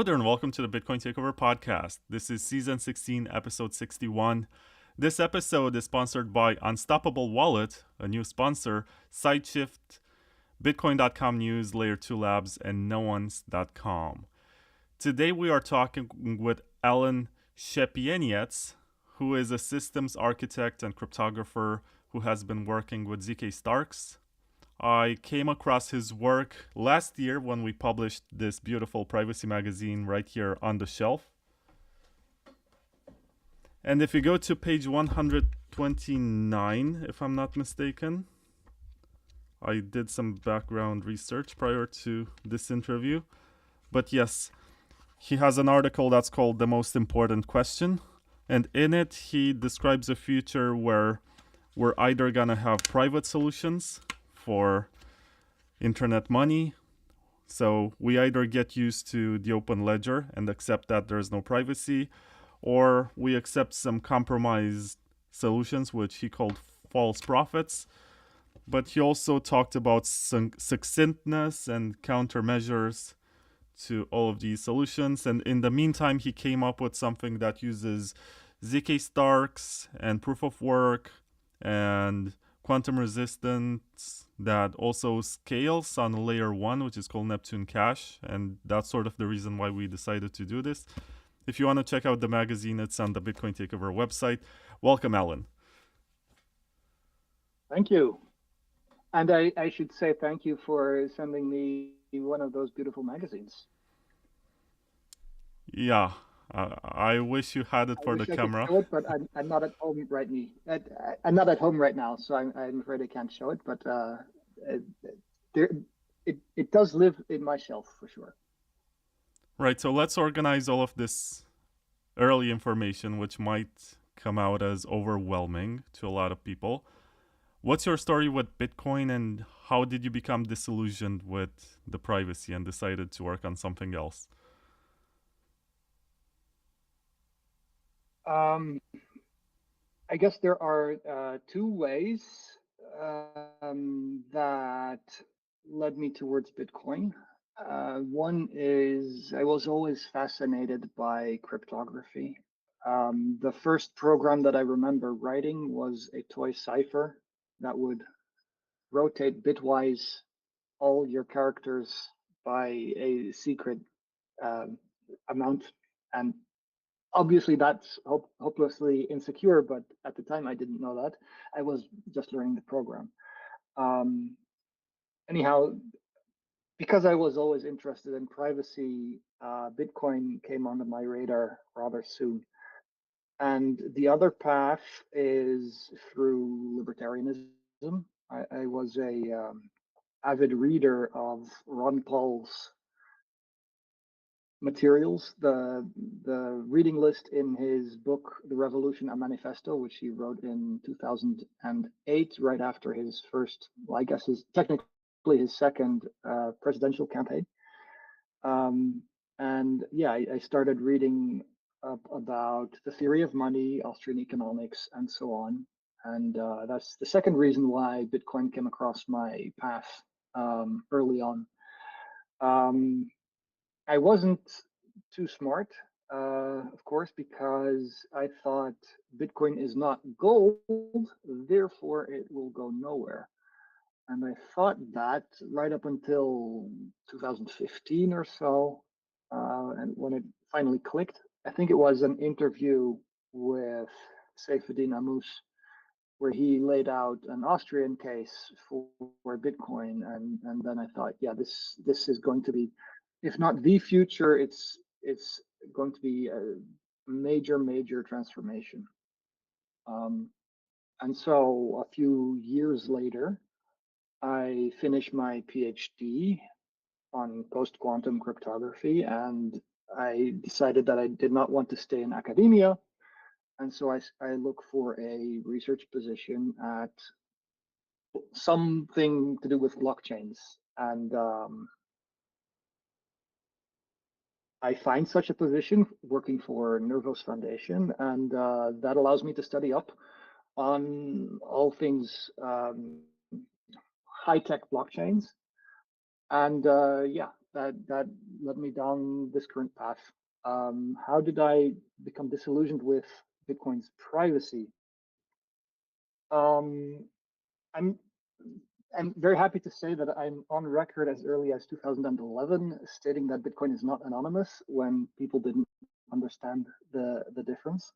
there, and welcome to the Bitcoin Takeover podcast. This is season 16, episode 61. This episode is sponsored by Unstoppable Wallet, a new sponsor, Sideshift, Bitcoin.com News, Layer 2 Labs, and NoOnes.com. Today we are talking with Alan Szepieniec, who is a systems architect and cryptographer who has been working with ZK-SNARKs. I came across his work last year when we published this beautiful privacy magazine right here on the shelf. And if you go to page 129, if I'm not mistaken, I did some background research prior to this interview. But yes, he has an article that's called The Most Important Question. And in it, he describes a future where we're either going to have private solutions for internet money. So we either get used to the open ledger and accept that there's no privacy, or we accept some compromised solutions, which he called false prophets. But he also talked about succinctness and countermeasures to all of these solutions. And in the meantime, he came up with something that uses ZK-SNARKs and proof of work and quantum resistance that also scales on layer 1, which is called Neptune Cash. And that's sort of the reason why we decided to do this. If you want to check out the magazine, it's on the Bitcoin Takeover website. Welcome, Alan. Thank you. And I should say thank you for sending me one of those beautiful magazines. Yeah, I wish you had it for the camera. I could show it, but I'm not at home right now. I'm not at home right now, so I'm afraid I can't show it. But it does live in my shelf for sure. Right. So let's organize all of this early information, which might come out as overwhelming to a lot of people. What's your story with Bitcoin, and how did you become disillusioned with the privacy and decided to work on something else? I guess there are two ways that led me towards Bitcoin. One is I was always fascinated by cryptography. The first program that I remember writing was a toy cipher that would rotate bitwise all your characters by a secret amount. And obviously that's hopelessly insecure, but at the time I didn't know that. I was just learning the program. Anyhow, because I was always interested in privacy, Bitcoin came onto my radar rather soon. And the other path is through libertarianism. I was a avid reader of Ron Paul's materials, the reading list in his book, The Revolution, a Manifesto, which he wrote in 2008, right after his first, well, I guess technically his second presidential campaign. And yeah, I started reading up about the theory of money, Austrian economics, and so on. And that's the second reason why Bitcoin came across my path early on. I wasn't too smart, of course, because I thought Bitcoin is not gold, therefore it will go nowhere. And I thought that right up until 2015 or so, and when it finally clicked. I think it was an interview with Saifedean Ammous, where he laid out an Austrian case for Bitcoin, and then I thought, yeah, this is going to be, if not the future, it's going to be a major transformation. And so a few years later, I finished my PhD on post-quantum cryptography, and I decided that I did not want to stay in academia. And so I look for a research position at something to do with blockchains. And I find such a position working for Nervos Foundation, and that allows me to study up on all things high-tech blockchains. And yeah, that led me down this current path. How did I become disillusioned with Bitcoin's privacy? I'm I'm very happy to say that I'm on record as early as 2011 stating that Bitcoin is not anonymous when people didn't understand the difference.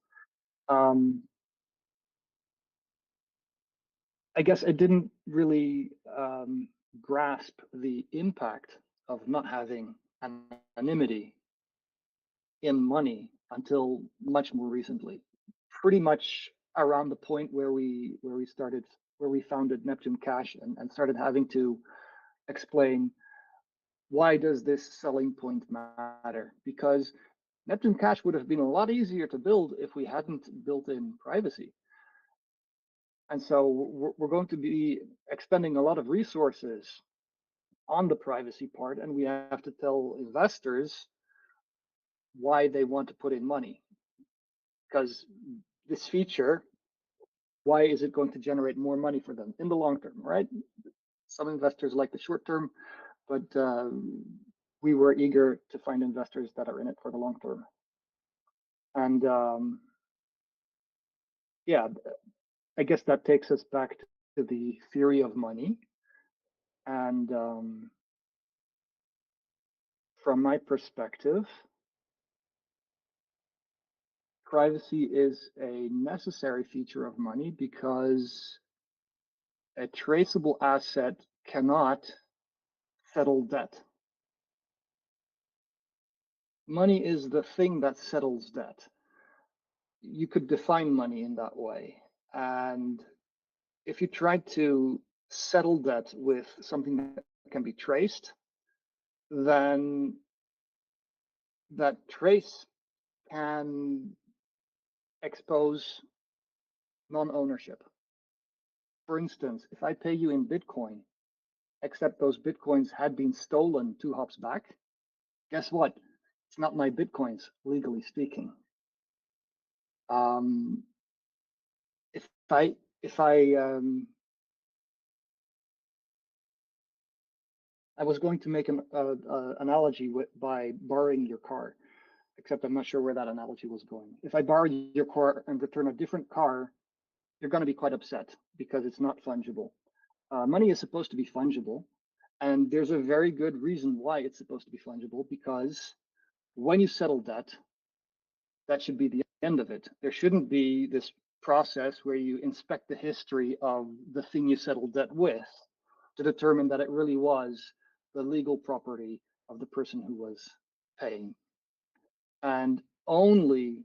I guess I didn't really grasp the impact of not having anonymity in money until much more recently, pretty much around the point where we founded Neptune Cash and started having to explain why does this selling point matter? Because Neptune Cash would have been a lot easier to build if we hadn't built in privacy. And so we're going to be expending a lot of resources on the privacy part, and we have to tell investors why they want to put in money. Because this feature, why is it going to generate more money for them in the long term, right? Some investors like the short term, but we were eager to find investors that are in it for the long term. And yeah, I guess that takes us back to the theory of money. And from my perspective, privacy is a necessary feature of money because a traceable asset cannot settle debt. Money is the thing that settles debt. You could define money in that way. And if you try to settle debt with something that can be traced, then that trace can expose non-ownership. For instance, if I pay you in Bitcoin, except those Bitcoins had been stolen 2 hops back, guess what? It's not my Bitcoins, legally speaking. I was going to make an analogy by borrowing your car, except I'm not sure where that analogy was going. If I borrow your car and return a different car, you're going to be quite upset because it's not fungible. Money is supposed to be fungible, and there's a very good reason why it's supposed to be fungible, because when you settle debt, that should be the end of it. There shouldn't be this process where you inspect the history of the thing you settled debt with to determine that it really was the legal property of the person who was paying. And only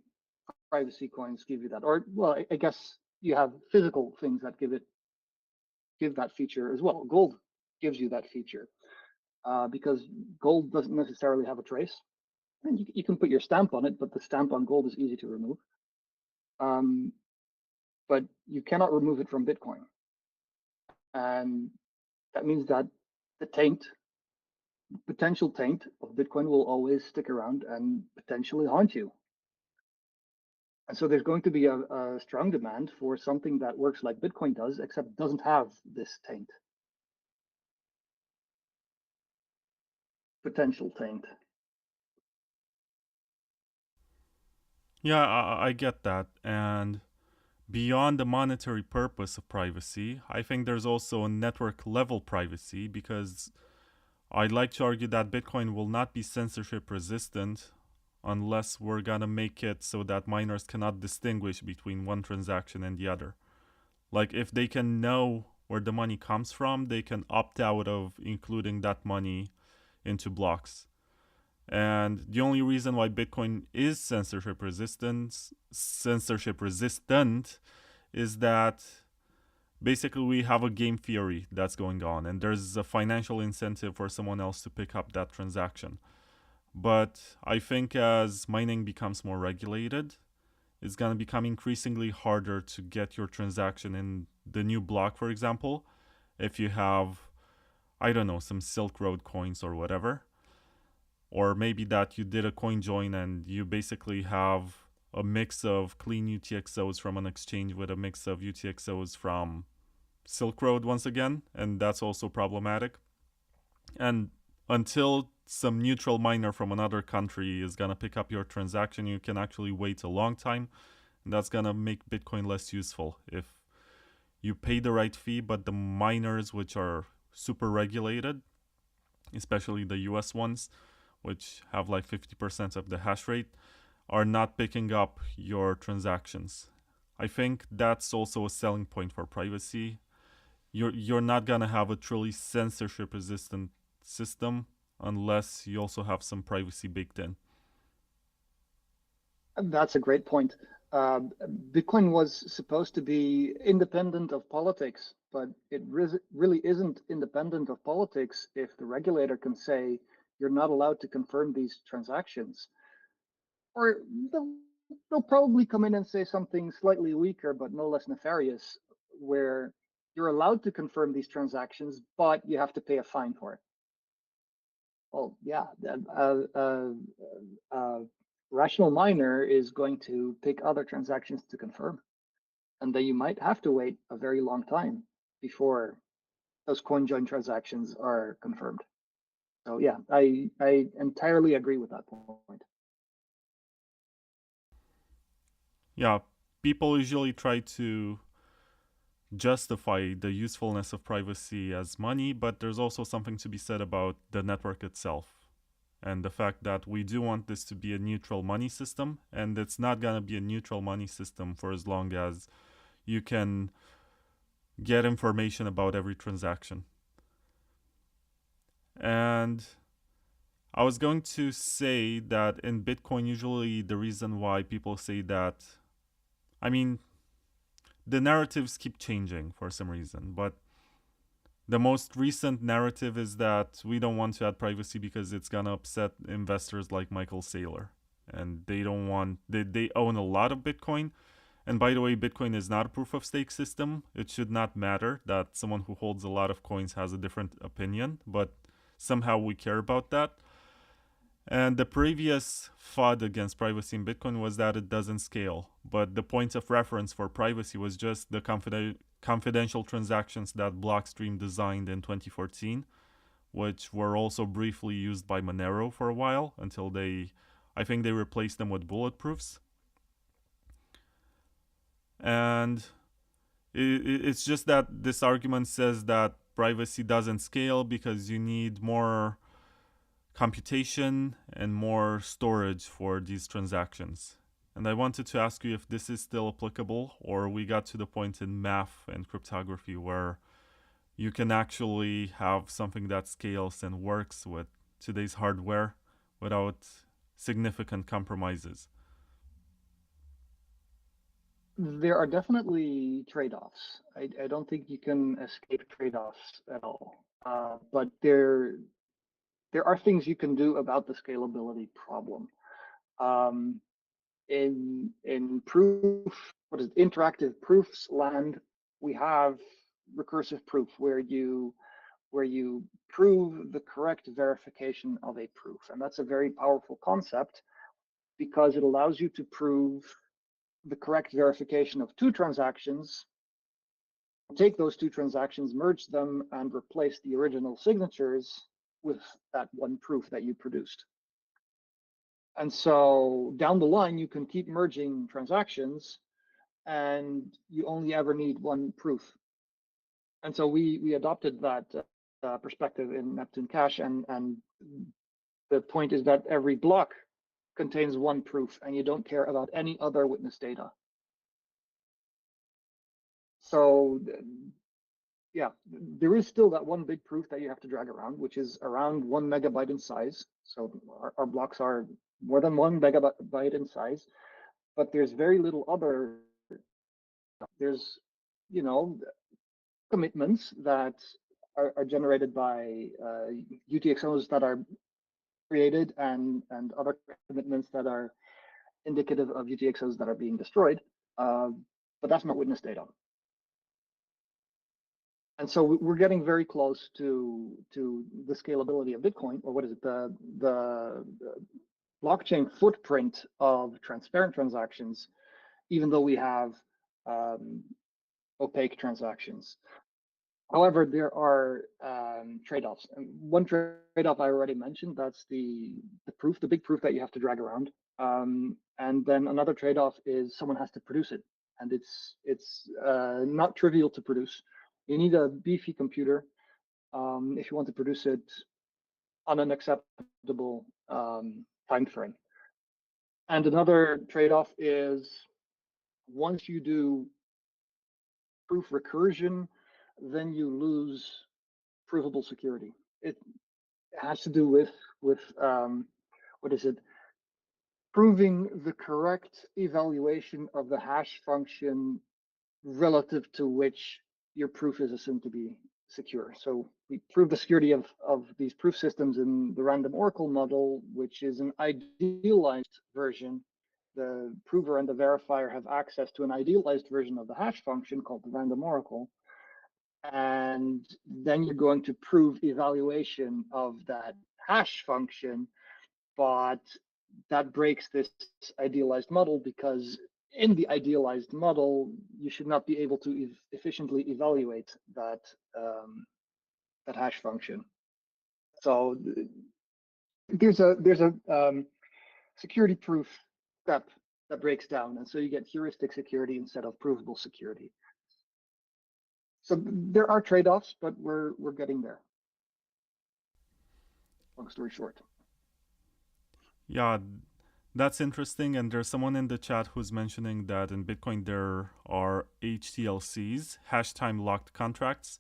privacy coins give you that. Or, well, I guess you have physical things that give that feature as well. Gold gives you that feature because gold doesn't necessarily have a trace. And you can put your stamp on it, but the stamp on gold is easy to remove. But you cannot remove it from Bitcoin. And that means that the potential taint of Bitcoin will always stick around and potentially haunt you. And so there's going to be a strong demand for something that works like Bitcoin does, except doesn't have this taint. Potential taint. Yeah, I get that. And beyond the monetary purpose of privacy, I think there's also a network level privacy, because I'd like to argue that Bitcoin will not be censorship resistant unless we're gonna make it so that miners cannot distinguish between one transaction and the other. Like, if they can know where the money comes from, they can opt out of including that money into blocks. And the only reason why Bitcoin is censorship resistant is that basically we have a game theory that's going on, and there's a financial incentive for someone else to pick up that transaction. But I think as mining becomes more regulated, it's going to become increasingly harder to get your transaction in the new block, for example, if you have, I don't know, some Silk Road coins or whatever. Or maybe that you did a Coinjoin and you basically have a mix of clean UTXOs from an exchange with a mix of UTXOs from Silk Road once again, and that's also problematic. And until some neutral miner from another country is gonna pick up your transaction, you can actually wait a long time. And that's gonna make Bitcoin less useful if you pay the right fee, but the miners which are super regulated, especially the US ones, which have like 50% of the hash rate, are not picking up your transactions. I think that's also a selling point for privacy. You're not gonna have a truly censorship resistant system unless you also have some privacy baked in. That's a great point. Bitcoin was supposed to be independent of politics, but it really isn't independent of politics if the regulator can say you're not allowed to confirm these transactions. Or they'll probably come in and say something slightly weaker, but no less nefarious, where you're allowed to confirm these transactions, but you have to pay a fine for it. Well, yeah, rational miner is going to pick other transactions to confirm. And then you might have to wait a very long time before those Coinjoin transactions are confirmed. So yeah, I entirely agree with that point. Yeah, people usually try to justify the usefulness of privacy as money, but there's also something to be said about the network itself and the fact that we do want this to be a neutral money system, and it's not going to be a neutral money system for as long as you can get information about every transaction. And I was going to say that in Bitcoin, usually the reason why people say that, I mean, the narratives keep changing for some reason, but the most recent narrative is that we don't want to add privacy because it's gonna upset investors like Michael Saylor, and they don't want they own a lot of Bitcoin. And by the way, Bitcoin is not a proof of stake system. It should not matter that someone who holds a lot of coins has a different opinion, but somehow we care about that. And the previous FUD against privacy in Bitcoin was that it doesn't scale. But the point of reference for privacy was just the confidential transactions that Blockstream designed in 2014, which were also briefly used by Monero for a while until I think they replaced them with bulletproofs. And it's just that this argument says that privacy doesn't scale because you need more computation and more storage for these transactions. And I wanted to ask you if this is still applicable, or we got to the point in math and cryptography where you can actually have something that scales and works with today's hardware without significant compromises. There are definitely trade-offs. I don't think you can escape trade-offs at all. But there are things you can do about the scalability problem. In proof, what is it, interactive proofs land, we have recursive proof where you prove the correct verification of a proof, and that's a very powerful concept because it allows you to prove the correct verification of two transactions, take those two transactions, merge them, and replace the original signatures with that one proof that you produced. And so down the line, you can keep merging transactions and you only ever need one proof. And so we adopted that perspective in Neptune Cash, and the point is that every block contains one proof and you don't care about any other witness data. So yeah, there is still that one big proof that you have to drag around, which is around 1 megabyte in size. So our blocks are more than 1 megabyte in size, but there's very little other, there's, you know, commitments that are generated by UTXOs that are created and other commitments that are indicative of UTXOs that are being destroyed, but that's not witness data. And so we're getting very close to the scalability of Bitcoin, or what is it, the blockchain footprint of transparent transactions, even though we have opaque transactions. However, there are trade-offs. And one trade-off I already mentioned, that's the proof, the big proof that you have to drag around. And then another trade-off is someone has to produce it. And it's not trivial to produce. You need a beefy computer if you want to produce it on an acceptable time frame. And another trade-off is once you do proof recursion, then you lose provable security. It has to do with what is it? Proving the correct evaluation of the hash function relative to which your proof is assumed to be secure. So we prove the security of these proof systems in the random oracle model, which is an idealized version. The prover and the verifier have access to an idealized version of the hash function called the random oracle. And then you're going to prove evaluation of that hash function, but that breaks this idealized model because in the idealized model, you should not be able to efficiently evaluate that that hash function. So there's a security proof step that breaks down, and so you get heuristic security instead of provable security. So there are trade-offs, but we're getting there. Long story short. Yeah, that's interesting. And there's someone in the chat who's mentioning that in Bitcoin there are HTLCs, hash time locked contracts,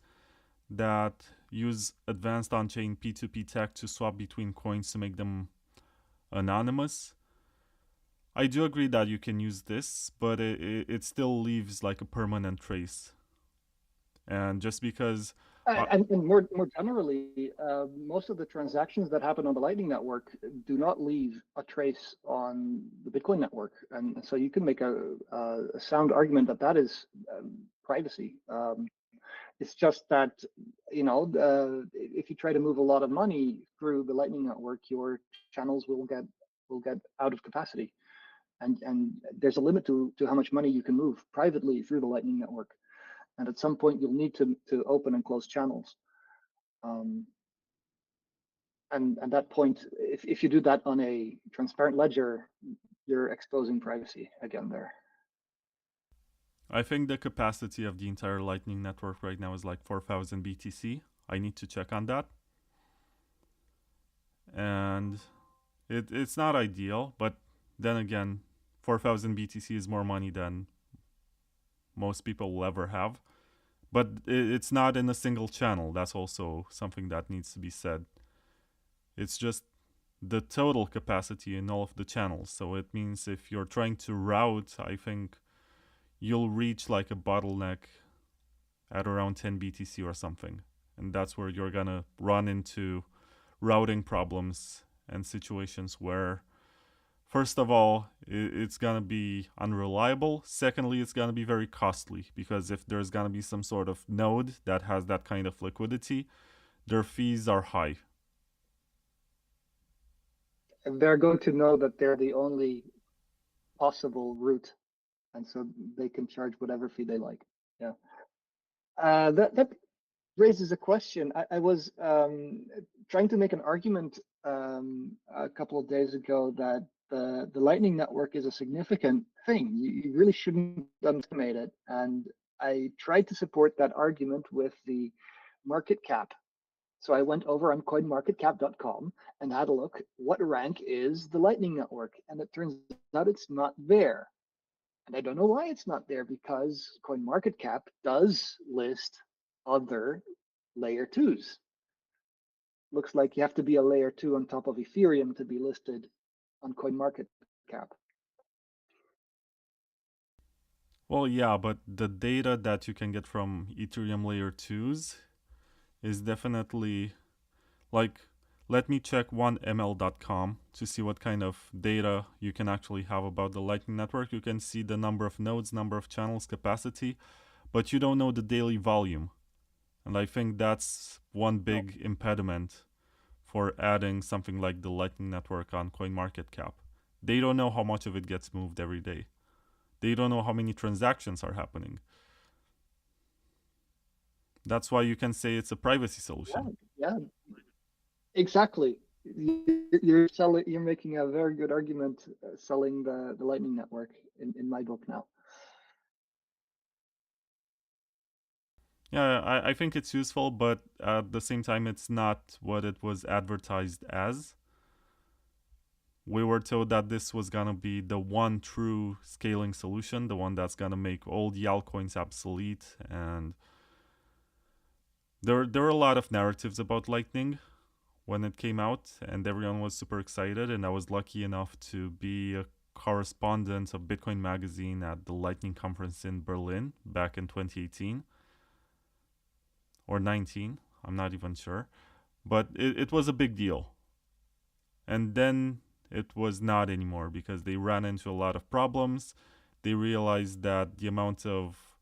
that use advanced on-chain P2P tech to swap between coins to make them anonymous. I do agree that you can use this, but it still leaves like a permanent trace. And just because and more generally, most of the transactions that happen on the Lightning Network do not leave a trace on the Bitcoin network, and so you can make a sound argument that that is privacy. It's just that if you try to move a lot of money through the Lightning Network, your channels will get out of capacity, and there's a limit to how much money you can move privately through the Lightning Network. And at some point, you'll need to open and close channels. And at that point, if you do that on a transparent ledger, you're exposing privacy again there. I think the capacity of the entire Lightning Network right now is like 4,000 BTC. I need to check on that. And it's not ideal, but then again, 4,000 BTC is more money than most people will ever have. But it's not in a single channel. That's also something that needs to be said. It's just the total capacity in all of the channels. So it means if you're trying to route, I think you'll reach like a bottleneck at around 10 BTC or something. And that's where you're gonna run into routing problems and situations where, first of all, it's gonna be unreliable. Secondly, it's gonna be very costly, because if there's gonna be some sort of node that has that kind of liquidity, their fees are high. And they're going to know that they're the only possible route, and so they can charge whatever fee they like. Yeah. That raises a question. I was trying to make an argument a couple of days ago that the Lightning Network is a significant thing. You really shouldn't underestimate it. And I tried to support that argument with the market cap. So I went over on coinmarketcap.com and had a look, what rank is the Lightning Network? And it turns out it's not there. And I don't know why it's not there, because CoinMarketCap does list other layer 2s. Looks like you have to be a layer 2 on top of Ethereum to be listed on CoinMarketCap. Well, yeah, but the data that you can get from Ethereum layer 2s is definitely like, let me check 1ml.com to see what kind of data you can actually have about the Lightning Network. You can see the number of nodes, number of channels, capacity, but you don't know the daily volume. And I think that's one big impediment for adding something like the Lightning Network on CoinMarketCap. They don't know how much of it gets moved every day. They don't know how many transactions are happening. That's why you can say it's a privacy solution. Yeah, exactly. You're making a very good argument selling the Lightning Network in my book now. Yeah, I think it's useful, but at the same time, it's not what it was advertised as. We were told that this was gonna be the one true scaling solution, the one that's gonna make all the altcoins obsolete. And there were a lot of narratives about Lightning when it came out, and everyone was super excited. And I was lucky enough to be a correspondent of Bitcoin Magazine at the Lightning conference in Berlin back in 2018 or 19. I'm not even sure, but it was a big deal. And then it was not anymore because they ran into a lot of problems. They realized that the amount of,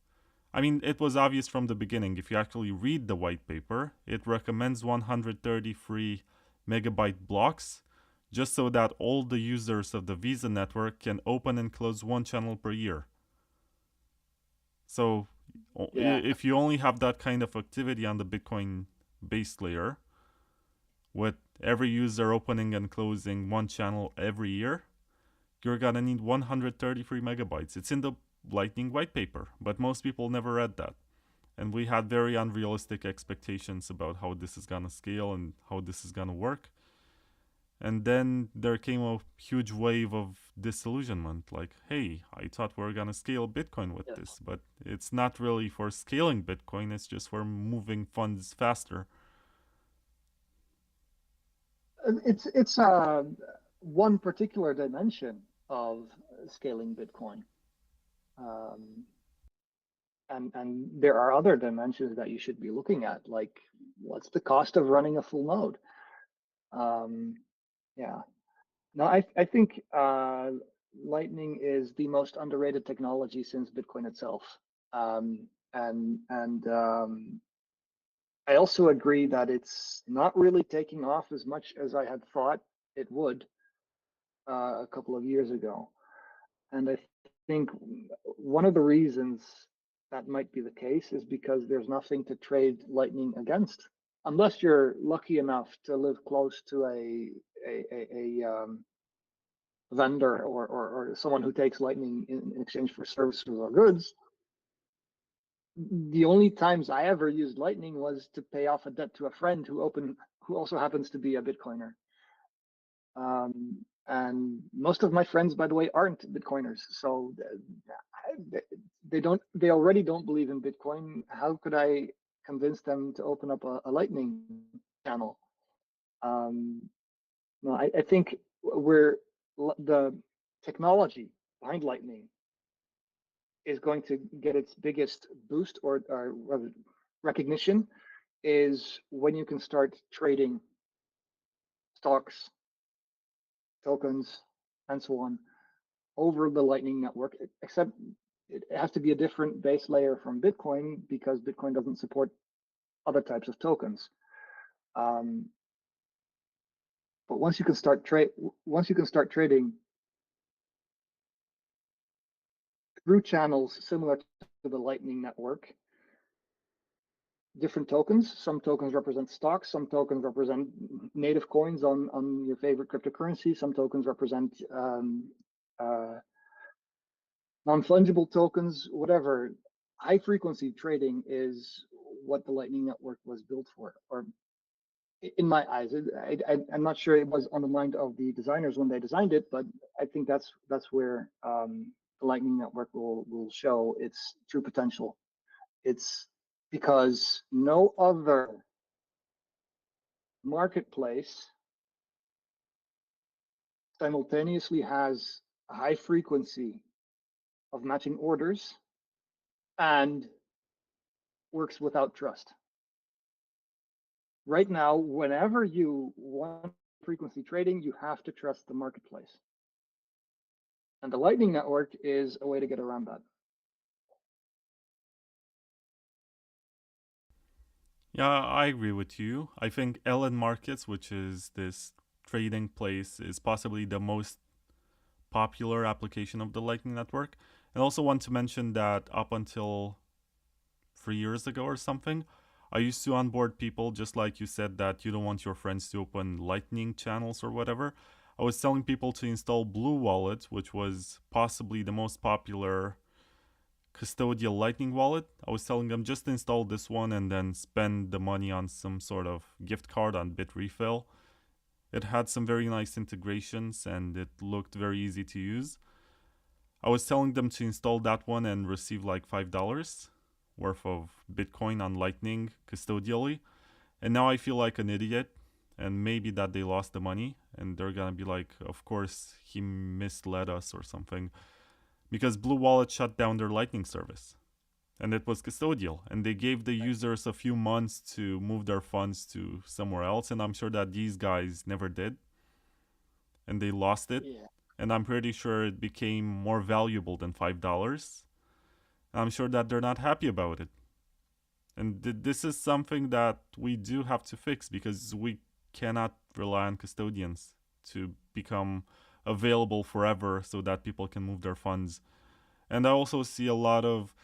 I mean, it was obvious from the beginning. If you actually read the white paper, it recommends 133 megabyte blocks just so that all the users of the Visa network can open and close one channel per year. So if you only have that kind of activity on the Bitcoin base layer, with every user opening and closing one channel every year, you're gonna need 133 megabytes. It's in the Lightning white paper, but most people never read that. And we had very unrealistic expectations about how this is gonna scale and how this is gonna work. And then there came a huge wave of disillusionment. Like, hey, I thought we were gonna scale Bitcoin with this, but it's not really for scaling Bitcoin, it's just for moving funds faster. It's one particular dimension of scaling Bitcoin, and there are other dimensions that you should be looking at, like what's the cost of running a full node. Yeah, no, I think Lightning is the most underrated technology since Bitcoin itself, and I also agree that it's not really taking off as much as I had thought it would a couple of years ago. And I think one of the reasons that might be the case is because there's nothing to trade Lightning against, unless you're lucky enough to live close to a vendor or someone who takes Lightning in exchange for services or goods. The only times I ever used Lightning was to pay off a debt to a friend who also happens to be a Bitcoiner. And most of my friends, by the way, aren't Bitcoiners, so they already don't believe in Bitcoin. How could I convince them to open up a Lightning channel? No, I think the technology behind Lightning is going to get its biggest boost or recognition is when you can start trading stocks, tokens, and so on over the Lightning Network, except it has to be a different base layer from Bitcoin because Bitcoin doesn't support other types of tokens. But once you can start trading through channels similar to the Lightning Network, different tokens. Some tokens represent stocks. Some tokens represent native coins on your favorite cryptocurrency. Some tokens represent non-fungible tokens, whatever. High frequency trading is what the Lightning Network was built for, or in my eyes. I'm not sure it was on the mind of the designers when they designed it, but I think that's where the Lightning Network will show its true potential. It's because no other marketplace simultaneously has a high frequency of matching orders and works without trust. Right now, whenever you want frequency trading, you have to trust the marketplace. And the Lightning Network is a way to get around that. Yeah, I agree with you. I think LN Markets, which is this trading place, is possibly the most popular application of the Lightning Network. And also want to mention that up until 3 years ago or something, I used to onboard people, just like you said that you don't want your friends to open Lightning channels or whatever. I was telling people to install Blue Wallet, which was possibly the most popular custodial Lightning wallet. I was telling them just install this one and then spend the money on some sort of gift card on Bitrefill. It had some very nice integrations and it looked very easy to use. I was telling them to install that one and receive like $5 worth of Bitcoin on Lightning custodially. And now I feel like an idiot, and maybe that they lost the money and they're gonna be like, of course he misled us or something, because Blue Wallet shut down their Lightning service and it was custodial, and they gave the users a few months to move their funds to somewhere else, and I'm sure that these guys never did and they lost it. Yeah. And I'm pretty sure it became more valuable than $5. I'm sure that they're not happy about it. And this is something that we do have to fix, because we cannot rely on custodians to become available forever so that people can move their funds. And I also see a lot of,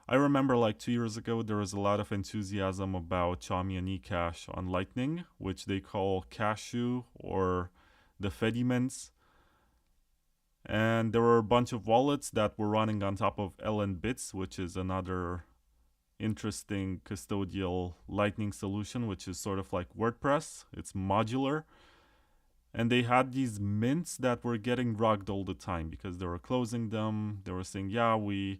I remember like 2 years ago, there was a lot of enthusiasm about Szepieniec Cash on Lightning, which they call Cashew or the Fediments. And there were a bunch of wallets that were running on top of LN Bits, which is another interesting custodial Lightning solution, which is sort of like WordPress. It's modular. And they had these mints that were getting rugged all the time because they were closing them. They were saying, yeah, we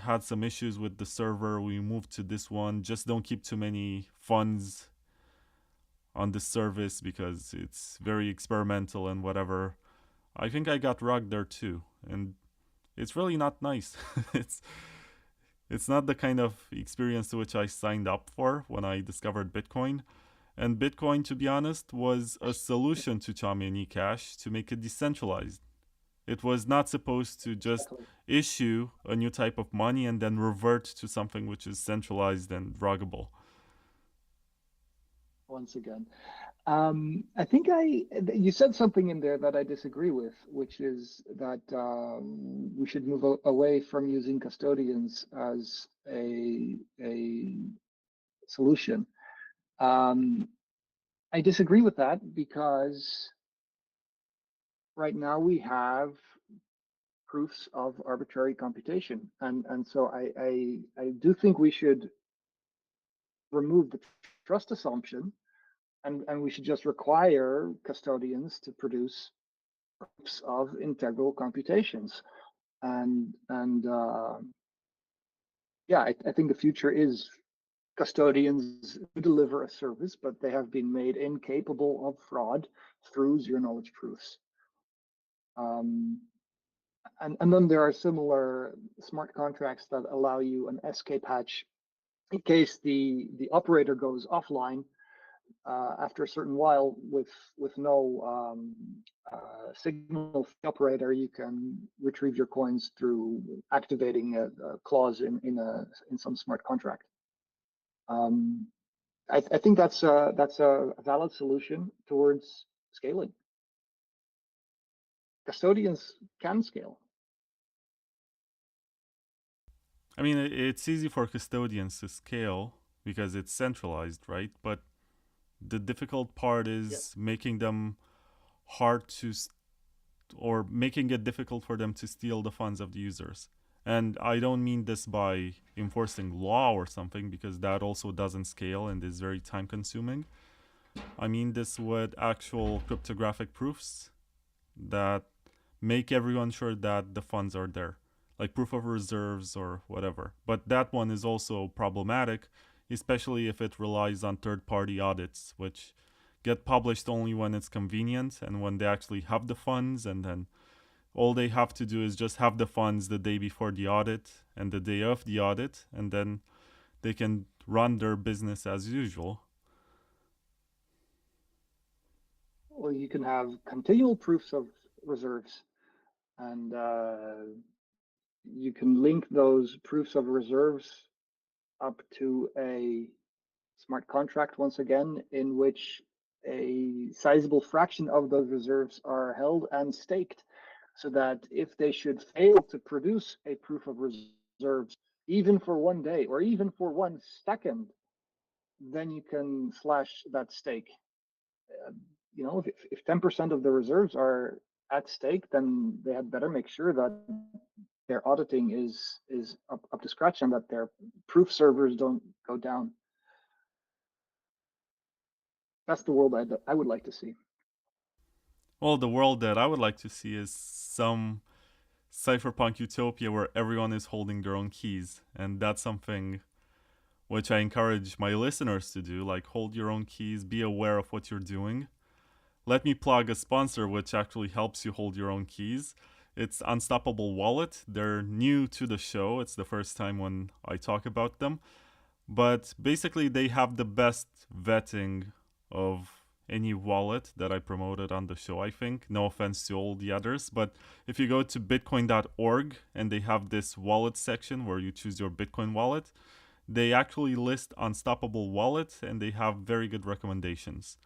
had some issues with the server. We moved to this one. Just don't keep too many funds on this service because it's very experimental and whatever. I think I got rugged there too, and it's really not nice. it's not the kind of experience to which I signed up for when I discovered Bitcoin. And Bitcoin, to be honest, was a solution to Szepieniec Cash to make it decentralized. It was not supposed to just issue a new type of money and then revert to something which is centralized and druggable. Once again, I think you said something in there that I disagree with, which is that we should move away from using custodians as a solution. I disagree with that because right now we have proofs of arbitrary computation, and so I do think we should remove the trust assumption, and we should just require custodians to produce proofs of integral computations. And yeah, I think the future is custodians who deliver a service, but they have been made incapable of fraud through zero knowledge proofs. And then there are similar smart contracts that allow you an SK patch in case the operator goes offline after a certain while with no signal from the operator. You can retrieve your coins through activating a clause in some smart contract. I think that's a valid solution towards scaling. Custodians can scale. I mean, it's easy for custodians to scale because it's centralized, right? But the difficult part is making them hard to, or making it difficult for them to steal the funds of the users. And I don't mean this by enforcing law or something, because that also doesn't scale and is very time consuming. I mean this with actual cryptographic proofs that make everyone sure that the funds are there, like proof of reserves or whatever. But that one is also problematic, especially if it relies on third-party audits, which get published only when it's convenient and when they actually have the funds, and then all they have to do is just have the funds the day before the audit and the day of the audit, and then they can run their business as usual. Or you can have continual proofs of reserves, and you can link those proofs of reserves up to a smart contract once again, in which a sizable fraction of those reserves are held and staked, so that if they should fail to produce a proof of reserves, even for one day or even for 1 second, then you can slash that stake. If 10% of the reserves are at stake, then they had better make sure that their auditing is up to scratch and that their proof servers don't go down. That's the world I would like to see. Well, the world that I would like to see is some cypherpunk utopia where everyone is holding their own keys. And that's something which I encourage my listeners to do. Like, hold your own keys, be aware of what you're doing. Let me plug a sponsor which actually helps you hold your own keys. It's Unstoppable Wallet. They're new to the show. It's the first time when I talk about them. But basically, they have the best vetting of any wallet that I promoted on the show, I think. No offense to all the others, but if you go to bitcoin.org and they have this wallet section where you choose your Bitcoin wallet, they actually list Unstoppable Wallet and they have very good recommendations.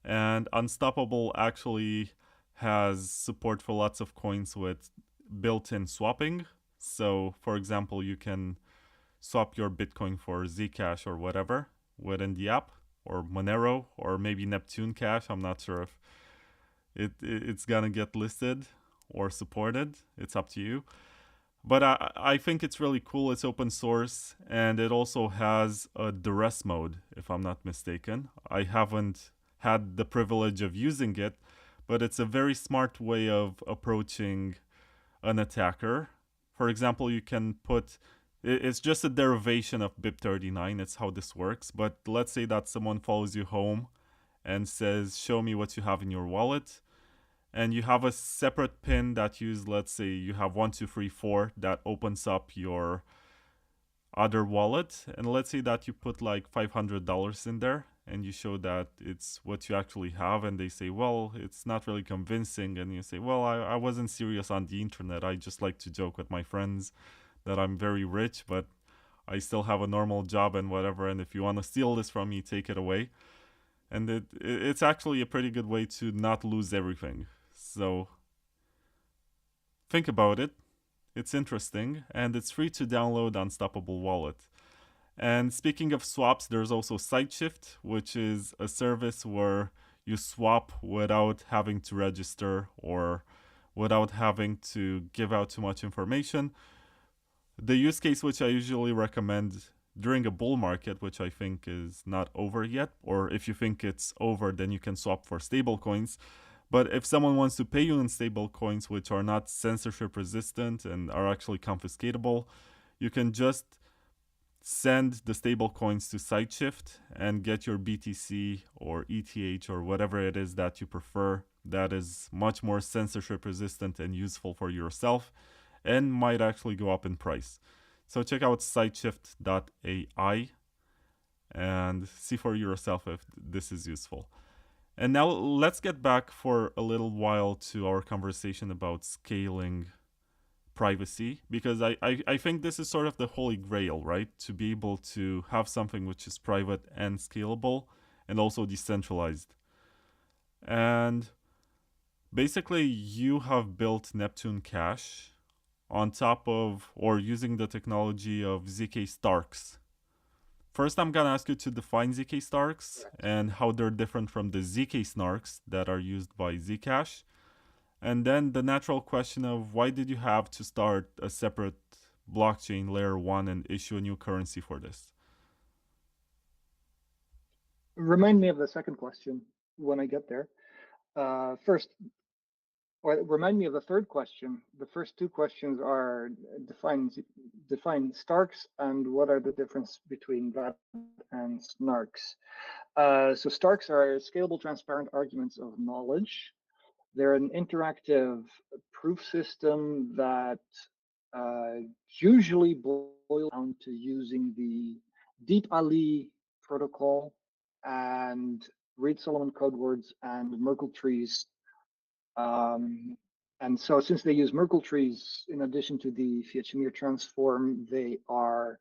And Unstoppable actually has support for lots of coins with built-in swapping. So, for example, you can swap your Bitcoin for Zcash or whatever within the app, or Monero, or maybe Neptune Cash. I'm not sure if it's gonna get listed or supported. It's up to you. But I think it's really cool. It's open source, and it also has a duress mode, if I'm not mistaken. I haven't had the privilege of using it, but it's a very smart way of approaching an attacker. For example, you can put... It's just a derivation of BIP39. It's how this works. But let's say that someone follows you home and says, show me what you have in your wallet. And you have a separate pin that let's say you have 1234 that opens up your other wallet. And let's say that you put like $500 in there and you show that it's what you actually have. And they say, well, it's not really convincing. And you say, well, I wasn't serious on the internet. I just like to joke with my friends that I'm very rich, but I still have a normal job and whatever. And if you want to steal this from me, take it away. And it's actually a pretty good way to not lose everything. So think about it. It's interesting, and it's free to download Unstoppable Wallet. And speaking of swaps, there's also Sideshift, which is a service where you swap without having to register or without having to give out too much information. The use case which I usually recommend during a bull market, which I think is not over yet, or if you think it's over, then you can swap for stable coins. But if someone wants to pay you in stable coins which are not censorship resistant and are actually confiscatable, you can just send the stable coins to Sideshift and get your BTC or ETH or whatever it is that you prefer that is much more censorship resistant and useful for yourself and might actually go up in price. So check out Sideshift.ai and see for yourself if this is useful. And now let's get back for a little while to our conversation about scaling privacy, because I think this is sort of the holy grail, right? To be able to have something which is private and scalable and also decentralized. And basically you have built Neptune Cash on top of or using the technology of ZK-SNARKs. First, I'm going to ask you to define ZK-SNARKs and how they're different from the ZK-SNARKs that are used by Zcash. And then the natural question of why did you have to start a separate blockchain layer 1 and issue a new currency for this? Remind me of the second question when I get there. First, or remind me of the third question. The first two questions are define Starks and what are the difference between that and Snarks. So Starks are scalable, transparent arguments of knowledge. They're an interactive proof system that usually boils down to using the Deep Ali protocol and Reed-Solomon code words and Merkle trees. And so since they use Merkle trees in addition to the Fiat-Shamir transform, they are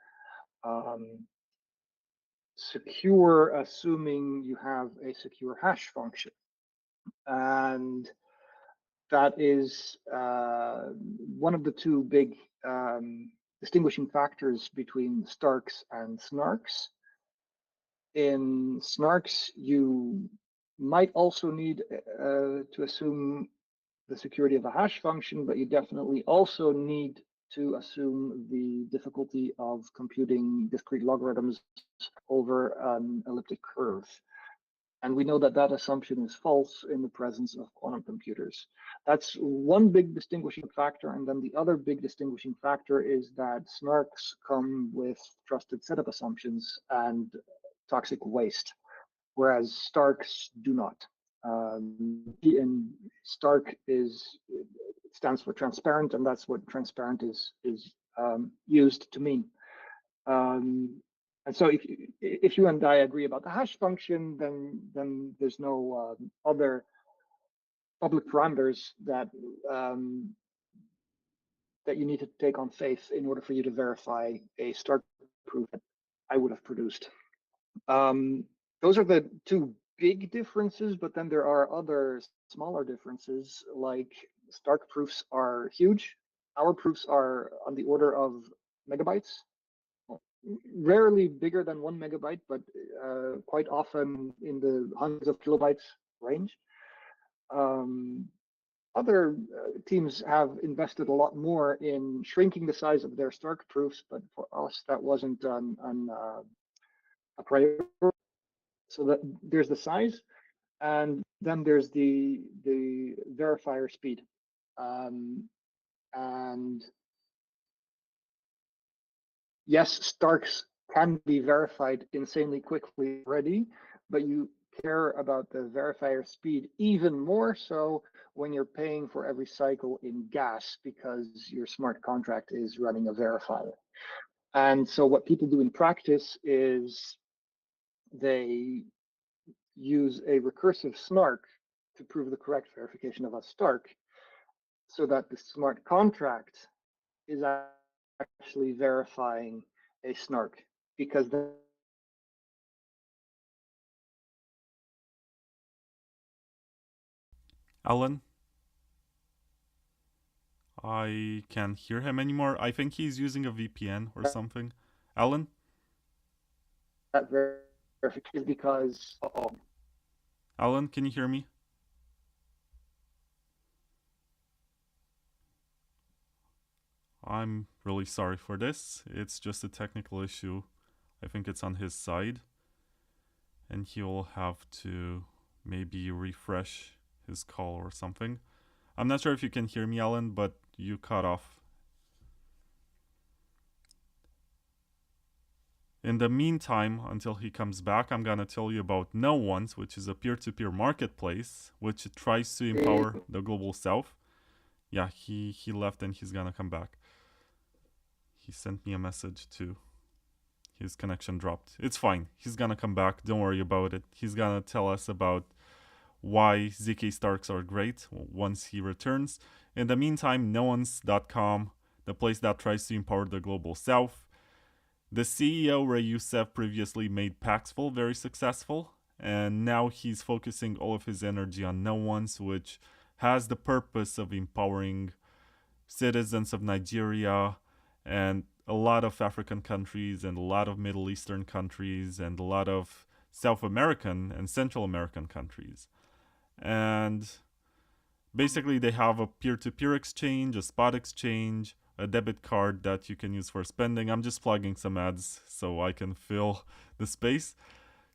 secure, assuming you have a secure hash function. And that is one of the two big distinguishing factors between Starks and Snarks. In SNARKs, you might also need to assume the security of a hash function, but you definitely also need to assume the difficulty of computing discrete logarithms over an elliptic curve. And we know that that assumption is false in the presence of quantum computers. That's one big distinguishing factor. And then the other big distinguishing factor is that SNARKs come with trusted setup assumptions and toxic waste, whereas Starks do not. And Stark stands for transparent, and that's what transparent is used to mean. And so if you and I agree about the hash function, then there's no other public parameters that that you need to take on faith in order for you to verify a Stark proof that I would have produced. Those are the two big differences, but then there are other smaller differences, like Stark proofs are huge. Our proofs are on the order of megabytes. Rarely bigger than 1 megabyte, but quite often in the hundreds of kilobytes range. Other teams have invested a lot more in shrinking the size of their Stark proofs, but for us that wasn't a priority. So that there's the size, and then there's the verifier speed, and yes, Starks can be verified insanely quickly already, but you care about the verifier speed even more so when you're paying for every cycle in gas because your smart contract is running a verifier. And so what people do in practice is they use a recursive snark to prove the correct verification of a Stark so that the smart contract is actually verifying a snark, because Alan, I can't hear him anymore. I think he's using a VPN or something. Alan? that verification is because Alan, can you hear me? I'm really sorry for this. It's just a technical issue. I think it's on his side. And he will have to maybe refresh his call or something. I'm not sure if you can hear me, Alan, but you cut off. In the meantime, until he comes back, I'm gonna tell you about No Ones, which is a peer-to-peer marketplace which tries to empower the global south. Yeah, he left and he's gonna come back. He sent me a message too. His connection dropped. It's fine. He's gonna come back. Don't worry about it. He's gonna tell us about why ZK-SNARKs are great once he returns. In the meantime, noons.com, the place that tries to empower the global south. The CEO, Ray Youssef, previously made Paxful very successful, and now he's focusing all of his energy on No Ones, which has the purpose of empowering citizens of Nigeria and a lot of African countries and a lot of Middle Eastern countries and a lot of South American and Central American countries. And basically they have a peer-to-peer exchange, a spot exchange, a debit card that you can use for spending. I'm just plugging some ads so I can fill the space.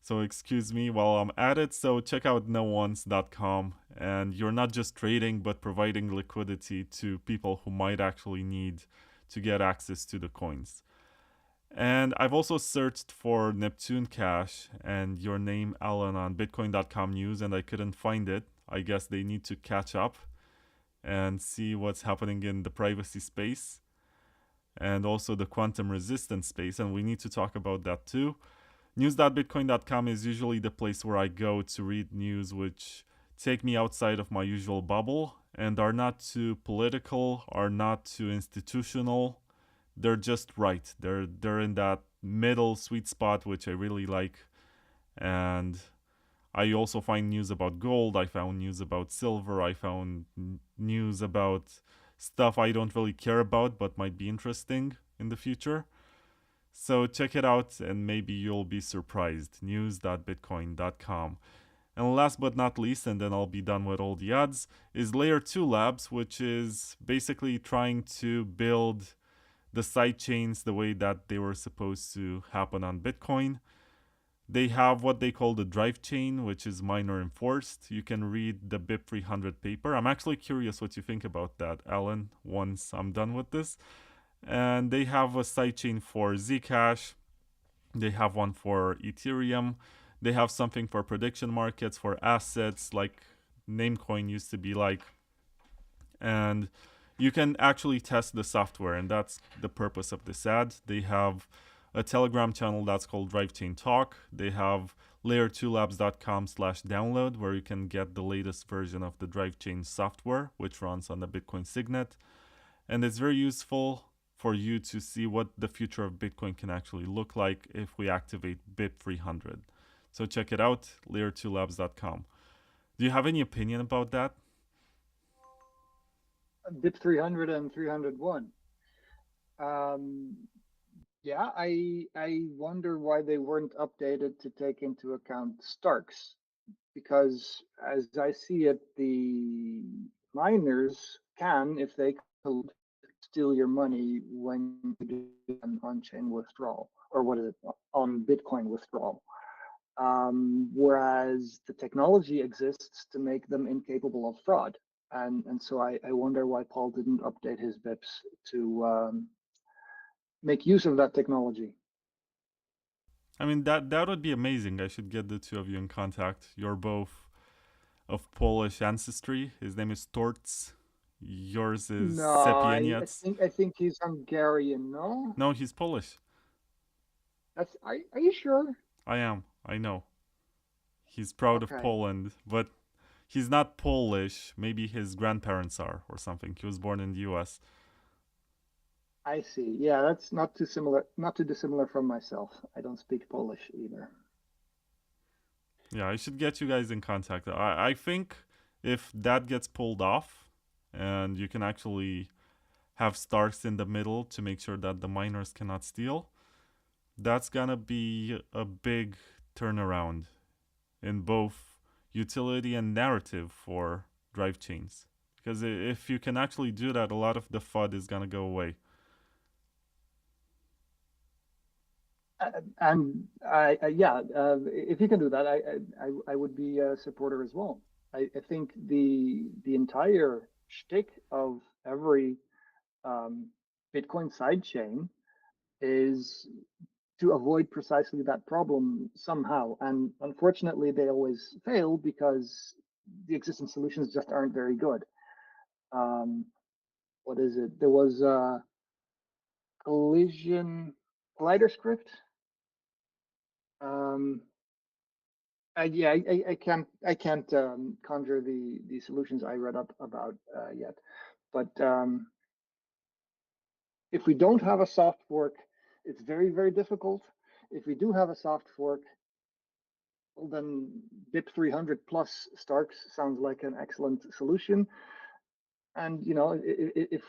So excuse me while I'm at it. So check out noons.com, and you're not just trading but providing liquidity to people who might actually need to get access to the coins. And I've also searched for Neptune Cash and your name, Alan, on Bitcoin.com news, and I couldn't find it. I guess they need to catch up and see what's happening in the privacy space and also the quantum resistance space, and we need to talk about that too. News.bitcoin.com is usually the place where I go to read news which take me outside of my usual bubble and are not too political, are not too institutional. They're just right. They're in that middle sweet spot which I really like. And I also find news about gold, I found news about silver, I found news about stuff I don't really care about but might be interesting in the future. So check it out and maybe you'll be surprised. news.bitcoin.com. And last but not least, and then I'll be done with all the ads, is Layer 2 Labs, which is basically trying to build the sidechains the way that they were supposed to happen on Bitcoin. They have what they call the Drivechain, which is miner enforced. You can read the BIP 300 paper. I'm actually curious what you think about that, Alan, once I'm done with this. And they have a sidechain for Zcash. They have one for Ethereum. They have something for prediction markets, for assets, like Namecoin used to be like. And you can actually test the software, and that's the purpose of this ad. They have a Telegram channel that's called Drivechain Talk. They have layer2labs.com/download, where you can get the latest version of the Drivechain software, which runs on the Bitcoin Signet. And it's very useful for you to see what the future of Bitcoin can actually look like if we activate BIP 300. So check it out, layer2labs.com. Do you have any opinion about that? BIP 300 and 301. Yeah, I wonder why they weren't updated to take into account Starks, because as I see it, the miners can, if they could, steal your money when you do an on-chain withdrawal, or what is it, on Bitcoin withdrawal. Whereas the technology exists to make them incapable of fraud. And so I wonder why Paul didn't update his BIPs to make use of that technology. I mean, that would be amazing. I should get the two of you in contact. You're both of Polish ancestry. His name is Torts. Yours is No, Szepieniec. I think he's Hungarian. No, No, he's Polish. that's. Are you sure? I am. I know. He's proud of Okay, Poland, but he's not Polish. Maybe his grandparents are or something. He was born in the US. I see. Yeah, that's not too similar. Not too dissimilar from myself. I don't speak Polish either. Yeah, I should get you guys in contact. I think if that gets pulled off and you can actually have Starks in the middle to make sure that the miners cannot steal, that's gonna be a big turnaround in both utility and narrative for drive chains. Because if you can actually do that, a lot of the FUD is gonna go away. And yeah, if you can do that, I would be a supporter as well. I think the entire shtick of every Bitcoin sidechain is to avoid precisely that problem somehow. And unfortunately, they always fail because the existing solutions just aren't very good. Um, what is it? There was a collider script. Um, yeah, I can't conjure the solutions I read up about yet. But if we don't have a soft fork, it's very difficult. If we do have a soft fork, well, then BIP 300 plus Starks sounds like an excellent solution. And if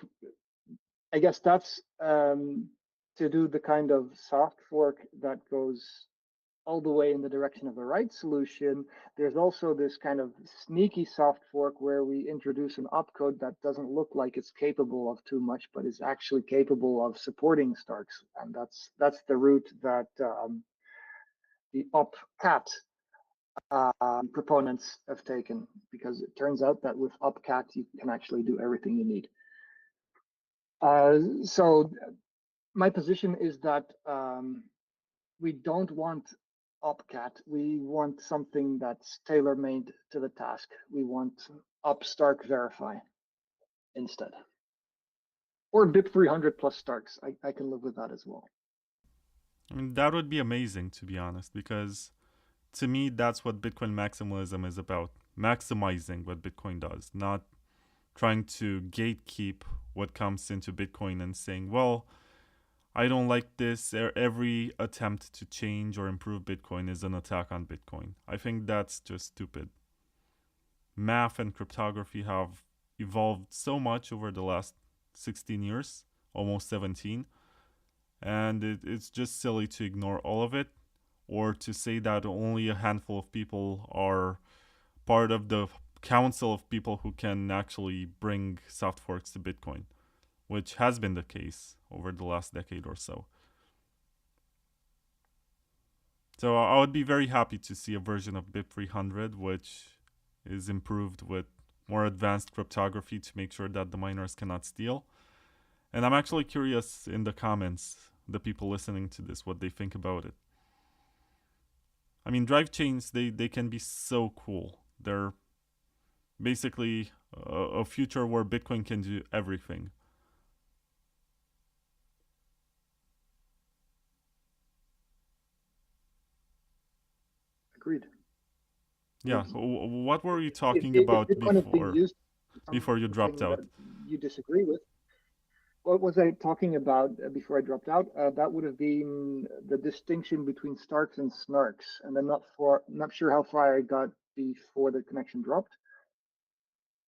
I guess that's to do the kind of soft fork that goes all the way in the direction of the right solution. There's also this kind of sneaky soft fork where we introduce an opcode that doesn't look like it's capable of too much, but is actually capable of supporting Starks. And that's the route that the opcat proponents have taken, because it turns out that with opcat you can actually do everything you need. So my position is that we don't want opcat. We want something that's tailor-made to the task. We want opstark verify instead. Or BIP 300 plus Starks. I can live with that as well. I mean, that would be amazing, to be honest, because to me, that's what Bitcoin maximalism is about. Maximizing what Bitcoin does, not trying to gatekeep what comes into Bitcoin and saying, well, I don't like this. Every attempt to change or improve Bitcoin is an attack on Bitcoin. I think that's just stupid. Math and cryptography have evolved so much over the last 16 years, almost 17, And it's just silly to ignore all of it, or to say that only a handful of people are part of the council of people who can actually bring soft forks to Bitcoin, which has been the case over the last decade or so. So I would be very happy to see a version of BIP 300 which is improved with more advanced cryptography to make sure that the miners cannot steal. And I'm actually curious in the comments, the people listening to this, what they think about it. I mean, Drivechains, they can be so cool. They're basically a future where Bitcoin can do everything. Agreed. Yeah, what were you talking If about Bitcoin is being used before you dropped something out? that you disagree with, what was I talking about before I dropped out? That would have been the distinction between Starks and Snarks, and I'm not sure how far I got before the connection dropped.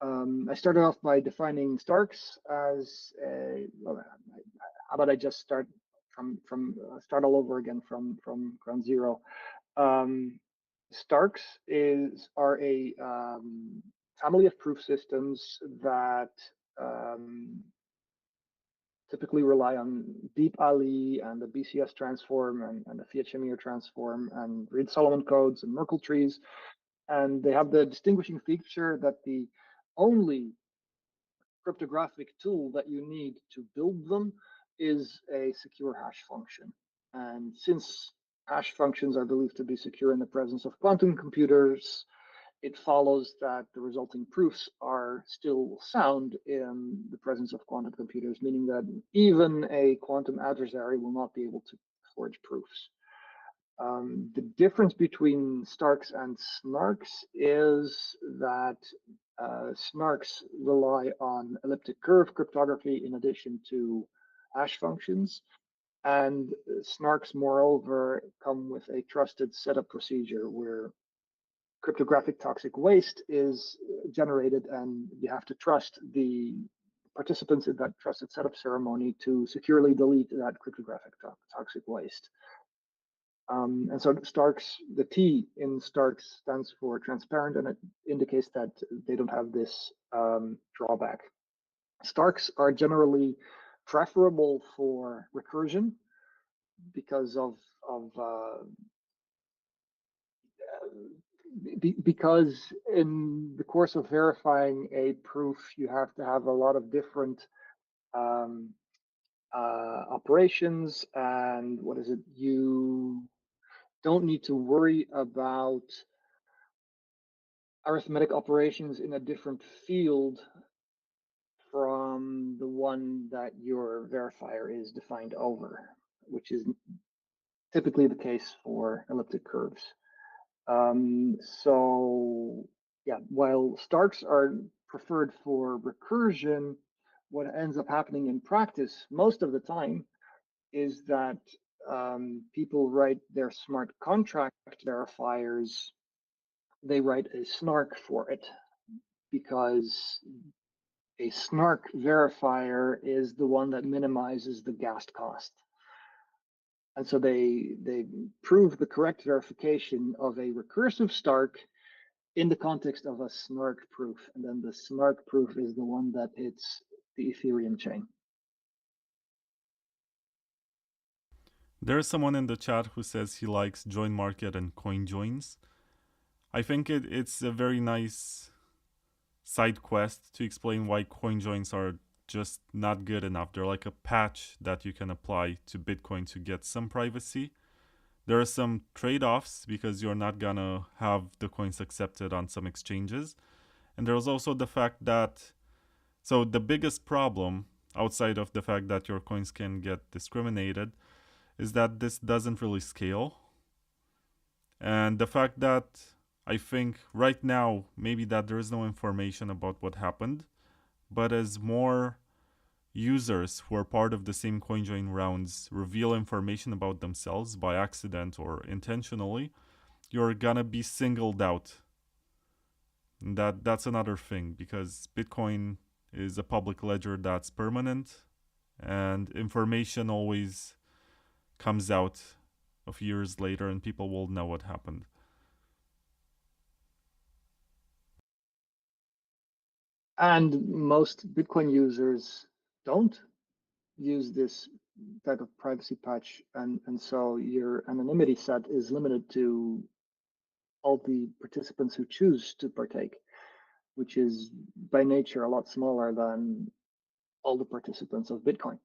I started off by defining Starks as well, how about I just start start all over again from ground zero. Starks are a family of proof systems that typically rely on Deep Ali and the BCS transform and the Fiat-Shamir transform and Reed-Solomon codes and Merkle trees. And they have the distinguishing feature that the only cryptographic tool that you need to build them is a secure hash function. And since hash functions are believed to be secure in the presence of quantum computers, it follows that the resulting proofs are still sound in the presence of quantum computers, meaning that even a quantum adversary will not be able to forge proofs. The difference between Starks and Snarks is that Snarks rely on elliptic curve cryptography in addition to hash functions. And Snarks, moreover, come with a trusted setup procedure where cryptographic toxic waste is generated, and you have to trust the participants in that trusted setup ceremony to securely delete that cryptographic toxic waste. And so Starks, the T in Starks stands for transparent, and it indicates that they don't have this drawback. Starks are generally preferable for recursion because because in the course of verifying a proof, you have to have a lot of different operations, and what is it? You don't need to worry about arithmetic operations in a different field from the one that your verifier is defined over, which is typically the case for elliptic curves. So yeah, while Starks are preferred for recursion, what ends up happening in practice most of the time is that people write their smart contract verifiers, they write a snark for it, because a snark verifier is the one that minimizes the gas cost. And so they prove the correct verification of a recursive Stark in the context of a snark proof. And then the snark proof is the one that hits the Ethereum chain. There's someone in the chat who says he likes Join Market and Coinjoins. I think it's a very nice side quest to explain why Coinjoins are just not good enough. They're like a patch that you can apply to Bitcoin to get some privacy. There are some trade-offs because you're not gonna have the coins accepted on some exchanges. And there's also the fact that, so the biggest problem outside of the fact that your coins can get discriminated is that this doesn't really scale. And the fact that I think right now maybe that there is no information about what happened, but as more users who are part of the same CoinJoin rounds reveal information about themselves by accident or intentionally, you're gonna be singled out. And that's another thing, because Bitcoin is a public ledger that's permanent, and information always comes out a few years later and people will know what happened. And most Bitcoin users don't use this type of privacy patch, and so your anonymity set is limited to all the participants who choose to partake, which is by nature a lot smaller than all the participants of Bitcoin.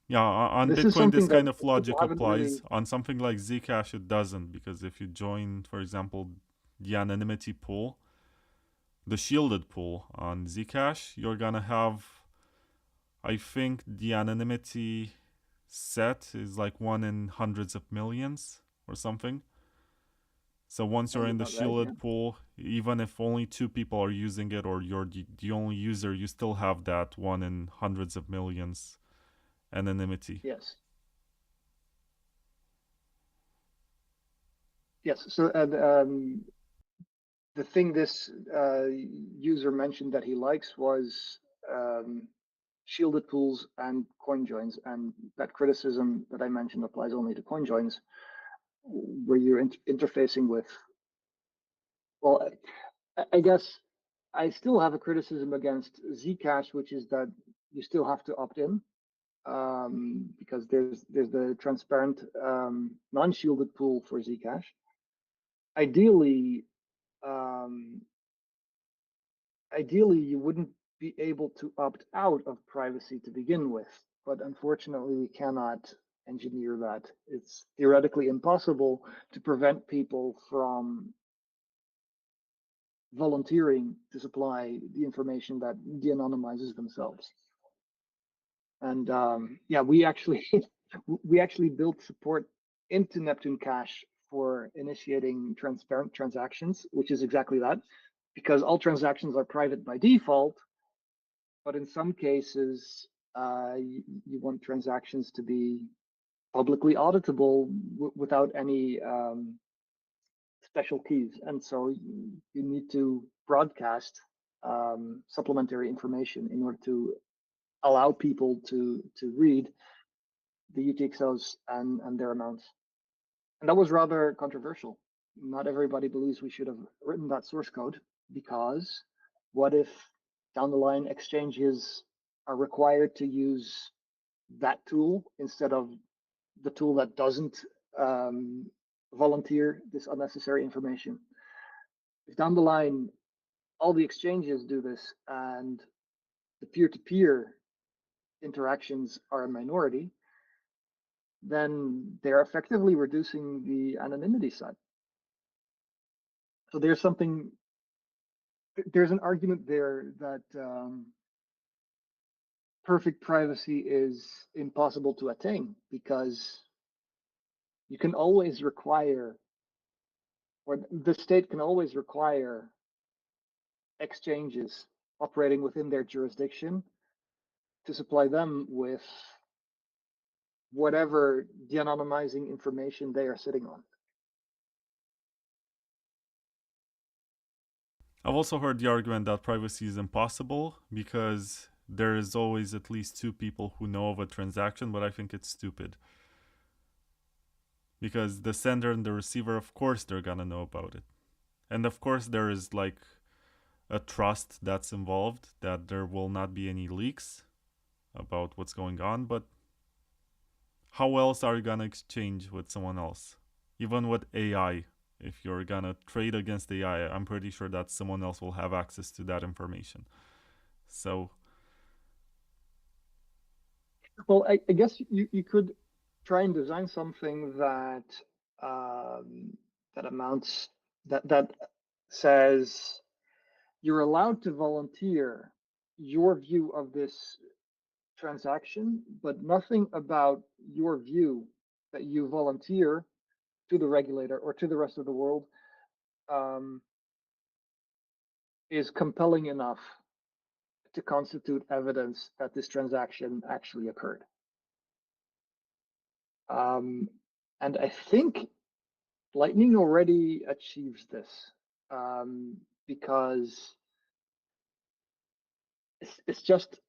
Yeah, on This is Bitcoin, this something kind that of logic people haven't applies. really... On something like Zcash, it doesn't, because if you join, for example, the anonymity pool, the shielded pool on Zcash, you're gonna have, I think the anonymity set is like 1 in hundreds of millions or something. So once you're Sounds in the about right, shielded yeah. pool, even if only 2 people are using it or you're the only user, you still have that 1 in hundreds of millions anonymity. Yes. Yes. So the thing this user mentioned that he likes was shielded pools and Coinjoins, and that criticism that I mentioned applies only to Coinjoins, where you're interfacing with... Well, I guess I still have a criticism against Zcash, which is that you still have to opt in, because there's the transparent non-shielded pool for Zcash. Ideally, ideally you wouldn't be able to opt out of privacy to begin with, but unfortunately we cannot engineer that. It's theoretically impossible to prevent people from volunteering to supply the information that de-anonymizes themselves. And yeah, we actually built support into Neptune Cash for initiating transparent transactions, which is exactly that, because all transactions are private by default, but in some cases you want transactions to be publicly auditable without any special keys, and so you need to broadcast supplementary information in order to allow people to read the UTXOs and their amounts. And that was rather controversial. Not everybody believes we should have written that source code, because what if down the line exchanges are required to use that tool instead of the tool that doesn't volunteer this unnecessary information? If down the line all the exchanges do this and the peer-to-peer interactions are a minority, then they're effectively reducing the anonymity set. So there's an argument there that perfect privacy is impossible to attain, because you can always require, or the state can always require, exchanges operating within their jurisdiction to supply them with whatever de-anonymizing information they are sitting on. I've also heard the argument that privacy is impossible because there is always at least 2 people who know of a transaction, but I think it's stupid. Because the sender and the receiver, of course, they're gonna know about it. And of course, there is like a trust that's involved, that there will not be any leaks about what's going on, but how else are you gonna exchange with someone else? Even with AI, if you're gonna trade against AI, I'm pretty sure that someone else will have access to that information. So, well, I guess you could try and design something that that says you're allowed to volunteer your view of this transaction, but nothing about your view that you volunteer to the regulator or to the rest of the world is compelling enough to constitute evidence that this transaction actually occurred. And I think Lightning already achieves this, because it's just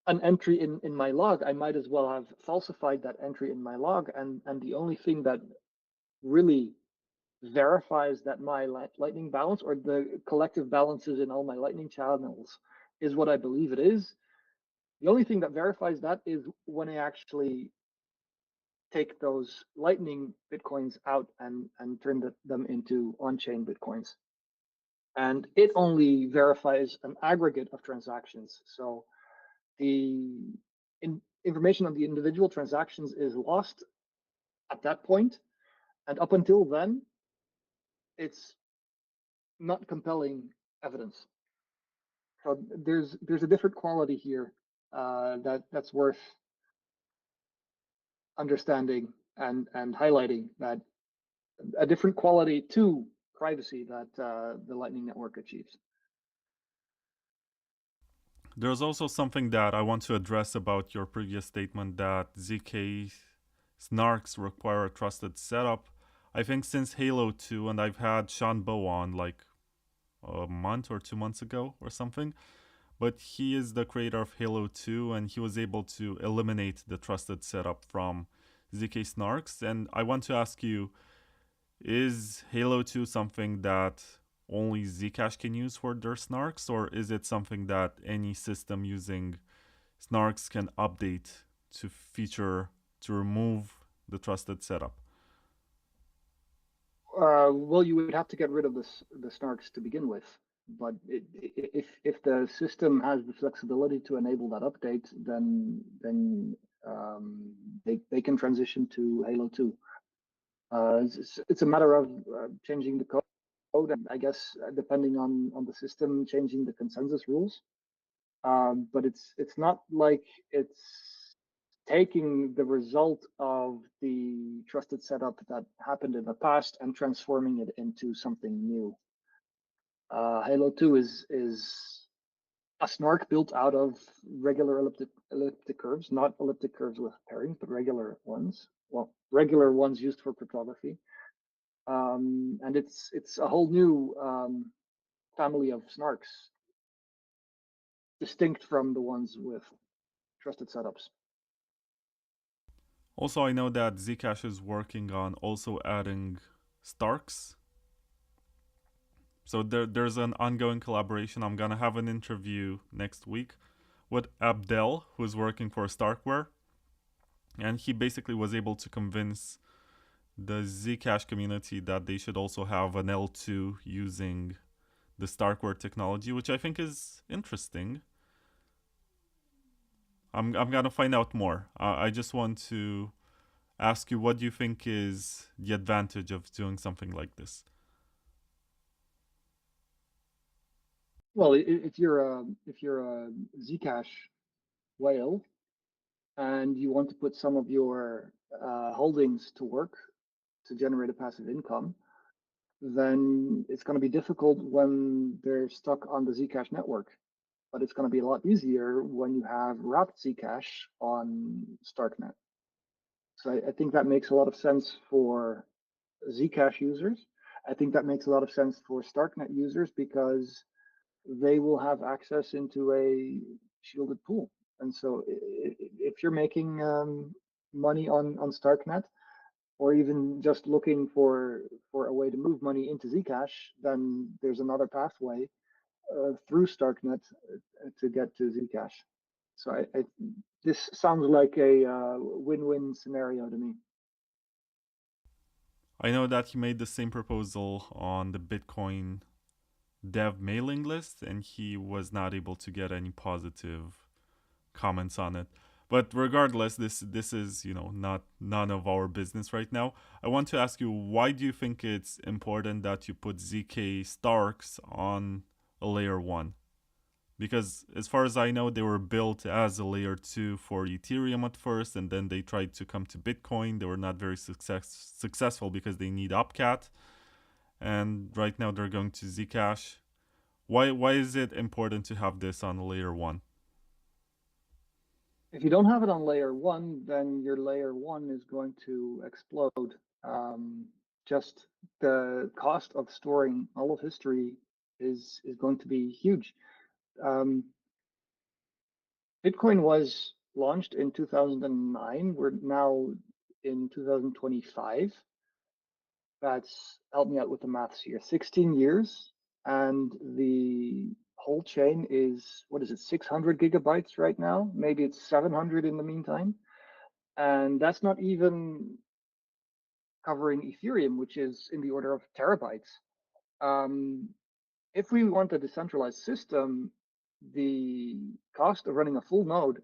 an entry in my log, I might as well have falsified that entry in my log, and the only thing that really verifies that my Lightning balance or the collective balances in all my Lightning channels is what I believe it is. The only thing that verifies that is when I actually take those Lightning Bitcoins out and turn them into on-chain Bitcoins. And it only verifies an aggregate of transactions. So the information on the individual transactions is lost at that point. And up until then, it's not compelling evidence. So there's a different quality here that's worth understanding and highlighting, that a different quality to privacy that the Lightning Network achieves. There's also something that I want to address about your previous statement that ZK-SNARKs require a trusted setup. I think since Halo 2, and I've had Sean Bow on like a month or 2 months ago or something, but he is the creator of Halo 2 and he was able to eliminate the trusted setup from ZK-SNARKs. And I want to ask you, is Halo 2 something that only Zcash can use for their snarks, or is it something that any system using snarks can update to remove the trusted setup? Well, you would have to get rid of the snarks to begin with. But if the system has the flexibility to enable that update, then they can transition to Halo 2. It's a matter of changing the code, and I guess depending on the system, changing the consensus rules. But it's not like it's taking the result of the trusted setup that happened in the past and transforming it into something new. Halo 2 is a snark built out of regular elliptic curves, not elliptic curves with pairings, but regular ones. Well, regular ones used for cryptography. And it's a whole new family of snarks, distinct from the ones with trusted setups. Also, I know that Zcash is working on also adding Starks. So there's an ongoing collaboration. I'm gonna have an interview next week with Abdel, who's working for Starkware. And he basically was able to convince the Zcash community that they should also have an L2 using the Starkware technology, which I think is interesting. I'm gonna find out more. I just want to ask you, what do you think is the advantage of doing something like this? Well, if you're a Zcash whale and you want to put some of your holdings to work to generate a passive income, then it's going to be difficult when they're stuck on the Zcash network. But it's going to be a lot easier when you have wrapped Zcash on Starknet. So I think that makes a lot of sense for Zcash users. I think that makes a lot of sense for Starknet users because they will have access into a shielded pool. And so if you're making money on Starknet, or even just looking for a way to move money into Zcash, then there's another pathway through Starknet to get to Zcash. So this sounds like a win-win scenario to me. I know that he made the same proposal on the Bitcoin dev mailing list, and he was not able to get any positive comments on it. But regardless, this is, not none of our business right now. I want to ask you, why do you think it's important that you put ZK-SNARKs on a layer 1? Because as far as I know, they were built as a layer 2 for Ethereum at first, and then they tried to come to Bitcoin. They were not very successful because they need Opcat, and right now they're going to Zcash. Why is it important to have this on layer 1? If you don't have it on layer 1, then your layer 1 is going to explode. Just the cost of storing all of history is going to be huge. Bitcoin was launched in 2009. We're now in 2025. That's, help me out with the maths here, 16 years. And the whole chain is, what is it, 600 gigabytes right now? Maybe it's 700 in the meantime. And that's not even covering Ethereum, which is in the order of terabytes. If we want a decentralized system, the cost of running a full node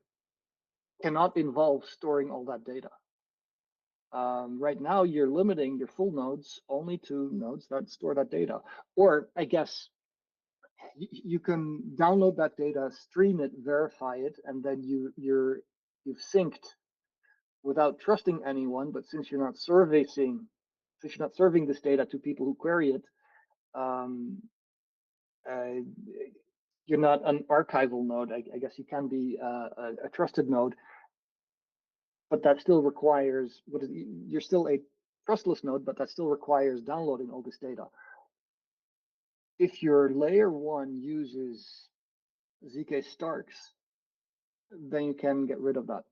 cannot involve storing all that data. Right now, you're limiting your full nodes only to nodes that store that data. Or I guess you can download that data, stream it, verify it, and then you've synced without trusting anyone. But since you're not serving this data to people who query it, um, you're not an archival node. I guess you can be a trusted node, but that still requires you're still a trustless node, but that still requires downloading all this data. If your layer one uses ZK-SNARKs, then you can get rid of that.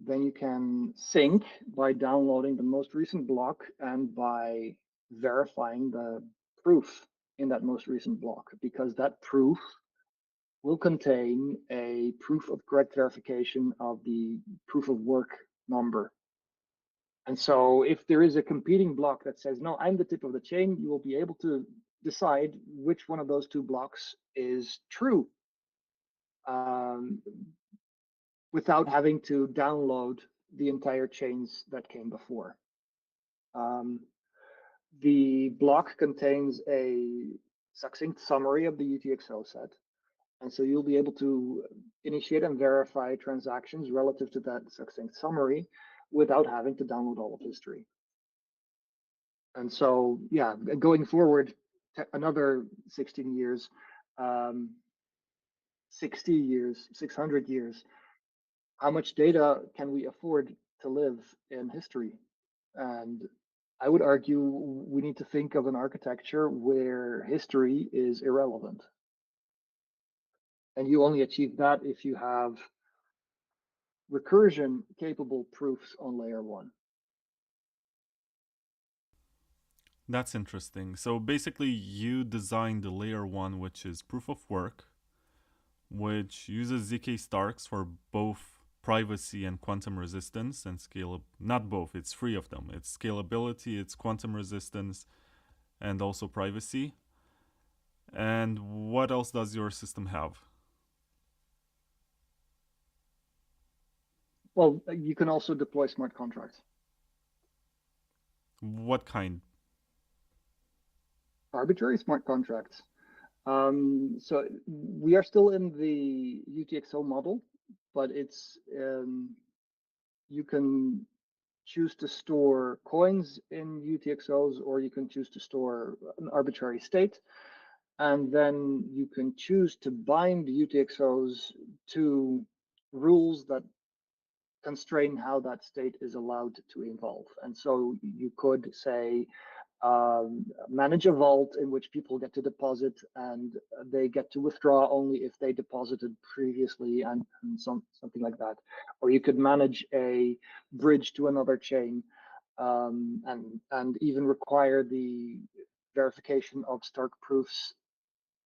Then you can sync by downloading the most recent block and by verifying the proof in that most recent block, because that proof will contain a proof of correct verification of the proof of work number. And so if there is a competing block that says, no, I'm the tip of the chain, you will be able to decide which one of those two blocks is true, without having to download the entire chains that came before. The block contains a succinct summary of the UTXO set. And so you'll be able to initiate and verify transactions relative to that succinct summary without having to download all of history. And so, yeah, going forward, another 16 years, 60 years, 600 years, how much data can we afford to live in history? And I would argue we need to think of an architecture where history is irrelevant. And you only achieve that if you have recursion capable proofs on layer one. That's interesting. So basically, you designed the layer one, which is proof of work, which uses ZK-SNARKs for both privacy and quantum resistance and scale. Not both, it's three of them. It's scalability, it's quantum resistance, and also privacy. And what else does your system have? Well, you can also deploy smart contracts. What kind? Arbitrary smart contracts. So we are still in the UTXO model, but it's you can choose to store coins in UTXOs, or you can choose to store an arbitrary state. And then you can choose to bind UTXOs to rules that constrain how that state is allowed to evolve. And so you could say, manage a vault in which people get to deposit and they get to withdraw only if they deposited previously, and something like that. Or you could manage a bridge to another chain, and even require the verification of Stark proofs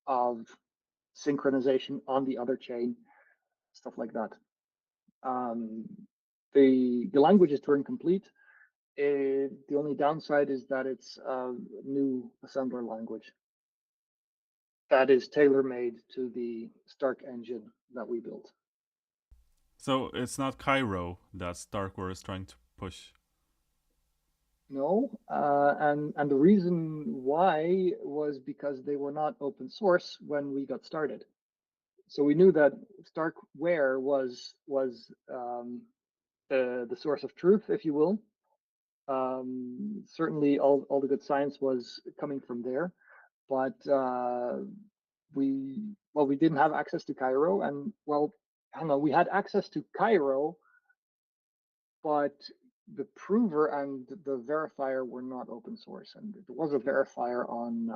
of synchronization on the other chain, stuff like that. The language is Turing complete. The only downside is that it's a new assembler language that is tailor-made to the Stark engine that we built. So it's not Cairo that Starkware is trying to push. No, and the reason why was because they were not open source when we got started. So we knew that Starkware was the source of truth, if you will. Certainly, all the good science was coming from there, but we didn't have access to Cairo, and well, I don't know, we had access to Cairo, but the prover and the verifier were not open source, and there was a verifier on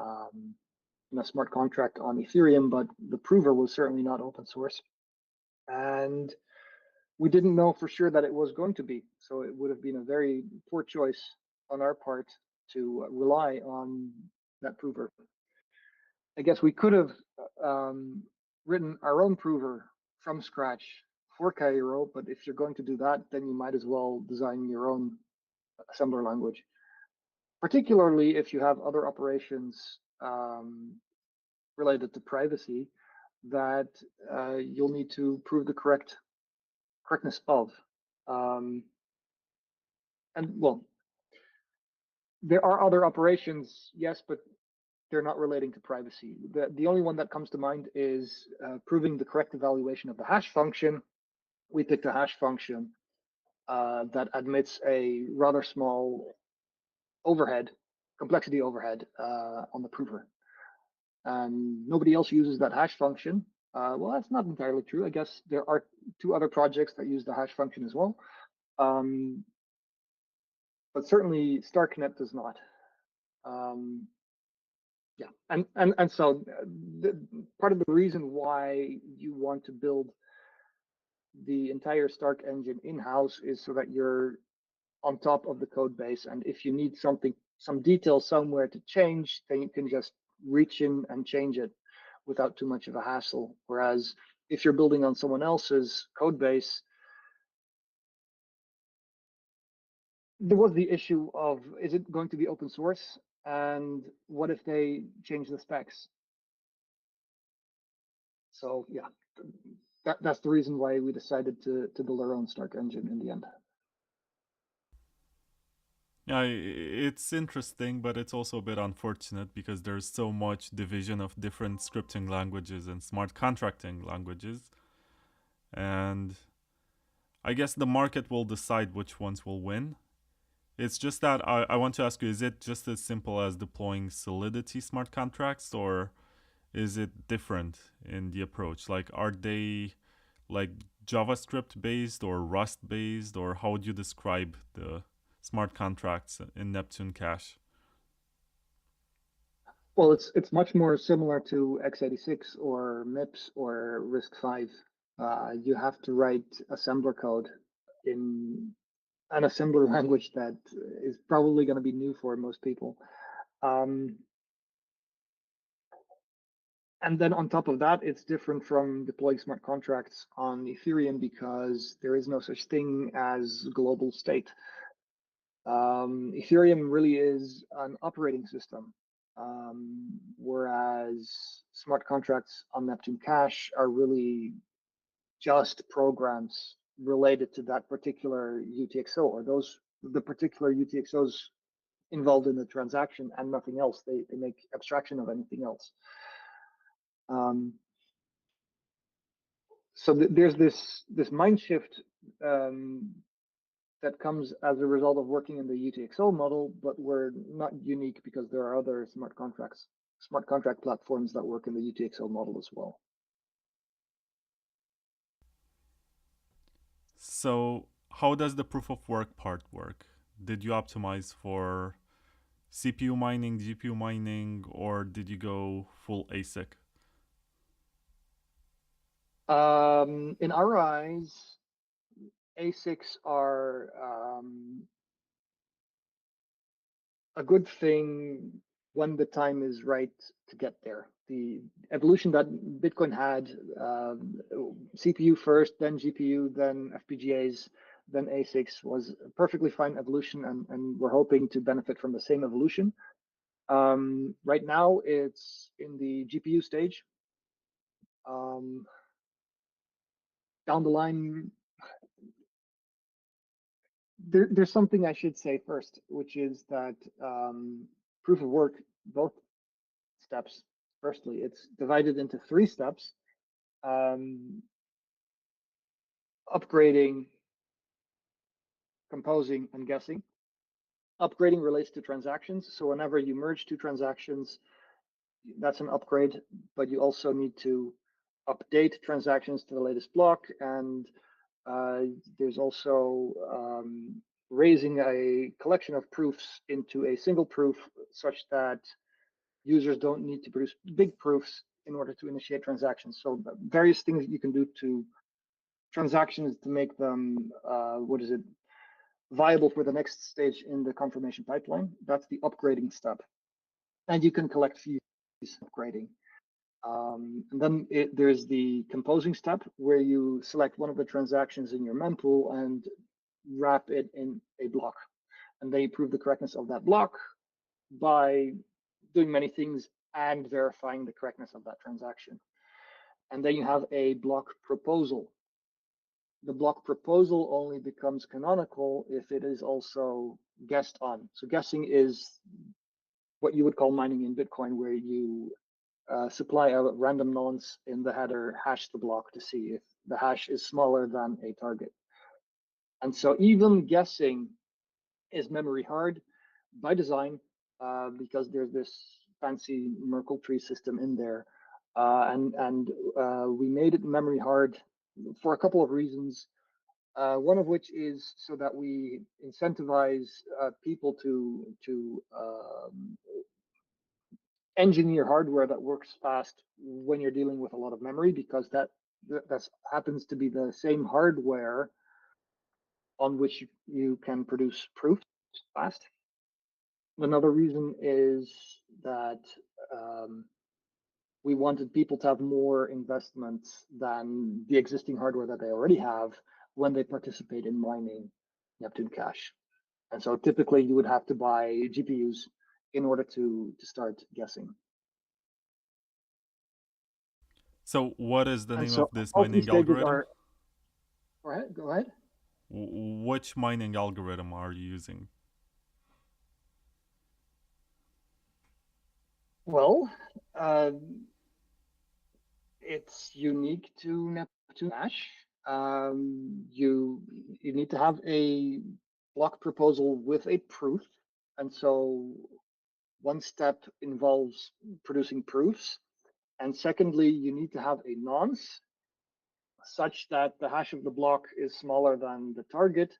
a smart contract on Ethereum, but the prover was certainly not open source. And we didn't know for sure that it was going to be. So it would have been a very poor choice on our part to rely on that prover. I guess we could have written our own prover from scratch for Cairo, but if you're going to do that, then you might as well design your own assembler language, particularly if you have other operations related to privacy that you'll need to prove the correctness of. And well, there are other operations, yes, but they're not relating to privacy. The only one that comes to mind is proving the correct evaluation of the hash function. We picked a hash function that admits a rather small overhead, complexity overhead on the prover. And nobody else uses that hash function. Well, that's not entirely true. I guess there are 2 other projects that use the hash function as well. But certainly Starknet does not. Yeah, and so part of the reason why you want to build the entire Stark engine in-house is so that you're on top of the code base, and if you need some detail somewhere to change, then you can just reach in and change it without too much of a hassle. Whereas if you're building on someone else's code base, there was the issue of, is it going to be open source? And what if they change the specs? So yeah, that's the reason why we decided to build our own Stark engine in the end. Yeah, it's interesting, but it's also a bit unfortunate because there's so much division of different scripting languages and smart contracting languages. And I guess the market will decide which ones will win. It's just that I want to ask you, is it just as simple as deploying Solidity smart contracts, or is it different in the approach? Like, are they like JavaScript based or Rust based, or how would you describe the smart contracts in Neptune Cash? Well, it's much more similar to x86 or MIPS or RISC-V. You have to write assembler code in an assembler language that is probably going to be new for most people. And then on top of that, it's different from deploying smart contracts on Ethereum because there is no such thing as global state. Ethereum really is an operating system, whereas smart contracts on Neptune Cash are really just programs related to that particular UTXO or the particular UTXOs involved in the transaction and nothing else. They make abstraction of anything else. So there's this mind shift that comes as a result of working in the UTXO model, but we're not unique because there are other smart contract platforms that work in the UTXO model as well. So, how does the proof of work part work? Did you optimize for CPU mining, GPU mining, or did you go full ASIC? In our eyes, ASICs are a good thing when the time is right to get there. The evolution that Bitcoin had, CPU first, then GPU, then FPGAs, then ASICs, was a perfectly fine evolution, and we're hoping to benefit from the same evolution. Right now, it's in the GPU stage. Down the line, there's something I should say first, which is that proof of work, both steps, firstly, it's divided into 3 steps. Upgrading, composing, and guessing. Upgrading relates to transactions. So whenever you merge 2 transactions, that's an upgrade, but you also need to update transactions to the latest block. And there's also raising a collection of proofs into a single proof such that users don't need to produce big proofs in order to initiate transactions. So various things you can do to transactions to make them, viable for the next stage in the confirmation pipeline. That's the upgrading step. And you can collect fees upgrading. And then there's the composing step, where you select one of the transactions in your mempool and wrap it in a block. And then you prove the correctness of that block by doing many things and verifying the correctness of that transaction. And then you have a block proposal. The block proposal only becomes canonical if it is also guessed on. So guessing is what you would call mining in Bitcoin, where you supply a random nonce in the header, hash the block to see if the hash is smaller than a target. And so even guessing is memory hard by design, because there's this fancy Merkle tree system in there. And we made it memory hard for a couple of reasons. One of which is so that we incentivize people to engineer hardware that works fast when you're dealing with a lot of memory, because that happens to be the same hardware on which you can produce proofs fast. Another reason is that we wanted people to have more investments than the existing hardware that they already have when they participate in mining Neptune Cash. And so typically you would have to buy GPUs in order to start guessing. So what is the And name so of this all three mining stages algorithm? are. All right, go ahead. Which mining algorithm are you using? Well, it's unique to Neptune Cash. You need to have a block proposal with a proof, and so one step involves producing proofs, and secondly, you need to have a nonce such that the hash of the block is smaller than the target,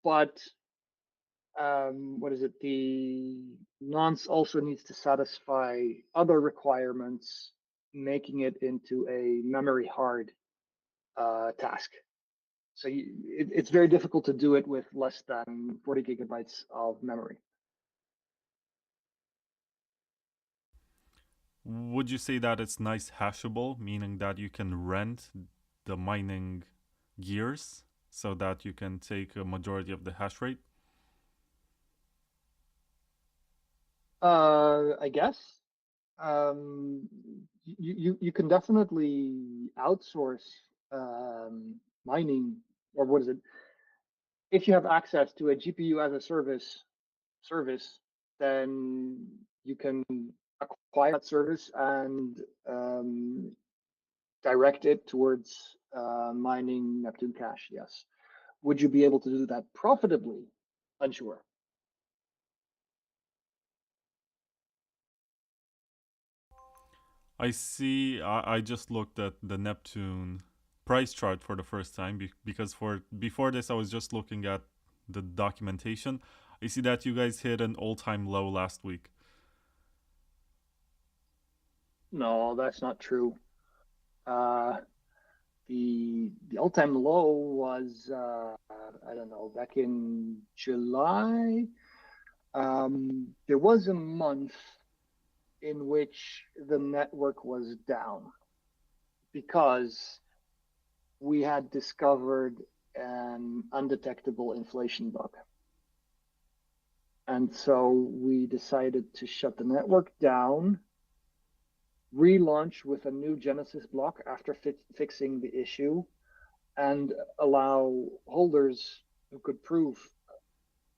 but the nonce also needs to satisfy other requirements, making it into a memory hard task. So it's very difficult to do it with less than 40 gigabytes of memory. Would you say that it's nice hashable, meaning that you can rent the mining gears so that you can take a majority of the hash rate? I guess. You can definitely outsource mining, or what is it? If you have access to a GPU as a service, then you can acquire that service and direct it towards mining Neptune Cash. Yes. Would you be able to do that profitably? Unsure. I see. I just looked at the Neptune price chart for the first time because before this I was just looking at the documentation. I see that you guys hit an all-time low last week. No, that's not true. The all-time low was I don't know, back in July. There was a month in which the network was down because we had discovered an undetectable inflation bug. And so we decided to shut the network down, relaunch with a new Genesis block after fixing the issue, and allow holders who could prove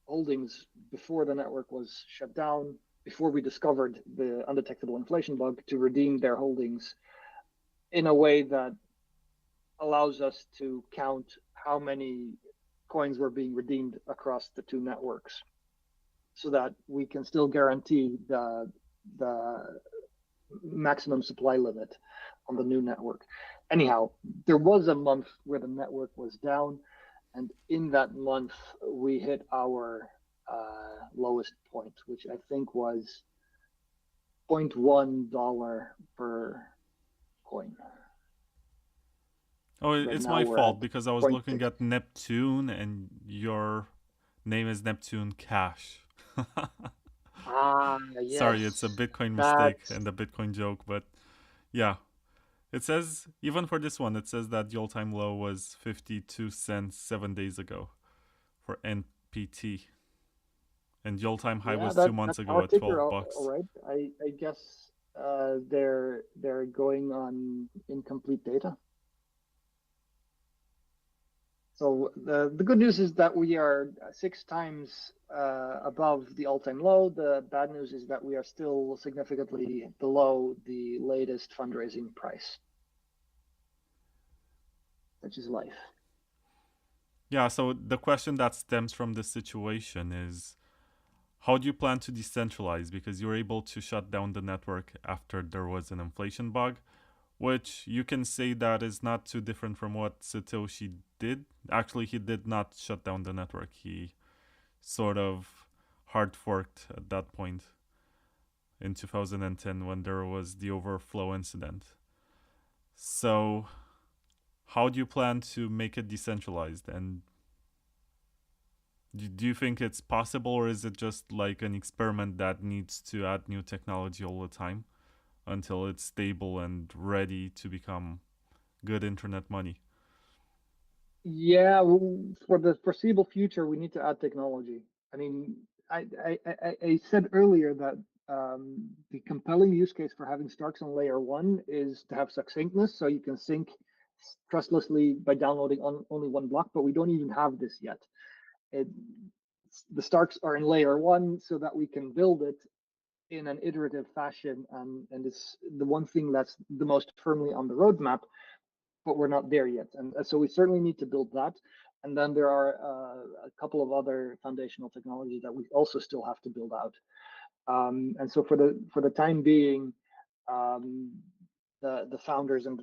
holdings before the network was shut down, before we discovered the undetectable inflation bug, to redeem their holdings in a way that allows us to count how many coins were being redeemed across the two networks, so that we can still guarantee the maximum supply limit on the new network. Anyhow, there was a month where the network was down, and in that month we hit our lowest point, which I think was $0.1 per coin. Oh, Right it's now my we're fault at because I was looking 0.6. at Neptune and your name is Neptune Cash. Ah, Sorry, it's a yes, Bitcoin mistake that's and a Bitcoin joke, but yeah. It says, even for this one, it says that the all time low was 52 cents 7 days ago for NPT. And the all time high yeah, was 2 months that's ago our at ticker. 12 All bucks. right, I guess they're going on incomplete data. So the good news is that we are 6 times above the all-time low. The bad news is that we are still significantly below the latest fundraising price, which is life. Yeah, so the question that stems from this situation is, how do you plan to decentralize? Because you were able to shut down the network after there was an inflation bug, which you can say that is not too different from what Satoshi did. Actually, he did not shut down the network. He sort of hard forked at that point in 2010 when there was the overflow incident. So, how do you plan to make it decentralized? And do you think it's possible, or is it just like an experiment that needs to add new technology all the time until it's stable and ready to become good internet money? Yeah, for the foreseeable future, we need to add technology. I mean, I said earlier that the compelling use case for having Starks on layer one is to have succinctness, so you can sync trustlessly by downloading on only one block, but we don't even have this yet. It, the Starks are in layer one so that we can build it in an iterative fashion, and it's the one thing that's the most firmly on the roadmap, but we're not there yet. And so we certainly need to build that. And then there are a couple of other foundational technologies that we also still have to build out. And so for the time being, the founders and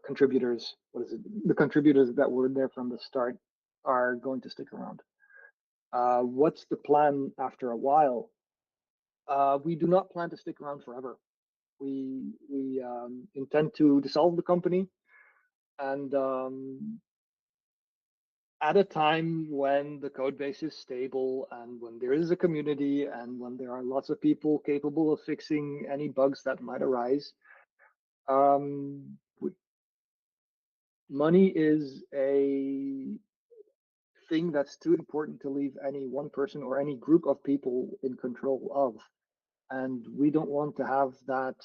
contributors, the contributors that were there from the start are going to stick around. What's the plan after a while? We do not plan to stick around forever. We intend to dissolve the company, and at a time when the code base is stable and when there is a community and when there are lots of people capable of fixing any bugs that might arise. Money is a thing that's too important to leave any one person or any group of people in control of, and we don't want to have that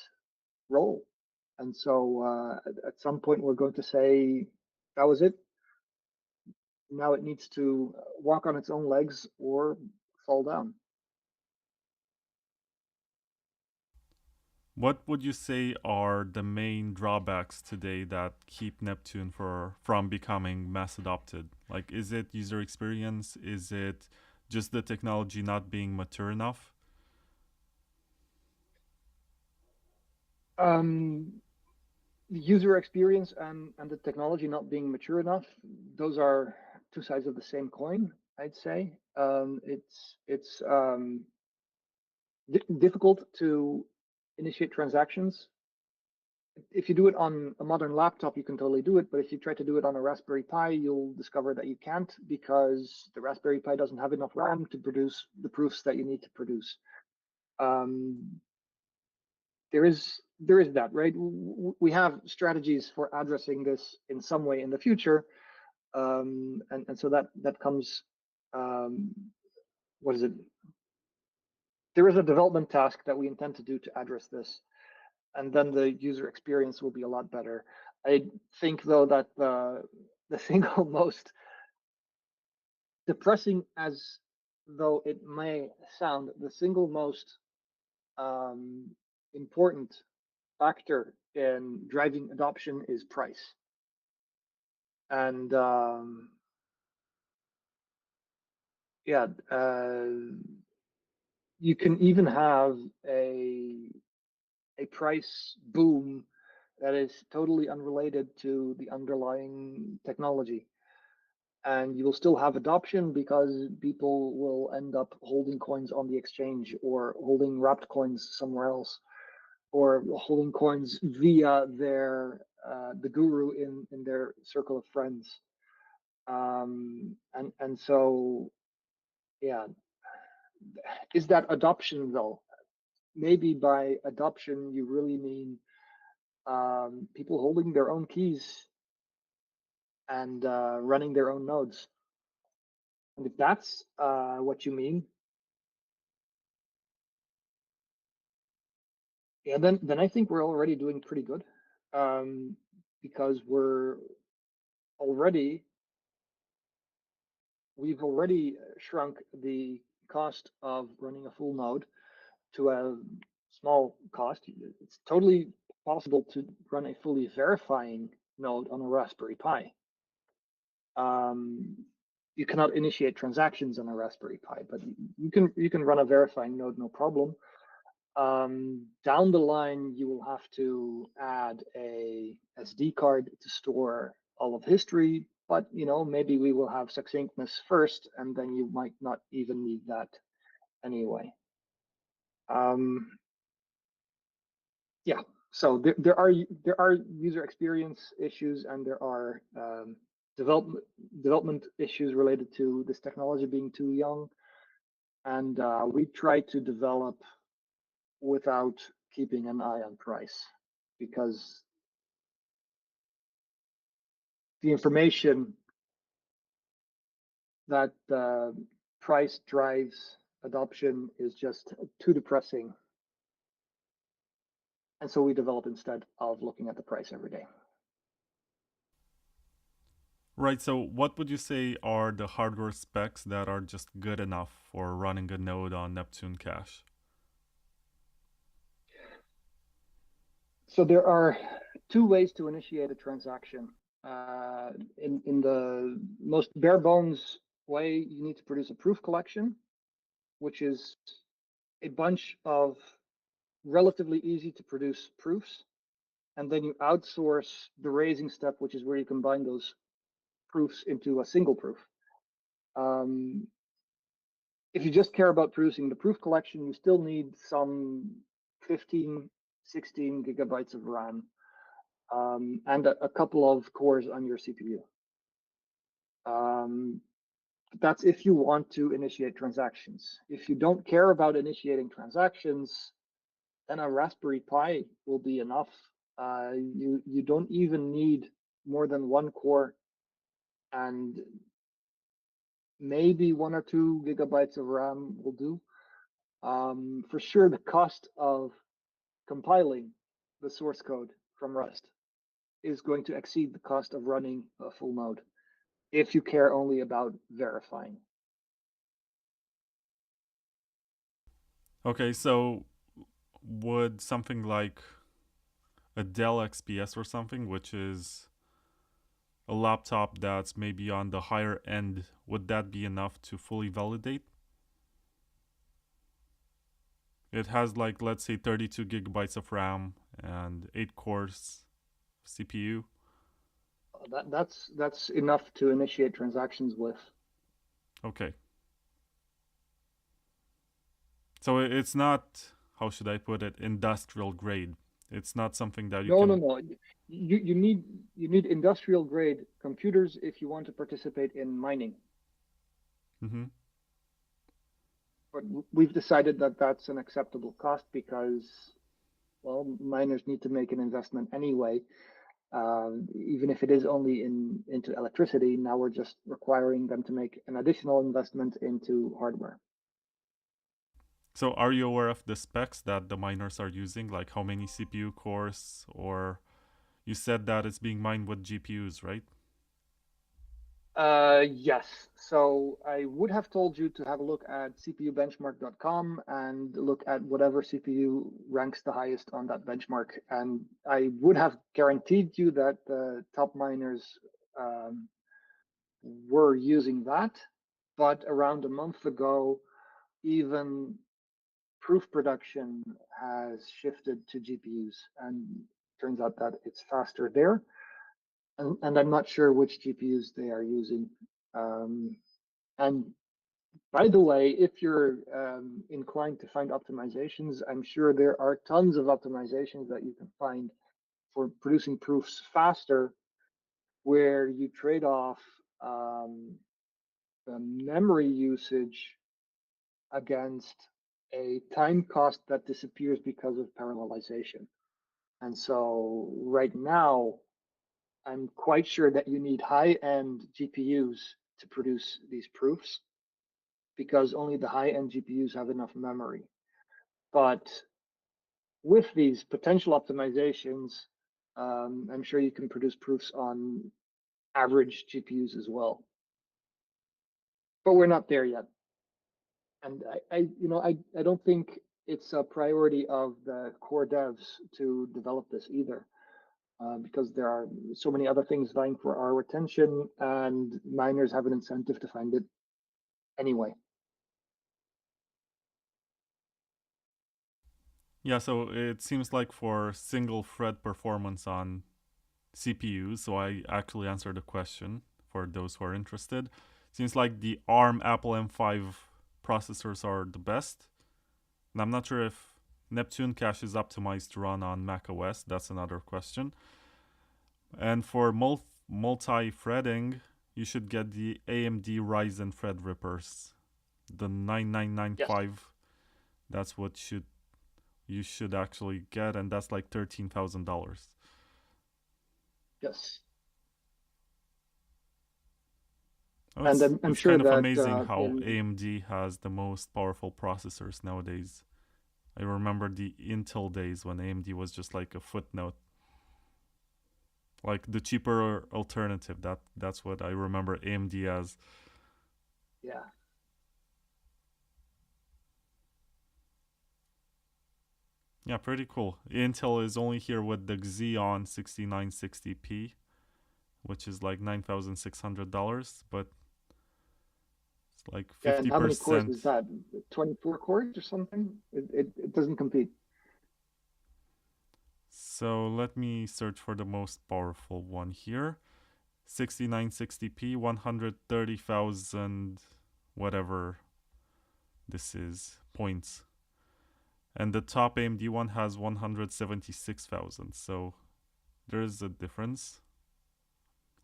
role. And so at some point we're going to say that was it. Now it needs to walk on its own legs or fall down. What would you say are the main drawbacks today that keep Neptune from becoming mass adopted? Like, is it user experience? Is it just the technology not being mature enough? The user experience and the technology not being mature enough, those are two sides of the same coin, I'd say. It's difficult to initiate transactions. If you do it on a modern laptop, you can totally do it. But if you try to do it on a Raspberry Pi, you'll discover that you can't, because the Raspberry Pi doesn't have enough RAM to produce the proofs that you need to produce. There is that, right? We have strategies for addressing this in some way in the future, and so that comes. What is it? There is a development task that we intend to do to address this, and then the user experience will be a lot better. I think, though, that the single most depressing, as though it may sound, the single most important factor in driving adoption is price. And yeah, you can even have a price boom that is totally unrelated to the underlying technology, and you will still have adoption because people will end up holding coins on the exchange or holding wrapped coins somewhere else. or holding coins via their the guru in their circle of friends. And so, yeah, is that adoption though? Maybe by adoption you really mean people holding their own keys and running their own nodes. And if that's what you mean, yeah, then I think we're already doing pretty good, because we've already shrunk the cost of running a full node to a small cost. It's totally possible to run a fully verifying node on a Raspberry Pi. You cannot initiate transactions on a Raspberry Pi, but you can run a verifying node, no problem. Down the line, you will have to add a SD card to store all of history, but maybe we will have succinctness first, and then you might not even need that anyway. Yeah, so there are user experience issues, and there are development issues related to this technology being too young, and we try to develop without keeping an eye on price, because the information that price drives adoption is just too depressing. And so we develop instead of looking at the price every day. Right, so what would you say are the hardware specs that are just good enough for running a node on Neptune Cash? So there are two ways to initiate a transaction. In the most bare bones way, you need to produce a proof collection, which is a bunch of relatively easy to produce proofs. And then you outsource the raising step, which is where you combine those proofs into a single proof. If you just care about producing the proof collection, you still need some 15, 16 gigabytes of RAM, and a couple of cores on your CPU. That's if you want to initiate transactions. If you don't care about initiating transactions, then a Raspberry Pi will be enough. You don't even need more than one core, and maybe 1 or 2 gigabytes of RAM will do. For sure, the cost of compiling the source code from Rust is going to exceed the cost of running a full node if you care only about verifying. Okay, so would something like a Dell XPS or something, which is a laptop that's maybe on the higher end, would that be enough to fully validate? It has like, let's say 32 gigabytes of RAM and 8 cores CPU. That's enough to initiate transactions with. Okay. So it's not, how should I put it, industrial grade. It's not something that you can... No. You need industrial grade computers if you want to participate in mining. Mm-hmm. But we've decided that that's an acceptable cost because, well, miners need to make an investment anyway. Even if it is only into electricity, now we're just requiring them to make an additional investment into hardware. So are you aware of the specs that the miners are using? Like how many CPU cores, or you said that it's being mined with GPUs, right? Yes. So I would have told you to have a look at cpubenchmark.com and look at whatever CPU ranks the highest on that benchmark. And I would have guaranteed you that the top miners were using that. But around a month ago, even proof production has shifted to GPUs, and turns out that it's faster there. And I'm not sure which GPUs they are using. And By the way, if you're inclined to find optimizations, I'm sure there are tons of optimizations that you can find for producing proofs faster, where you trade off the memory usage against a time cost that disappears because of parallelization. And so right now, I'm quite sure that you need high-end GPUs to produce these proofs, because only the high-end GPUs have enough memory. But with these potential optimizations, I'm sure you can produce proofs on average GPUs as well. But we're not there yet. And I don't think it's a priority of the core devs to develop this either, because there are so many other things vying for our attention, and miners have an incentive to find it anyway. Yeah, so it seems like for single thread performance on CPUs, so I actually answered the question for those who are interested. Seems like the ARM Apple M5 processors are the best. And I'm not sure if Neptune Cache is optimized to run on macOS. That's another question. And for multi-threading, you should get the AMD Ryzen Threadrippers, the 9995. Yes. That's what you should actually get, and that's like $13,000. Yes. Oh, and I'm sure kind of amazing how AMD has the most powerful processors nowadays. I remember the Intel days when AMD was just like a footnote, like the cheaper alternative. That's what I remember AMD as. Yeah. Yeah, pretty cool. Intel is only here with the Xeon 6960p, which is like $9,600, but it's like 50%. Yeah, and how many cores is that? 24 cores or something? It doesn't compete. So let me search for the most powerful one here. 6960p, 130,000 whatever this is points. And the top AMD one has 176,000. So there is a difference.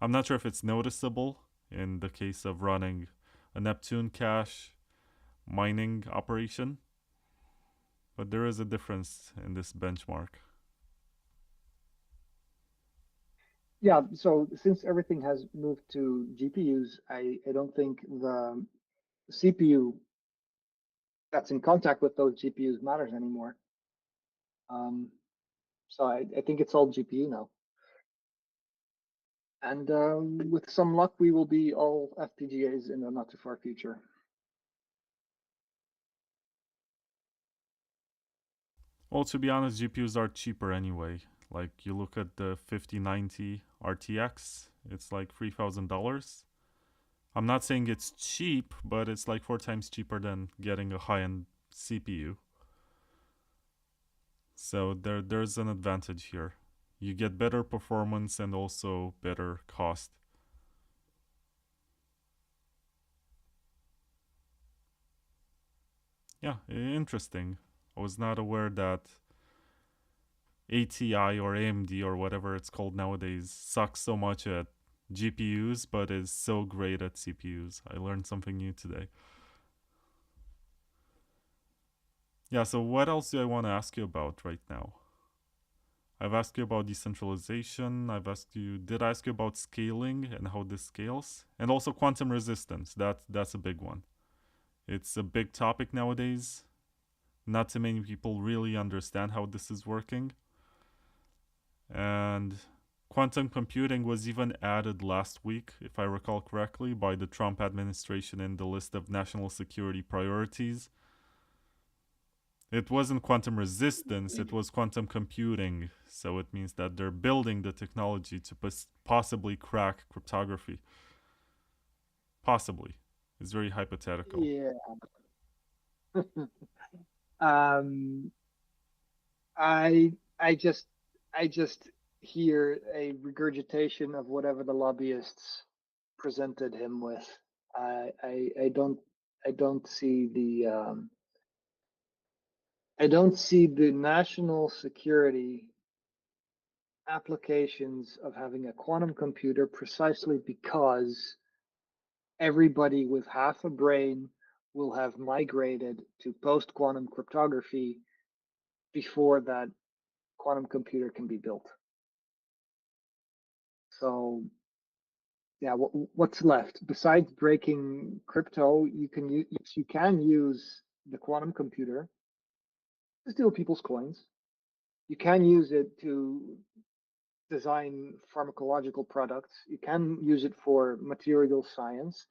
I'm not sure if it's noticeable in the case of running a Neptune Cache mining operation, but there is a difference in this benchmark. Yeah, so since everything has moved to GPUs, I don't think the CPU that's in contact with those GPUs matters anymore. So I think it's all GPU now. And with some luck, we will be all FPGAs in the not too far future. Well, to be honest, GPUs are cheaper anyway. Like you look at the 5090 RTX, it's like $3,000. I'm not saying it's cheap, but it's like 4 times cheaper than getting a high-end CPU. So there's an advantage here. You get better performance and also better cost. Yeah, interesting. I was not aware that ATI or AMD or whatever it's called nowadays sucks so much at GPUs but is so great at CPUs. I learned something new today. Yeah, so what else do I want to ask you about right now? I've asked you about decentralization. Did I ask you about scaling and how this scales? And also quantum resistance. That's a big one. It's a big topic nowadays. Not too many people really understand how this is working. And quantum computing was even added last week, if I recall correctly, by the Trump administration in the list of national security priorities. It wasn't quantum resistance, it was quantum computing. So it means that they're building the technology to possibly crack cryptography. Possibly. It's very hypothetical. Yeah. I just hear a regurgitation of whatever the lobbyists presented him with. I don't I don't see the national security applications of having a quantum computer, precisely because everybody with half a brain will have migrated to post-quantum cryptography before that quantum computer can be built. So yeah, what's left besides breaking crypto? You can use the quantum computer to steal people's coins. You can use it to design pharmacological products. You can use it for material science.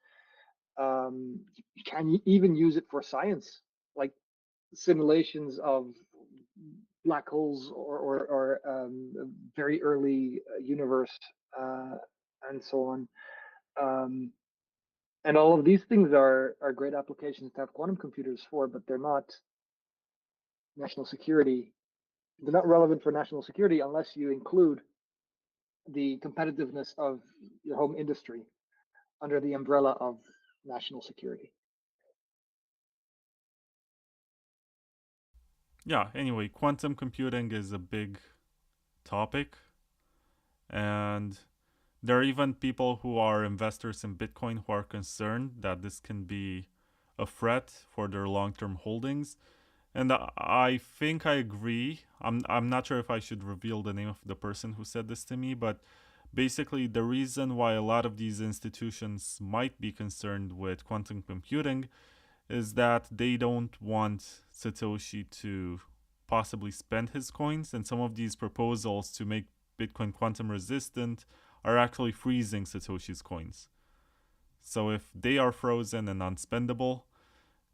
You can even use it for science, like simulations of black holes or very early universe and so on. And all of these things are great applications to have quantum computers for, but they're not national security. They're not relevant for national security unless you include the competitiveness of your home industry under the umbrella of national security. Yeah, anyway, quantum computing is a big topic, and there are even people who are investors in Bitcoin who are concerned that this can be a threat for their long-term holdings. And I think I agree. I'm not sure if I should reveal the name of the person who said this to me, but basically the reason why a lot of these institutions might be concerned with quantum computing is that they don't want Satoshi to possibly spend his coins, and some of these proposals to make Bitcoin quantum resistant are actually freezing Satoshi's coins. So if they are frozen and unspendable,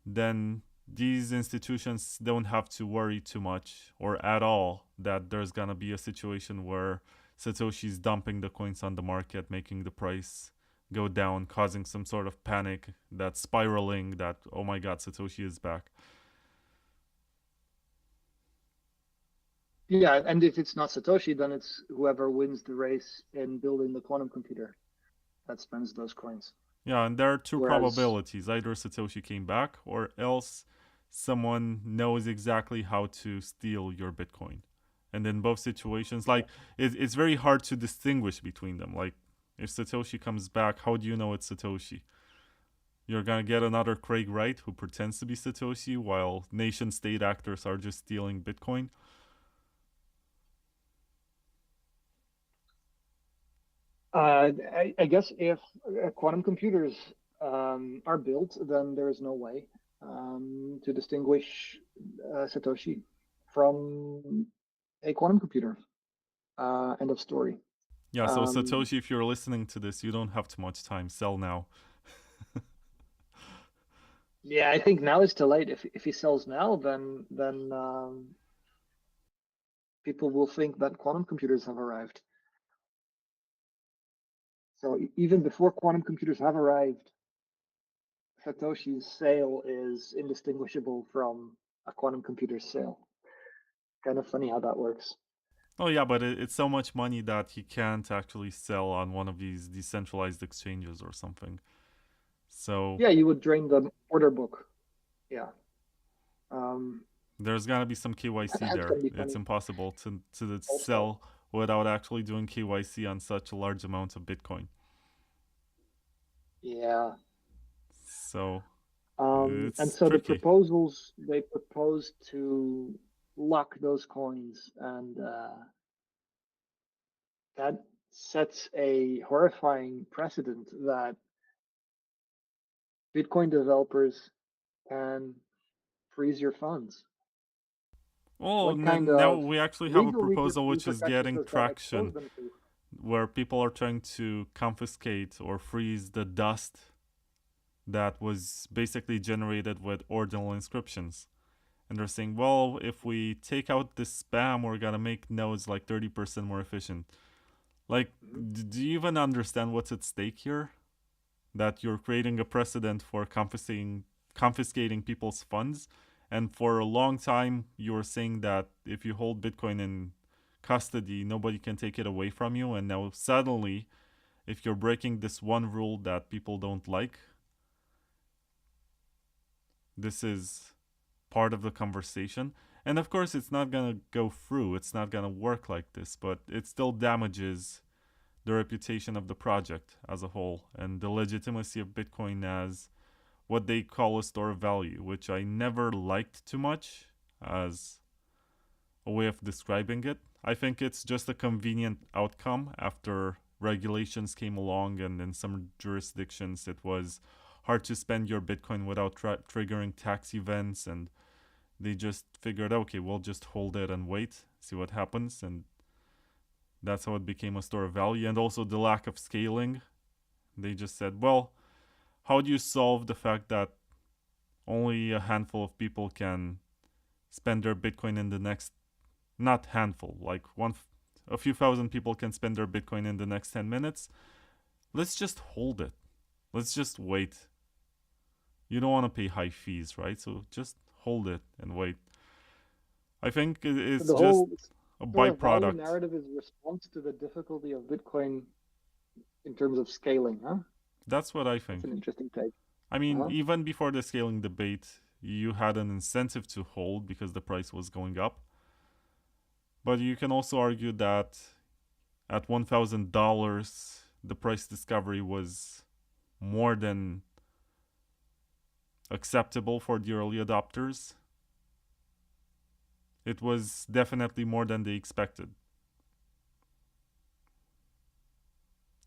then these institutions don't have to worry too much or at all that there's gonna be a situation where Satoshi's dumping the coins on the market, making the price go down, causing some sort of panic that's spiraling that, oh my god, Satoshi is back. Yeah, and if it's not Satoshi, then it's whoever wins the race in building the quantum computer that spends those coins. Yeah, and there are two Whereas, probabilities. Either Satoshi came back or else someone knows exactly how to steal your Bitcoin. And in both situations, like it's very hard to distinguish between them. Like if Satoshi comes back, how do you know it's Satoshi? You're gonna get another Craig Wright who pretends to be Satoshi while nation state actors are just stealing Bitcoin. I guess if quantum computers are built, then there is no way to distinguish Satoshi from a quantum computer. End of story. Yeah, so Um, Satoshi, if you're listening to this, you don't have too much time. Sell now. yeah, I think now is too late. If he sells now, then people will think that quantum computers have arrived. So even before quantum computers have arrived, Satoshi's sale is indistinguishable from a quantum computer's sale. Kind of funny how that works. Oh yeah, but it's so much money that he can't actually sell on one of these decentralized exchanges or something. So Yeah, you would drain the order book. Yeah. Um, there's gonna be some KYC that's there. gonna be It's funny. impossible to Also, sell without actually doing KYC on such a large amount of Bitcoin. yeah. So And it's so the tricky. proposals they propose to lock those coins, and that sets a horrifying precedent that Bitcoin developers can freeze your funds. Well, What kind now of we actually have a legal proposal which is repercussions getting does that traction expose them to? where people are trying to confiscate or freeze the dust that was basically generated with ordinal inscriptions. And they're saying, well, if we take out this spam, we're gonna make nodes like 30% more efficient. Like, Mhm. do you even understand what's at stake here? That you're creating a precedent for confiscating people's funds, and for a long time you were saying that if you hold Bitcoin in custody, nobody can take it away from you, and now suddenly, if you're breaking this one rule that people don't like, this is part of the conversation. And of course, it's not going to go through, it's not going to work like this, but it still damages the reputation of the project as a whole and the legitimacy of Bitcoin as what they call a store of value, which I never liked too much as a way of describing it. I think it's just a convenient outcome after regulations came along, and in some jurisdictions it was hard to spend your Bitcoin without triggering tax events, and they just figured, okay, we'll just hold it and wait, see what happens, and that's how it became a store of value. And also the lack of scaling. They just said, well, how do you solve the fact that only a handful of people can spend their Bitcoin in the next, not handful, like a few thousand people can spend their Bitcoin in the next 10 minutes. Let's just hold it. Let's just wait. You don't want to pay high fees, right? So just hold it and wait. I think it's the just whole a value byproduct. narrative is a response to the difficulty of Bitcoin in terms of scaling, huh? That's what I think. That's an interesting take. I mean, even before the scaling debate, you had an incentive to hold because the price was going up. But you can also argue that at $1,000, the price discovery was more than acceptable for the early adopters. It was definitely more than they expected.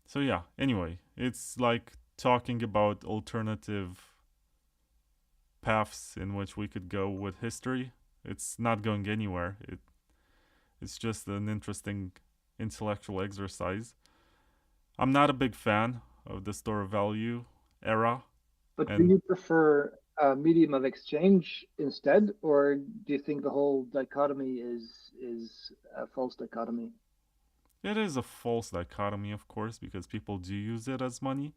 So yeah, anyway, it's like talking about alternative paths in which we could go with history. It's not going anywhere. It's just an interesting intellectual exercise. I'm not a big fan of the store of value era. But do you prefer a medium of exchange instead, or do you think the whole dichotomy is a false dichotomy? It is a false dichotomy, of course, because people do use it as money.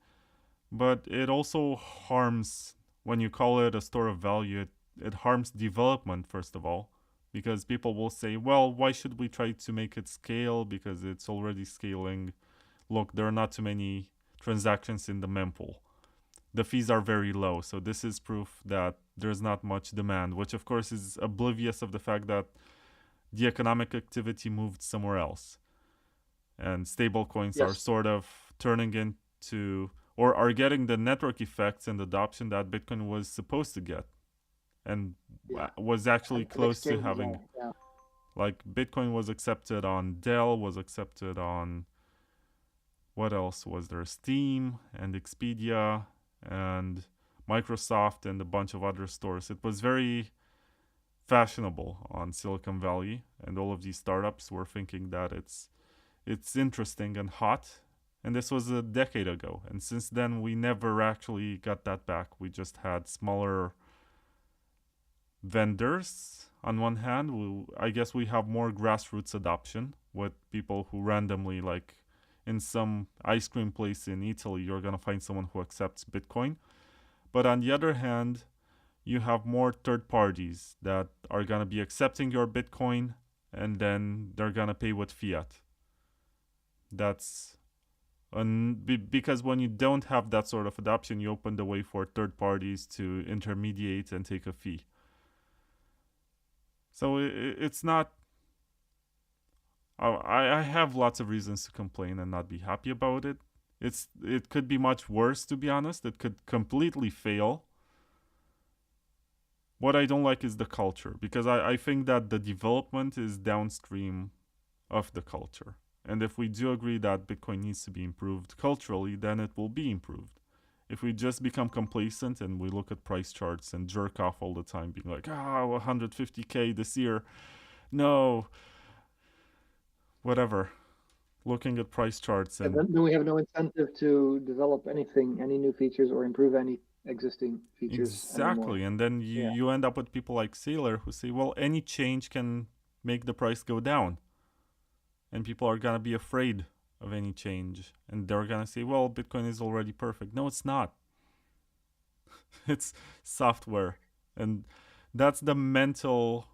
But it also harms, when you call it a store of value, it harms development, first of all. Because people will say, well, why should we try to make it scale? Because it's already scaling. Look, there are not too many transactions in the mempool. The fees are very low. So this is proof that there's not much demand, which of course is oblivious of the fact that the economic activity moved somewhere else. And stablecoins are sort of turning into, or are getting the network effects and adoption that Bitcoin was supposed to get. And was actually close to having, like Bitcoin was accepted on Dell, was accepted on, what else was there? Steam and Expedia and Microsoft and a bunch of other stores. It was very fashionable on Silicon Valley, and all of these startups were thinking that it's interesting and hot. And this was a decade ago. And since then, we never actually got that back. We just had smaller vendors on one hand. I guess we have more grassroots adoption with people who randomly, like in some ice cream place in Italy, you're going to find someone who accepts Bitcoin. But on the other hand, you have more third parties that are going to be accepting your Bitcoin, and then they're going to pay with fiat. That's because when you don't have that sort of adoption, you open the way for third parties to intermediate and take a fee. So it's not. I have lots of reasons to complain and not be happy about it. It could be much worse, to be honest. It could completely fail. What I don't like is the culture, because I think that the development is downstream of the culture. And if we do agree that Bitcoin needs to be improved culturally, then it will be improved. If we just become complacent and we look at price charts and jerk off all the time, being like, 150K this year, no, whatever. Looking at price charts and then we have no incentive to develop anything, any new features, or improve any existing features. Exactly. Anymore. And then you end up with people like Saylor who say, well, any change can make the price go down. And people are going to be afraid of any change. And they're going to say, well, Bitcoin is already perfect. No, it's not. It's software. And that's the mental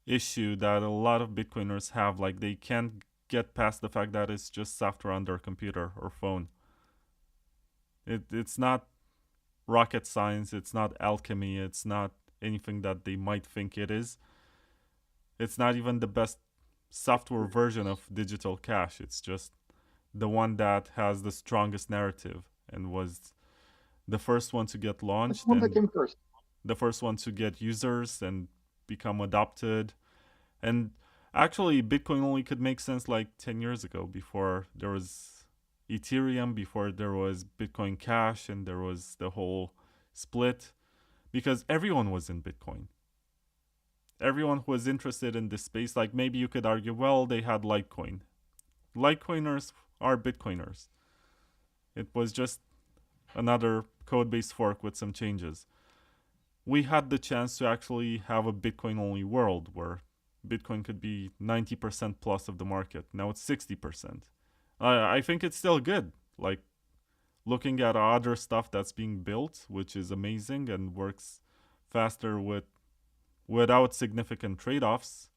issue that a lot of Bitcoiners have. Like, they can't get past the fact that it's just software on their computer or phone. It's not rocket science, it's not alchemy, it's not anything that they might think it is. It's not even the best software version of digital cash. It's just the one that has the strongest narrative and was the first one to get That's the launched one that and came first. the first one to get users and become adopted. And actually, Bitcoin only could make sense like 10 years ago, before there was Ethereum, before there was Bitcoin Cash, and there was the whole split, because everyone was in Bitcoin. Everyone who was interested in this space, like maybe you could argue, well, they had Litecoin. Litecoiners are Bitcoiners. It was just another code-based fork with some changes. We had the chance to actually have a Bitcoin-only world where Bitcoin could be 90% plus of the market. Now it's 60%. I think it's still good. Like, looking at other stuff that's being built, which is amazing and works faster without significant trade-offs,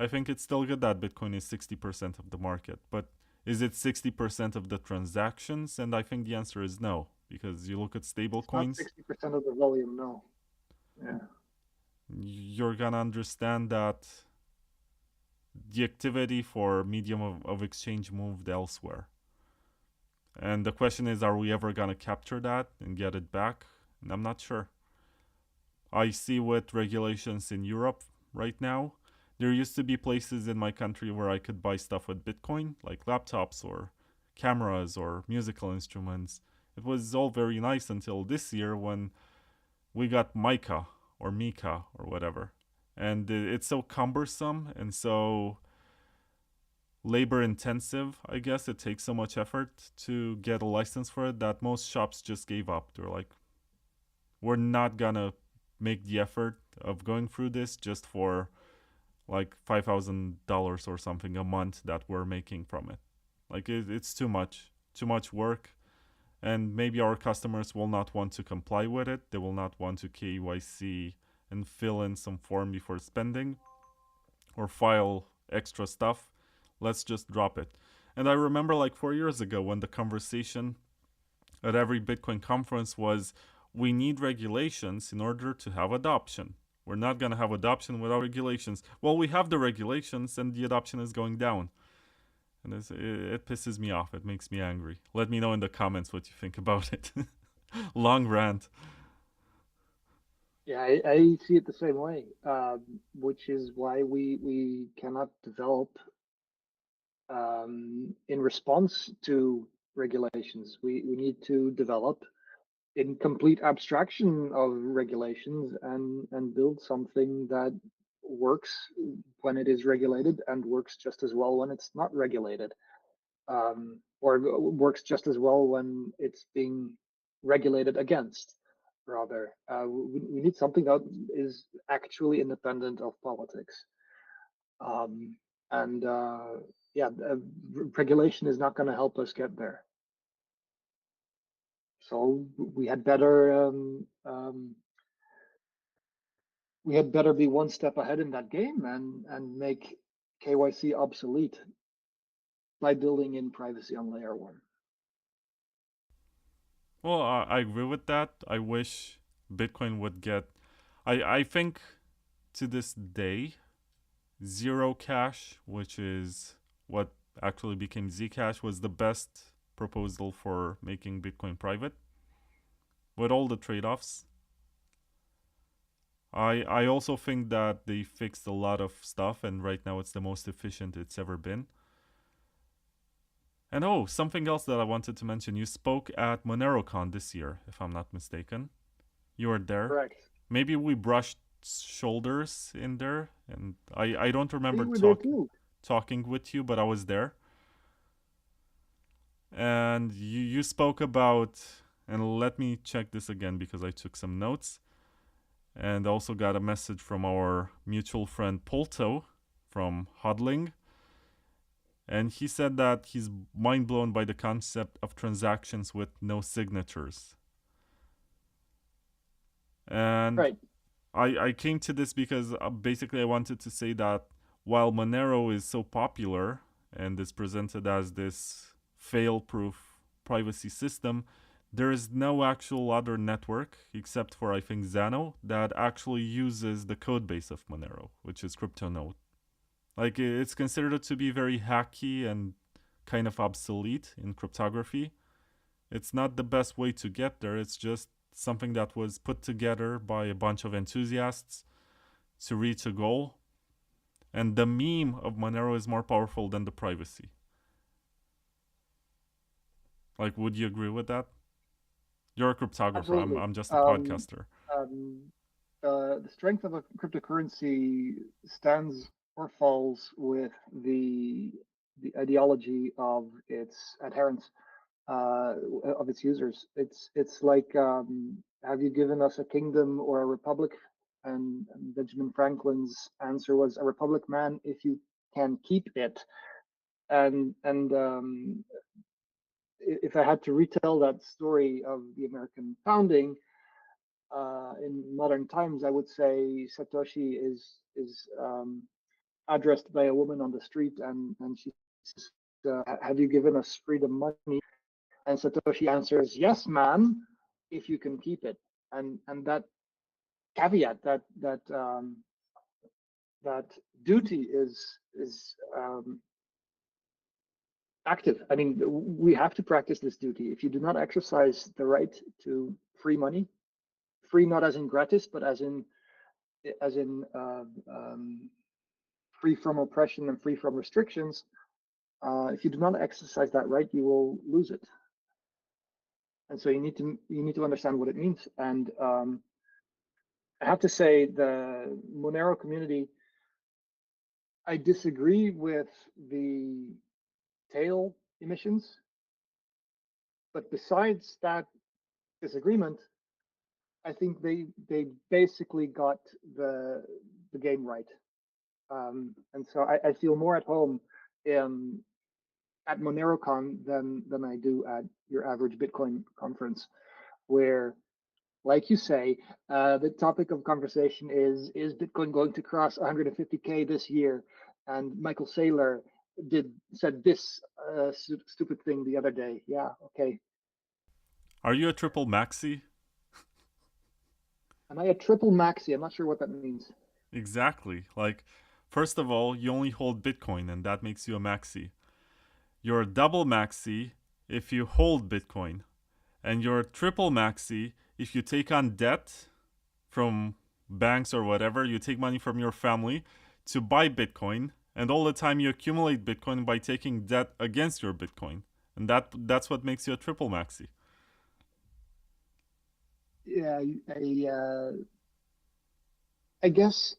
I think it's still good that Bitcoin is 60% of the market. But is it 60% of the transactions? And I think the answer is no, because you look at stable It's not coins, 60% of the volume, no. Yeah. you're gonna understand that the activity for medium of exchange moved elsewhere. And the question is, are we ever gonna capture that and get it back? And I'm not sure. I see with regulations in Europe right now, there used to be places in my country where I could buy stuff with Bitcoin, like laptops or cameras or musical instruments. It was all very nice until this year when we got Mica or Mika or whatever. And it's so cumbersome and so labor intensive, I guess. It takes so much effort to get a license for it that most shops just gave up. They're like, we're not gonna make the effort of going through this just for like $5,000 or something a month that we're making from it. Like, it's too much work. And maybe our customers will not want to comply with it. They will not want to KYC and fill in some form before spending or file extra stuff. Let's just drop it. And I remember like 4 years ago when the conversation at every Bitcoin conference was, we need regulations in order to have adoption. We're not going to have adoption without regulations. Well, we have the regulations and the adoption is going down. And it pisses me off. It makes me angry. Let me know in the comments what you think about it. Long rant. Yeah, I see it the same way, which is why we cannot develop in response to regulations. We need to develop in complete abstraction of regulations and build something that works when it is regulated and works just as well when it's not regulated, or works just as well when it's being regulated against. Rather, we need something that is actually independent of politics. And yeah, regulation is not going to help us get there. So we had better be one step ahead in that game and make KYC obsolete by building in privacy on layer 1. Well, I agree with that. I wish Bitcoin would get... I think to this day, Zero Cash, which is what actually became Zcash, was the best proposal for making Bitcoin private, with all the trade-offs. I also think that they fixed a lot of stuff, and right now it's the most efficient it's ever been. And oh, something else that I wanted to mention. You spoke at MoneroCon this year, if I'm not mistaken. You were there. Correct. Maybe we brushed shoulders in there, and I don't remember talking with you, but I was there. And you spoke about, and let me check this again because I took some notes, and also got a message from our mutual friend Polto from Hodling. And he said that he's mind blown by the concept of transactions with no signatures. And right. I came to this because basically I wanted to say that while Monero is so popular and is presented as this fail-proof privacy system, there is no actual other network, except for I think Xano, that actually uses the code base of Monero, which is CryptoNode. Like, it's considered to be very hacky and kind of obsolete in cryptography. It's not the best way to get there. It's just something that was put together by a bunch of enthusiasts to reach a goal. And the meme of Monero is more powerful than the privacy. Like, would you agree with that? You're a cryptographer. Absolutely. I'm just a podcaster. The strength of a cryptocurrency stands or falls with the ideology of its adherents, of its users. It's like, have you given us a kingdom or a republic? And Benjamin Franklin's answer was, a republic, man, if you can keep it. And if I had to retell that story of the American founding in modern times, I would say Satoshi is addressed by a woman on the street, and she says, "Have you given us freedom money?" And Satoshi answers, "Yes, ma'am, if you can keep it." And that caveat, that duty is active. I mean, we have to practice this duty. If you do not exercise the right to free money, free not as in gratis, but as in free from oppression and free from restrictions, if you do not exercise that right, you will lose it. And so you need to understand what it means. And I have to say, the Monero community, I disagree with the tail emissions, but besides that disagreement, I think they basically got the game right. And so I feel more at home at MoneroCon than I do at your average Bitcoin conference, where, like you say, the topic of conversation is Bitcoin going to cross 150K this year? And Michael Saylor said this stupid thing the other day. Yeah, okay. Are you a triple maxi? Am I a triple maxi? I'm not sure what that means. Exactly. Like, first of all, you only hold Bitcoin, and that makes you a maxi. You're a double maxi if you hold Bitcoin. And you're a triple maxi if you take on debt from banks or whatever. You take money from your family to buy Bitcoin, and all the time you accumulate Bitcoin by taking debt against your Bitcoin. And that's what makes you a triple maxi. Yeah, I guess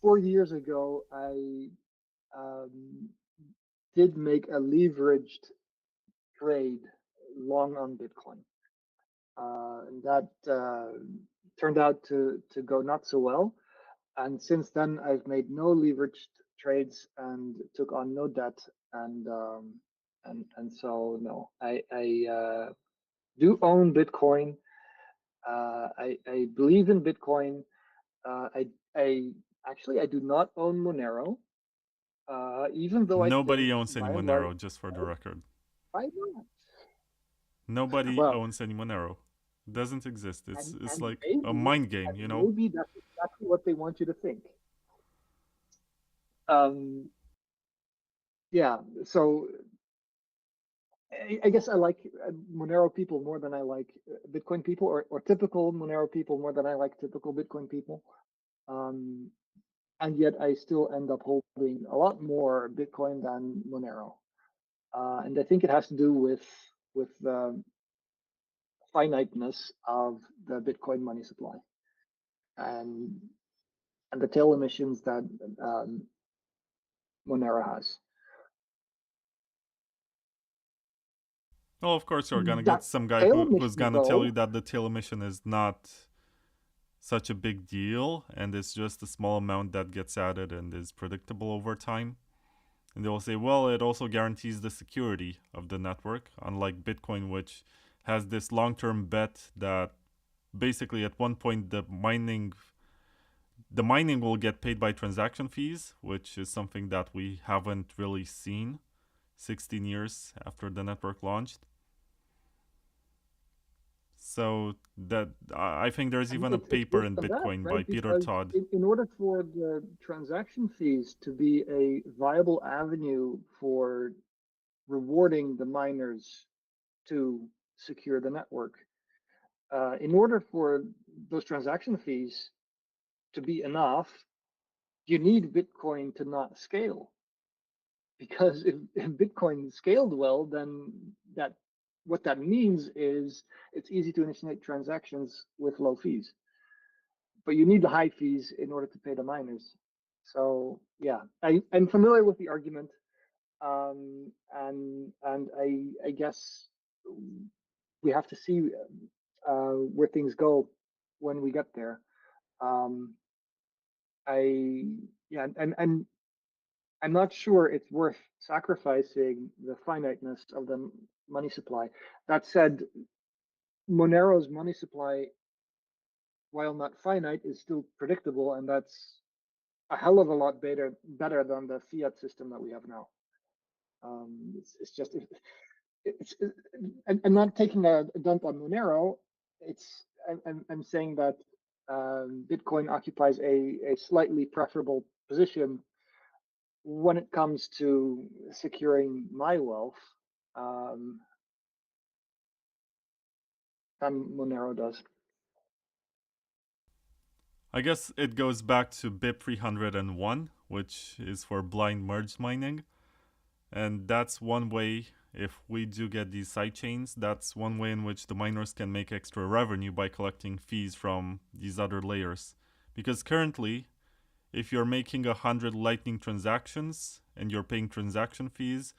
4 years ago, I did make a leveraged trade long on Bitcoin. And that turned out to go not so well. And since then, I've made no leveraged trades and took on no debt. And so no, I do own Bitcoin. I believe in Bitcoin. I actually, I do not own Monero, even though I Nobody think, owns any by and large, Monero, just for the record. why not? Nobody Well, owns any Monero. It doesn't exist. It's and like a mind game, you know? maybe that's exactly what they want you to think. Um, yeah. So I guess I like Monero people more than I like Bitcoin people, or typical Monero people more than I like typical Bitcoin people. And yet I still end up holding a lot more Bitcoin than Monero. And I think it has to do with the finiteness of the Bitcoin money supply and the tail emissions that Monero has. Well, of course, you're gonna get That some guy tail who's emission, gonna tell you though, that the tail emission is not such a big deal and it's just a small amount that gets added and is predictable over time. And they will say, well, it also guarantees the security of the network, unlike Bitcoin, which has this long-term bet that basically at one point the mining will get paid by transaction fees, which is something that we haven't really seen 16 years after the network launched. So that I think there's And even a it's paper worse in than that, Bitcoin by right? Peter Because Todd. in order for the transaction fees to be a viable avenue for rewarding the miners to secure the network, in order for those transaction fees to be enough, you need Bitcoin to not scale. Because if Bitcoin scaled well, then what that means is it's easy to initiate transactions with low fees. But you need the high fees in order to pay the miners. So yeah, I'm familiar with the argument, and I guess we have to see where things go when we get there. Um, I yeah, and I'm not sure it's worth sacrificing the finiteness of the money supply. That said, Monero's money supply, while not finite, is still predictable, and that's a hell of a lot better than the fiat system that we have now. It's just I'm not taking a dump on Monero. I'm saying that Bitcoin occupies a slightly preferable position when it comes to securing my wealth um, than Monero does. I guess it goes back to BIP 301, which is for blind merge mining. And that's one way, if we do get these sidechains, that's one way in which the miners can make extra revenue by collecting fees from these other layers. Because currently, if you're making 100 Lightning transactions and you're paying transaction fees,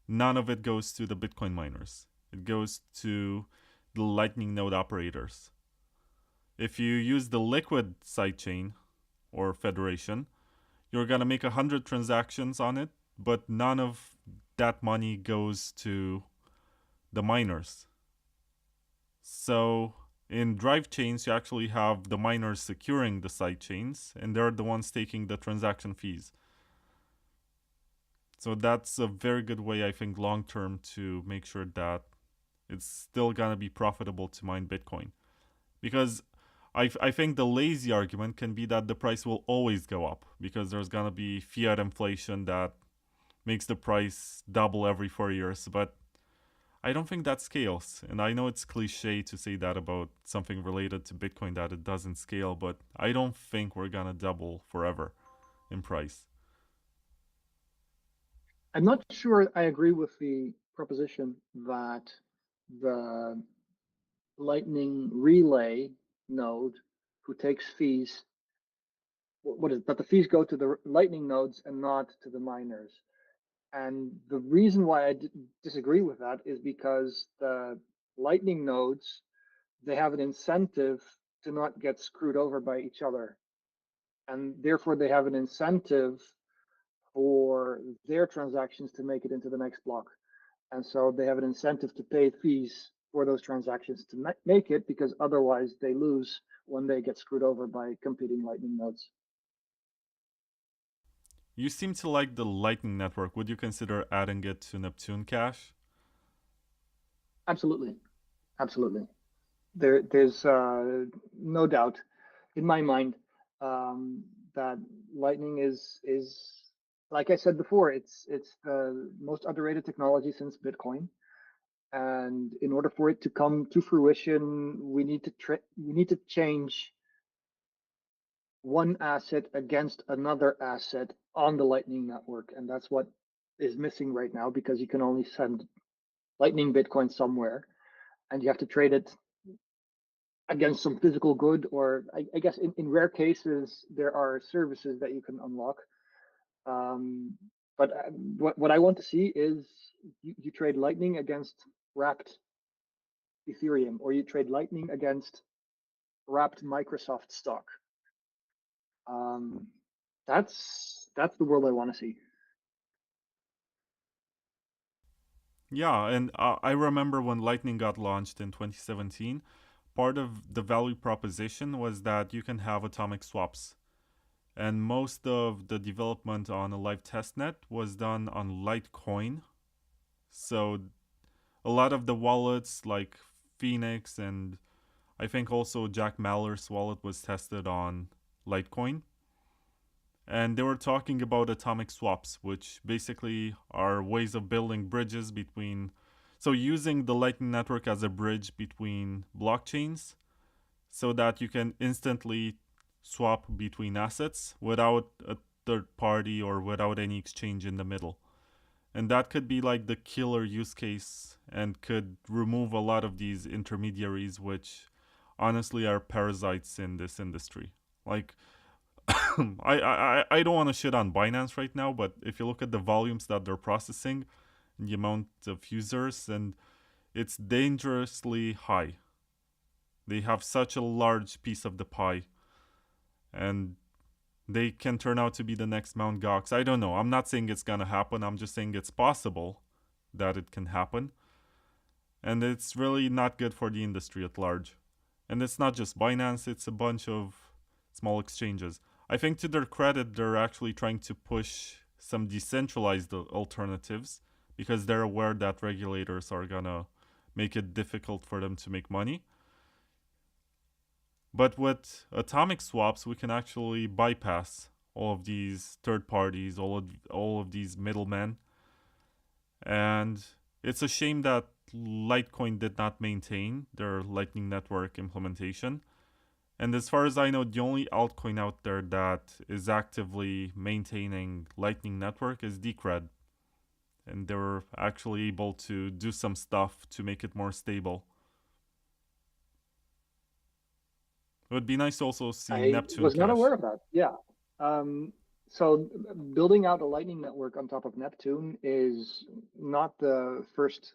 none of it goes to the Bitcoin miners. It goes to the Lightning node operators. If you use the liquid sidechain or federation, you're gonna make 100 transactions on it, but none of that money goes to the miners. So in Drivechains, you actually have the miners securing the sidechains, and they're the ones taking the transaction fees. So that's a very good way, I think, long term to make sure that it's still gonna be profitable to mine Bitcoin. Because I think the lazy argument can be that the price will always go up because there's gonna be fiat inflation that makes the price double every 4 years. But I don't think that scales. And I know it's cliche to say that about something related to Bitcoin that it doesn't scale, but I don't think we're gonna double forever in price. I'm not sure I agree with the proposition that the Lightning Relay node who takes fees, what is it, that the fees go to the Lightning nodes and not to the miners. And the reason why I disagree with that is because the Lightning nodes, they have an incentive to not get screwed over by each other. And therefore, they have an incentive for their transactions to make it into the next block. And so they have an incentive to pay fees for those transactions to make it, because otherwise they lose when they get screwed over by competing Lightning nodes. You seem to like the Lightning Network. Would you consider adding it to Neptune Cash? Absolutely. Absolutely. There's no doubt in my mind that Lightning is like I said before, it's the most underrated technology since Bitcoin. And in order for it to come to fruition, we need to change one asset against another asset on the Lightning network, and that's what is missing right now, because you can only send Lightning Bitcoin somewhere, and you have to trade it against some physical good, or I guess in rare cases there are services that you can unlock. Um, but what I want to see is you trade Lightning against wrapped Ethereum, or you trade Lightning against wrapped Microsoft stock. Um, that's the world I want to see. Yeah, and I remember when Lightning got launched in 2017, part of the value proposition was that you can have atomic swaps. And most of the development on a live testnet was done on Litecoin. So a lot of the wallets like Phoenix and I think also Jack Mallers' wallet was tested on Litecoin. And they were talking about atomic swaps, which basically are ways of building bridges between. So, using the Lightning Network as a bridge between blockchains so that you can instantly swap between assets without a third party or without any exchange in the middle. And that could be like the killer use case and could remove a lot of these intermediaries, which honestly are parasites in this industry. Like, I don't want to shit on Binance right now, but if you look at the volumes that they're processing, and the amount of users, and it's dangerously high. They have such a large piece of the pie, and they can turn out to be the next Mount Gox. I don't know. I'm not saying it's gonna happen. I'm just saying it's possible that it can happen, and it's really not good for the industry at large. And it's not just Binance; it's a bunch of small exchanges. I think to their credit, they're actually trying to push some decentralized alternatives because they're aware that regulators are gonna make it difficult for them to make money. But with atomic swaps, we can actually bypass all of these third parties, all of these middlemen. And it's a shame that Litecoin did not maintain their Lightning Network implementation. And as far as I know, the only altcoin out there that is actively maintaining Lightning Network is Decred. And they were actually able to do some stuff to make it more stable. It would be nice to also see I Neptune was not Cash. aware of that. Yeah. So building out a Lightning network on top of Neptune is not the first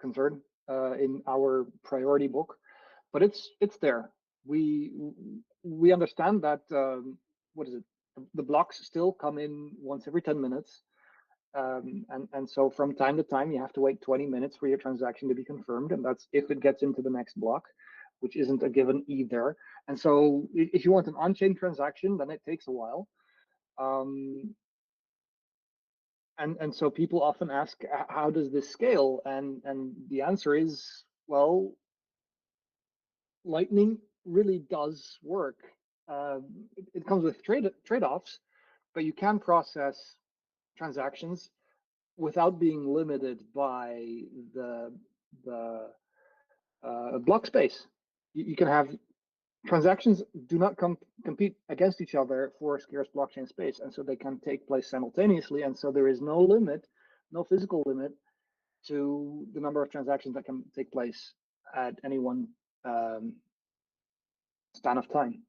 concern in our priority book, but it's there. We understand that what is it? The blocks still come in once every 10 minutes. And so from time to time, you have to wait 20 minutes for your transaction to be confirmed. And that's if it gets into the next block, which isn't a given either. And so if you want an on-chain transaction, then it takes a while. And so people often ask, how does this scale? And the answer is, well, Lightning really does work. It comes with trade-offs, but you can process transactions without being limited by the block space. You can have transactions do not compete against each other for scarce blockchain space, and so they can take place simultaneously. And so there is no limit, no physical limit to the number of transactions that can take place at any one span of time.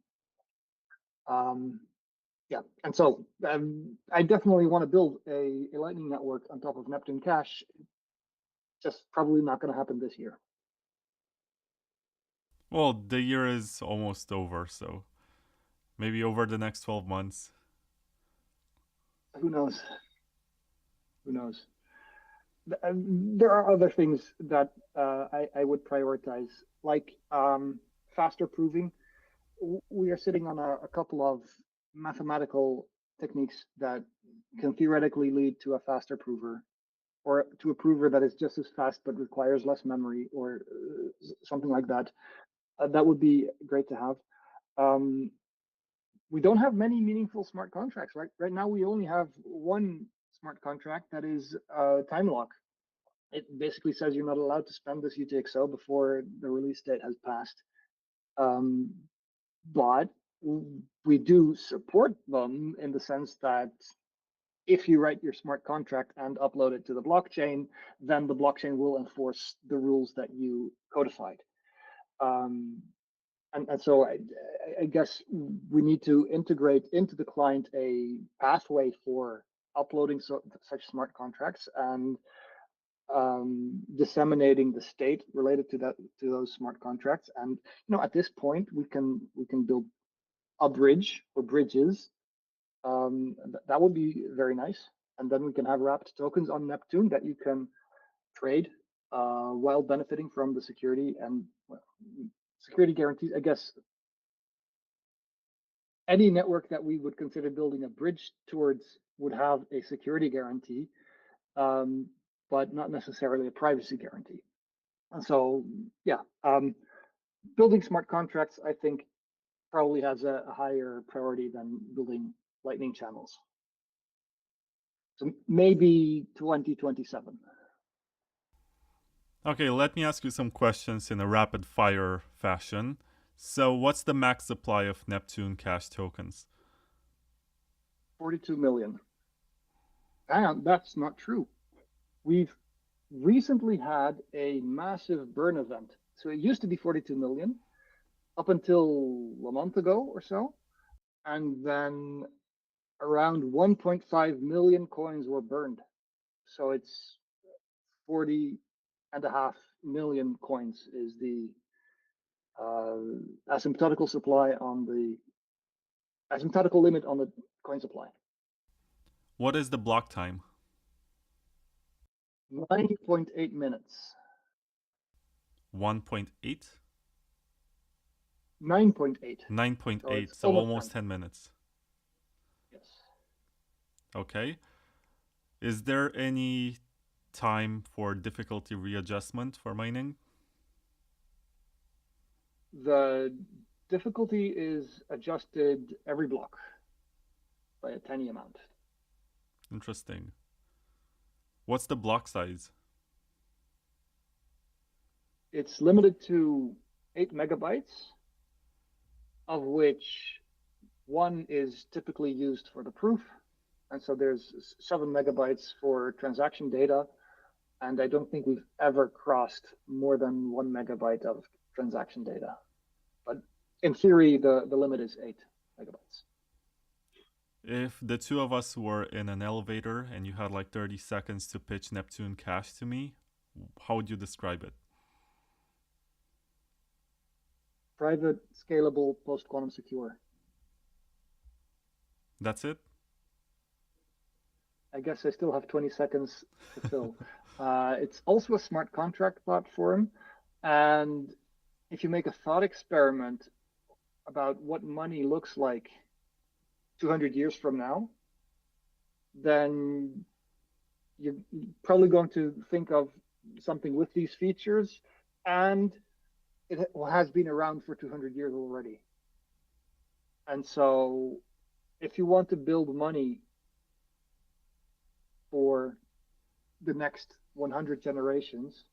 Yeah, and so I definitely want to build a Lightning network on top of Neptune Cash. Just probably not going to happen this year. Well, the year is almost over, so maybe over the next 12 months. Who knows? Who knows? There are other things that I would prioritize, like faster proving. We are sitting on a couple of mathematical techniques that can theoretically lead to a faster prover, or to a prover that is just as fast but requires less memory, or something like that. That would be great to have. We don't have many meaningful smart contracts, right? Right now, we only have one smart contract that is time lock. It basically says you're not allowed to spend this UTXO before the release date has passed. But we do support them in the sense that if you write your smart contract and upload it to the blockchain, then the blockchain will enforce the rules that you codified. And so I guess we need to integrate into the client a pathway for uploading such smart contracts and disseminating the state related to those smart contracts. And at this point, we can build a bridge or bridges. That would be very nice. And then we can have wrapped tokens on Neptune that you can trade while benefiting from the security and security guarantees. I guess any network that we would consider building a bridge towards would have a security guarantee, but not necessarily a privacy guarantee. And so, yeah, building smart contracts, I think, probably has a higher priority than building Lightning channels. So maybe 2027. Okay, let me ask you some questions in a rapid fire fashion. So, what's the max supply of Neptune Cash tokens? 42 million. And that's not true. We've recently had a massive burn event. So it used to be 42 million up until a month ago or so. And then around 1.5 million coins were burned. So it's 40.5 million coins is the asymptotical supply on the asymptotical limit on the coin supply. What is the block time? 90.8 minutes. 1.8? 9.8. 9.8, so almost 10 minutes. Yes. Okay. Is there any time for difficulty readjustment for mining? The difficulty is adjusted every block by a tiny amount. Interesting. What's the block size? It's limited to 8 megabytes, of which 1 is typically used for the proof. And so there's 7 megabytes for transaction data. And I don't think we've ever crossed more than 1 megabyte of transaction data. But in theory, the limit is 8 megabytes. If the two of us were in an elevator and you had like 30 seconds to pitch Neptune Cash to me, how would you describe it? Private, scalable, post-quantum secure. That's it? I guess I still have 20 seconds to fill. It's also a smart contract platform. And if you make a thought experiment about what money looks like 200 years from now, then you're probably going to think of something with these features, and it has been around for 200 years already. And so if you want to build money for the next 100 generations,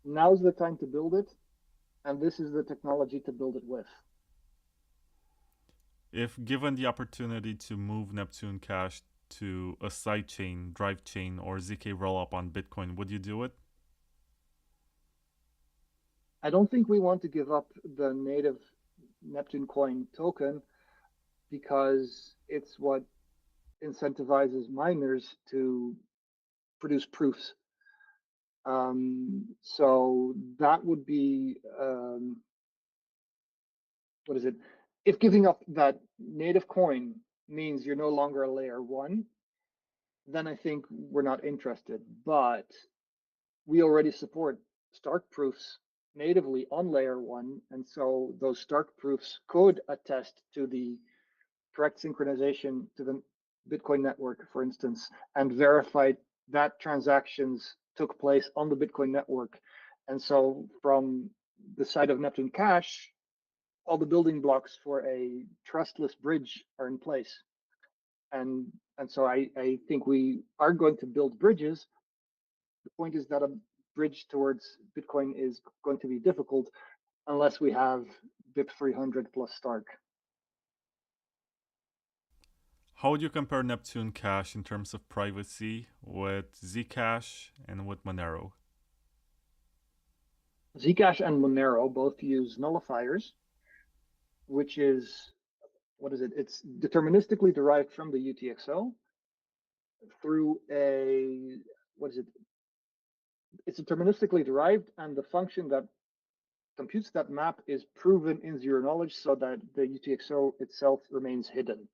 now's the time to build it, and this is the technology to build it with. If given the opportunity to move Neptune Cash to a sidechain, Drivechain, or ZK Rollup on Bitcoin, would you do it? I don't think we want to give up the native Neptune coin token because it's what incentivizes miners to produce proofs. So that would be, what is it? If giving up that native coin means you're no longer a layer 1, then I think we're not interested. But we already support Stark proofs natively on layer 1, and so those Stark proofs could attest to the correct synchronization to the Bitcoin network, for instance, and verify that transactions took place on the Bitcoin network. And so from the side of Neptune Cash, all the building blocks for a trustless bridge are in place. And so I think we are going to build bridges. The point is that a bridge towards Bitcoin is going to be difficult unless we have BIP 300 plus Stark. How would you compare Neptune Cash in terms of privacy with Zcash and with Monero? Zcash and Monero both use nullifiers, which is, what is it? It's deterministically derived from the UTXO through a, what is it? It's deterministically derived, and the function that computes that map is proven in zero knowledge so that the UTXO itself remains hidden.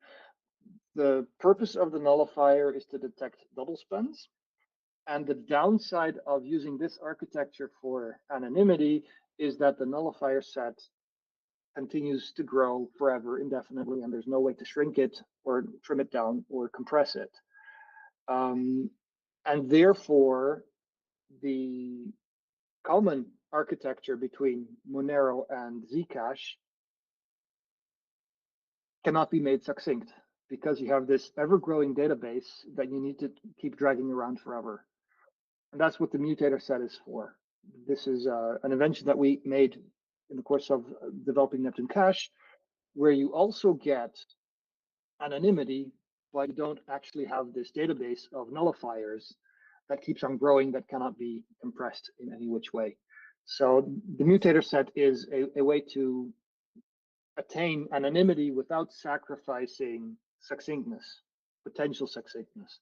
The purpose of the nullifier is to detect double spends. And the downside of using this architecture for anonymity is that the nullifier set continues to grow forever indefinitely, and there's no way to shrink it or trim it down or compress it. And therefore, the common architecture between Monero and Zcash cannot be made succinct because you have this ever-growing database that you need to keep dragging around forever. And that's what the Mutator set is for. This is an invention that we made in the course of developing Neptune Cash, where you also get anonymity, but you don't actually have this database of nullifiers that keeps on growing that cannot be compressed in any which way. So the Mutator set is a way to attain anonymity without sacrificing succinctness, potential succinctness.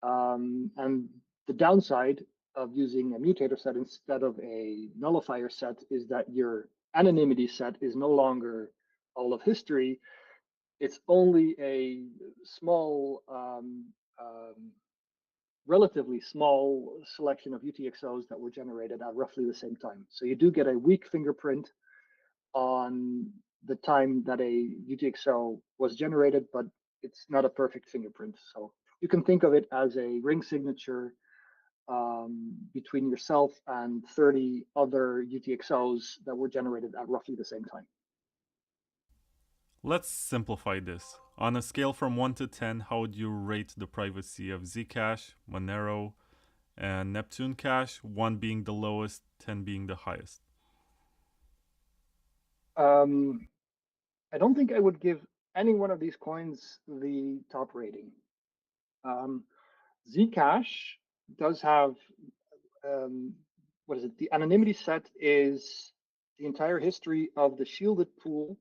And the downside of using a Mutator set instead of a nullifier set is that your anonymity set is no longer all of history. It's only a small, relatively small selection of UTXOs that were generated at roughly the same time. So you do get a weak fingerprint on the time that a UTXO was generated, but it's not a perfect fingerprint. So you can think of it as a ring signature between yourself and 30 other UTXOs that were generated at roughly the same time. Let's simplify this. On a scale from 1 to 10, how would you rate the privacy of Zcash, Monero, and Neptune Cash, 1 being the lowest, 10 being the highest? I don't think I would give any one of these coins the top rating. Zcash does have, what is it? The anonymity set is the entire history of the shielded pool,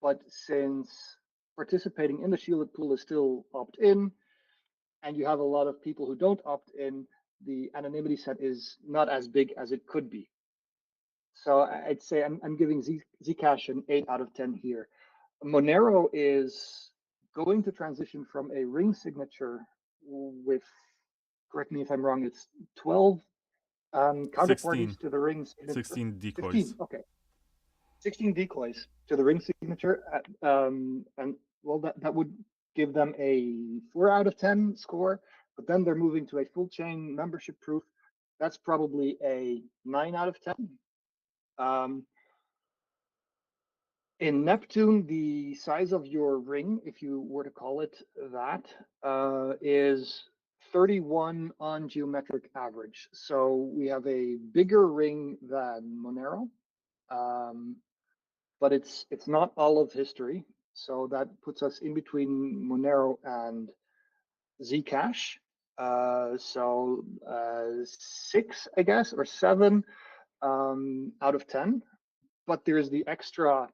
but since participating in the shielded pool is still opt-in, and you have a lot of people who don't opt in, the anonymity set is not as big as it could be. So I'd say I'm giving Zcash an 8 out of 10 here. Monero is going to transition from a ring signature with, correct me if I'm wrong, it's 12 counterparties 16. to the ring signature. 16 decoys. 15, okay. 16 decoys to the ring signature. And well, that would give them a 4 out of 10 score, but then they're moving to a full chain membership proof. That's probably a 9 out of 10. In Neptune, the size of your ring, if you were to call it that, is 31 on geometric average. So we have a bigger ring than Monero, but it's not all of history. So that puts us in between Monero and Zcash. So 6, I guess, or 7 out of 10. But there's the extra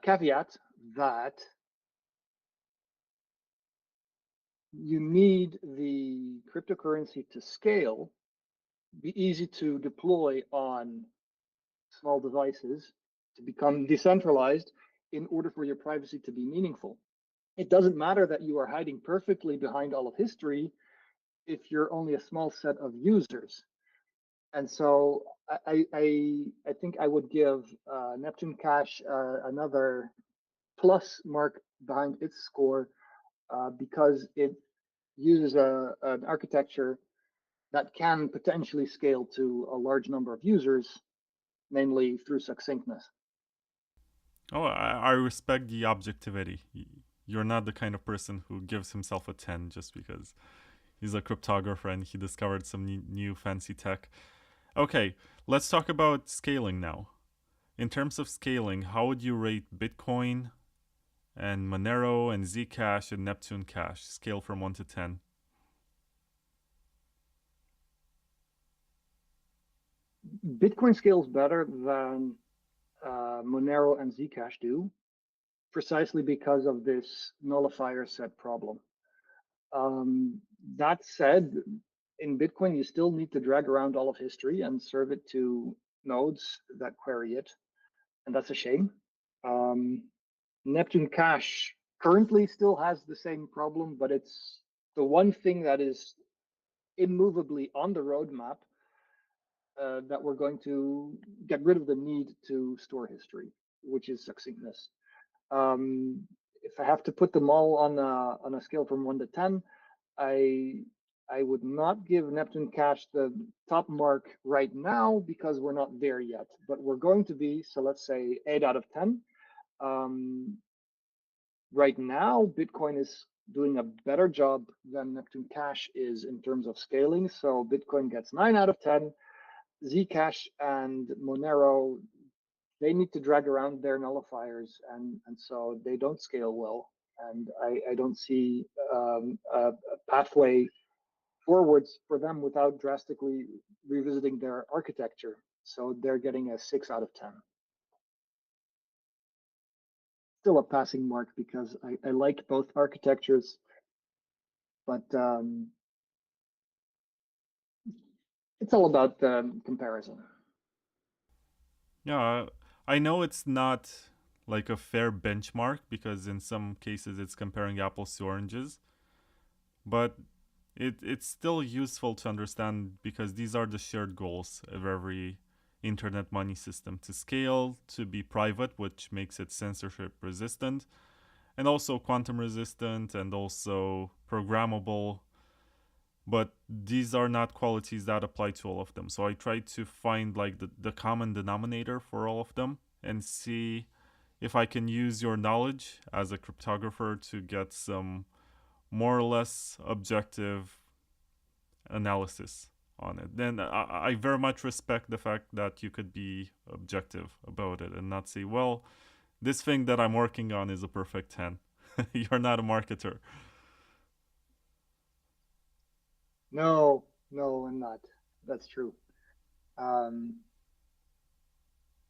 caveat that you need the cryptocurrency to scale, be easy to deploy on small devices, to become decentralized in order for your privacy to be meaningful. It doesn't matter that you are hiding perfectly behind all of history if you're only a small set of users. And so I think I would give Neptune Cash another plus mark behind its score because it uses an architecture that can potentially scale to a large number of users, namely through succinctness. Oh, I respect the objectivity. You're not the kind of person who gives himself a 10 just because he's a cryptographer and he discovered some new fancy tech. Okay, let's talk about scaling now. In terms of scaling, how would you rate Bitcoin and Monero and Zcash and Neptune Cash? Scale from 1 to 10. Bitcoin scales better than Monero and Zcash do, precisely because of this nullifier set problem. That said, in Bitcoin, you still need to drag around all of history and serve it to nodes that query it, and that's a shame. Neptune Cash currently still has the same problem, but it's the one thing that is immovably on the roadmap that we're going to get rid of the need to store history, which is succinctness. If I have to put them all on a scale from 1 to 10, I I would not give Neptune Cash the top mark right now because we're not there yet, but we're going to be. So let's say 8 out of 10. Right now, Bitcoin is doing a better job than Neptune Cash is in terms of scaling. So Bitcoin gets 9 out of 10. Zcash and Monero, they need to drag around their nullifiers, and so they don't scale well. And I don't see a pathway forwards for them without drastically revisiting their architecture. So they're getting a 6 out of 10. Still a passing mark because I like both architectures, but it's all about the comparison. Yeah, I know it's not like a fair benchmark because in some cases it's comparing apples to oranges, but it's still useful to understand because these are the shared goals of every internet money system: to scale, to be private, which makes it censorship resistant, and also quantum resistant and also programmable. But these are not qualities that apply to all of them. So I try to find like the common denominator for all of them and see if I can use your knowledge as a cryptographer to get some more or less objective analysis on it. Then I very much respect the fact that you could be objective about it and not say, well, this thing that I'm working on is a perfect 10. You're not a marketer. No, no, I'm not. That's true.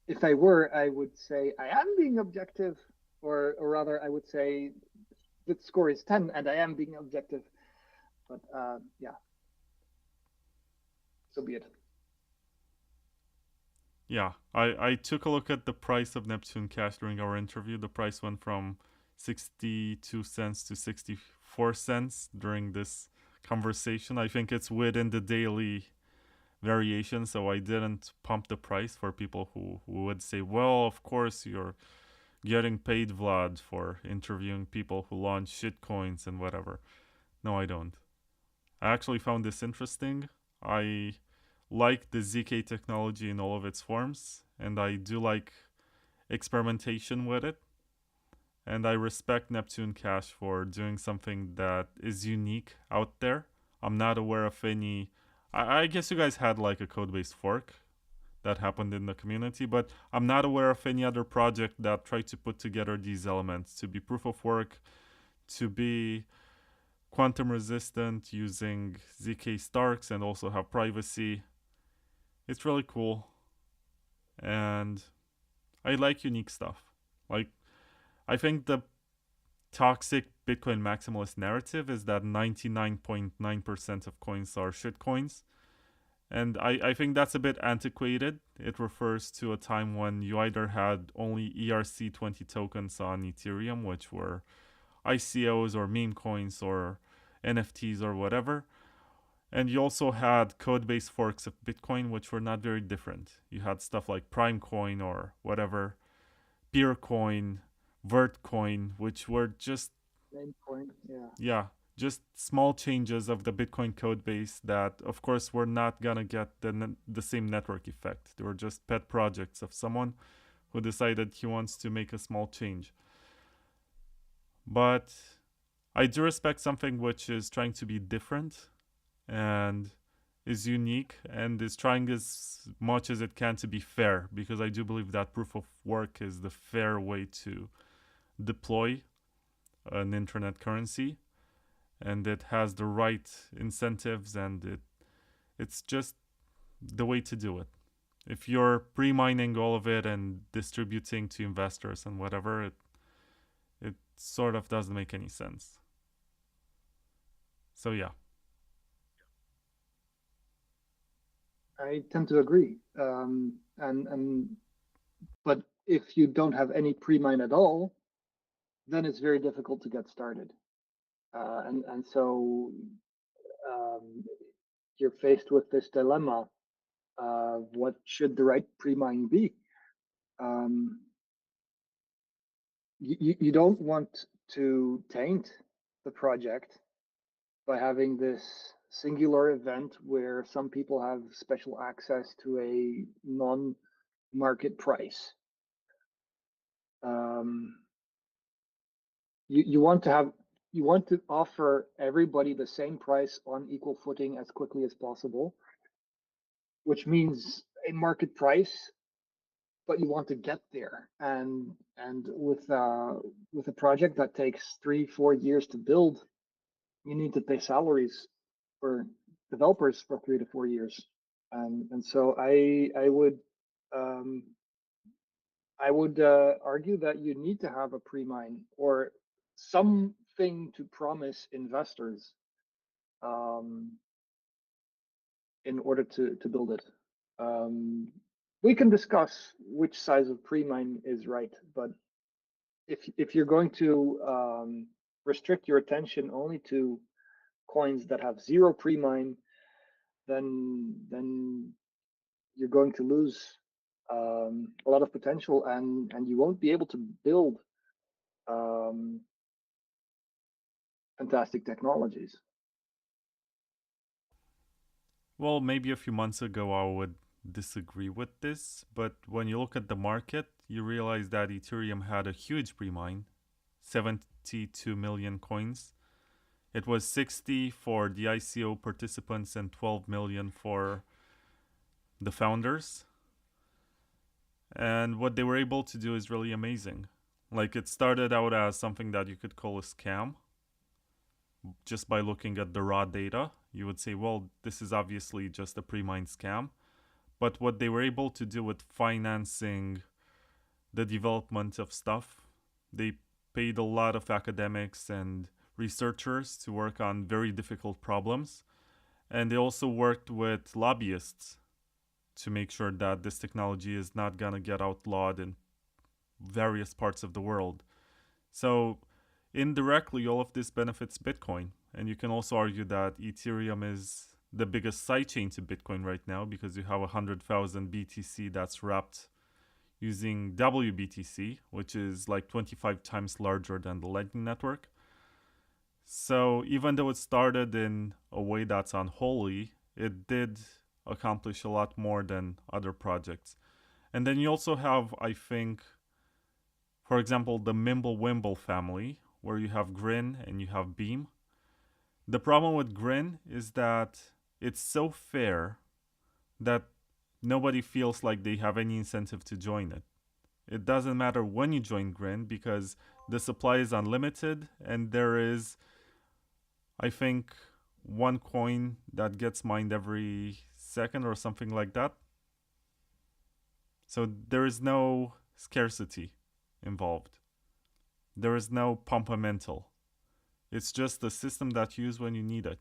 If I were, I would say I am being objective, or rather, I would say the score is 10 and I am being objective. But yeah, so be it. Yeah, I took a look at the price of Neptune Cash during our interview. The price went from 62 cents to 64 cents during this conversation. I think it's within the daily variation, so I didn't pump the price for people who would say, well, of course you're getting paid, Vlad, for interviewing people who launch shitcoins and whatever. No, I don't. I actually found this interesting. I like the ZK technology in all of its forms, and I do like experimentation with it. And I respect Neptune Cash for doing something that is unique out there. I'm not aware of any. I guess you guys had like a code based fork that happened in the community, but I'm not aware of any other project that tried to put together these elements to be proof of work, to be quantum resistant using ZK-SNARKs and also have privacy. It's really cool. And I like unique stuff. Like, I think the toxic Bitcoin maximalist narrative is that 99.9% of coins are shitcoins. And I think that's a bit antiquated. It refers to a time when you either had only ERC20 tokens on Ethereum, which were ICOs or meme coins or NFTs or whatever. And you also had code-based forks of Bitcoin, which were not very different. You had stuff like Primecoin or whatever, Peercoin, Vertcoin, which were just Same point. yeah, just small changes of the Bitcoin code base that, of course, were not gonna get the same network effect. They were just pet projects of someone who decided he wants to make a small change. But I do respect something which is trying to be different and is unique and is trying as much as it can to be fair, because I do believe that proof of work is the fair way to deploy an internet currency, and it has the right incentives, and it's just the way to do it. If you're pre-mining all of it and distributing to investors and whatever, it sort of doesn't make any sense. So yeah. I tend to agree. But if you don't have any pre-mine at all, then it's very difficult to get started. And so you're faced with this dilemma of what should the right pre-mine be? You don't want to taint the project by having this singular event where some people have special access to a non-market price. You want to offer everybody the same price on equal footing as quickly as possible, which means a market price, but you want to get there. And with a project that takes 3-4 years to build, you need to pay salaries for developers for 3 to 4 years. And so I would argue that you need to have a pre-mine or something to promise investors in order to build it. We can discuss which size of pre-mine is right, but if you're going to restrict your attention only to coins that have 0 pre-mine, then you're going to lose a lot of potential, and you won't be able to build fantastic technologies. Well, maybe a few months ago I would disagree with this, but when you look at the market, you realize that Ethereum had a huge pre-mine, 72 million coins. It was 60 for the ICO participants and 12 million for the founders. And what they were able to do is really amazing. Like, it started out as something that you could call a scam. Just by looking at the raw data, you would say, well, this is obviously just a pre-mined scam. But what they were able to do with financing the development of stuff, they paid a lot of academics and researchers to work on very difficult problems. And they also worked with lobbyists to make sure that this technology is not going to get outlawed in various parts of the world. So indirectly, all of this benefits Bitcoin. And you can also argue that Ethereum is the biggest sidechain to Bitcoin right now because you have 100,000 BTC that's wrapped using WBTC, which is like 25 times larger than the Lightning Network. So even though it started in a way that's unholy, it did accomplish a lot more than other projects. And then you also have, I think, for example, the Mimblewimble family, where you have Grin and you have Beam. The problem with Grin is that it's so fair that nobody feels like they have any incentive to join it. It doesn't matter when you join Grin because the supply is unlimited and there is, I think, one coin that gets mined every second or something like that. So there is no scarcity involved. There is no pumpamental. It's just a system that you use when you need it.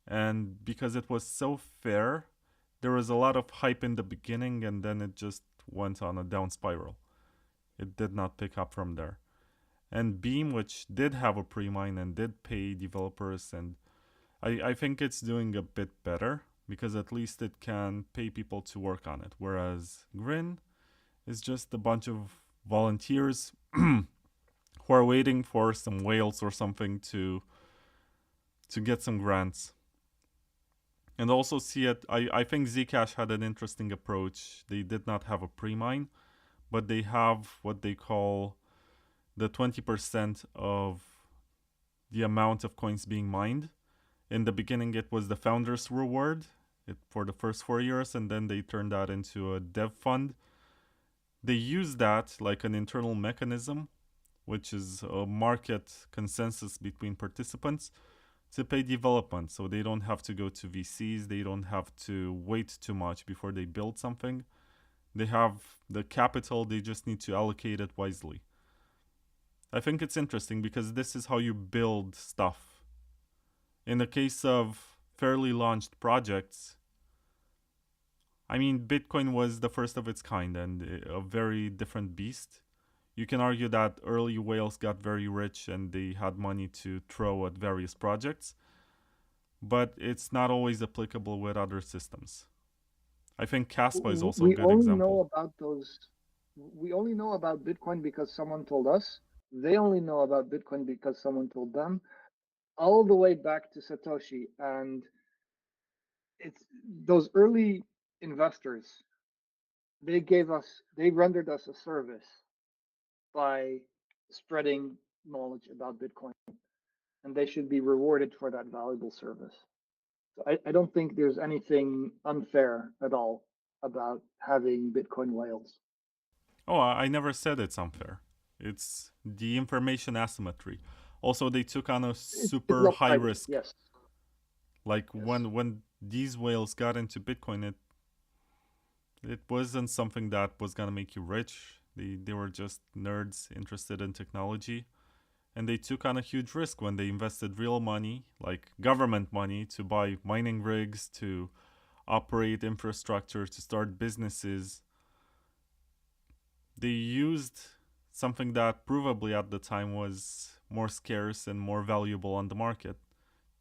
And because it was so fair, there was a lot of hype in the beginning and then it just went on a down spiral. It did not pick up from there. And Beam, which did have a pre-mine and did pay developers, and I think it's doing a bit better because at least it can pay people to work on it. Whereas Grin is just a bunch of volunteers who are waiting for some whales or something to get some grants. And also see it, I think Zcash had an interesting approach. They did not have a pre-mine, but they have what they call the 20% of the amount of coins being mined. In the beginning, it was the founder's reward for the first 4 years, and then they turned that into a dev fund. They use that like an internal mechanism, which is a market consensus between participants, to pay development. So they don't have to go to VCs, they don't have to wait too much before they build something. They have the capital, they just need to allocate it wisely. I think it's interesting because this is how you build stuff. In the case of fairly launched projects, I mean, Bitcoin was the first of its kind and a very different beast. You can argue that early whales got very rich and they had money to throw at various projects, but it's not always applicable with other systems. I think Caspa is also a good example. We only know about Bitcoin because someone told us. They only know about Bitcoin because someone told them, all the way back to Satoshi. And it's those early investors. They rendered us a service by spreading knowledge about Bitcoin, and they should be rewarded for that valuable service. So I don't think there's anything unfair at all about having Bitcoin whales. Oh, I never said it's unfair. It's the information asymmetry. Also, they took on a It's super high lopsided, risk. yes. Like Yes. when these whales got into Bitcoin, it wasn't something that was gonna make you rich. They were just nerds interested in technology, and they took on a huge risk when they invested real money, like government money, to buy mining rigs, to operate infrastructure, to start businesses. They used something that provably at the time was more scarce and more valuable on the market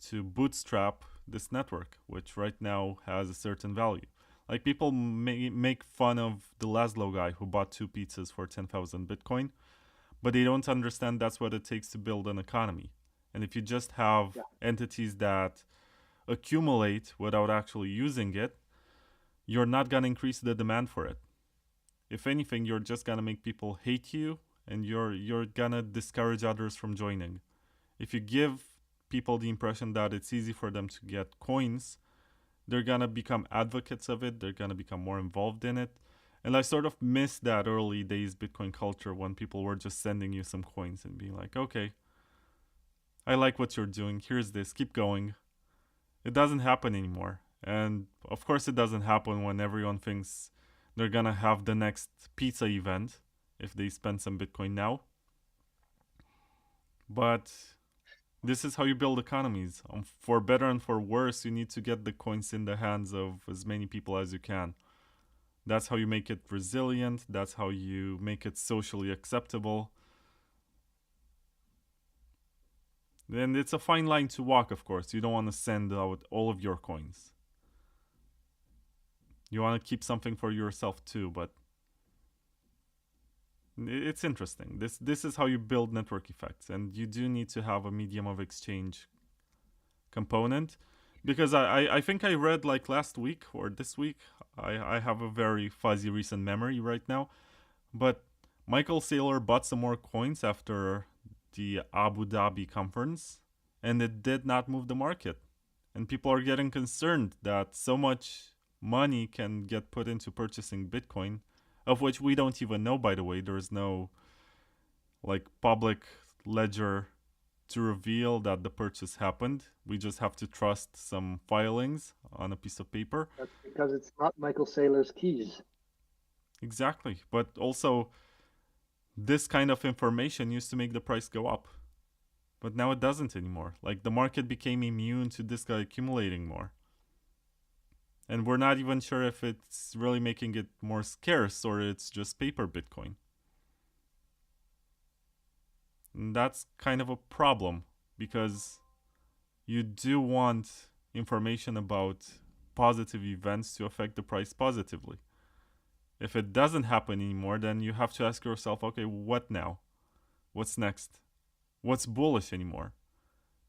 to bootstrap this network, which right now has a certain value. Like people make fun of the Laszlo guy who bought 2 pizzas for 10,000 Bitcoin, but they don't understand that's what it takes to build an economy. And if you just have entities that accumulate without actually using it, you're not going to increase the demand for it. If anything, you're just going to make people hate you, and you're going to discourage others from joining. If you give people the impression that it's easy for them to get coins, they're going to become advocates of it, they're going to become more involved in it. And I sort of miss that early days Bitcoin culture when people were just sending you some coins and being like, okay, I like what you're doing, here's this, keep going. It doesn't happen anymore. And of course it doesn't happen when everyone thinks they're gonna have the next pizza event if they spend some Bitcoin now. But this is how you build economies. For better and for worse, you need to get the coins in the hands of as many people as you can. That's how you make it resilient. That's how you make it socially acceptable. And it's a fine line to walk, of course. You don't want to send out all of your coins. You want to keep something for yourself too, but it's interesting. This is how you build network effects, and you do need to have a medium of exchange component. Because I think I read like last week or this week, I have a very fuzzy recent memory right now, but Michael Saylor bought some more coins after the Abu Dhabi conference, and it did not move the market. And people are getting concerned that so much money can get put into purchasing Bitcoin, of which we don't even know, by the way. There is no like public ledger to reveal that the purchase happened. We just have to trust some filings on a piece of paper. That's because it's not Michael Saylor's keys. Exactly. But also, this kind of information used to make the price go up. But now it doesn't anymore. Like the market became immune to this guy accumulating more. And we're not even sure if it's really making it more scarce or it's just paper Bitcoin. And that's kind of a problem because you do want information about positive events to affect the price positively. If it doesn't happen anymore, then you have to ask yourself, okay, what now? What's next? What's bullish anymore?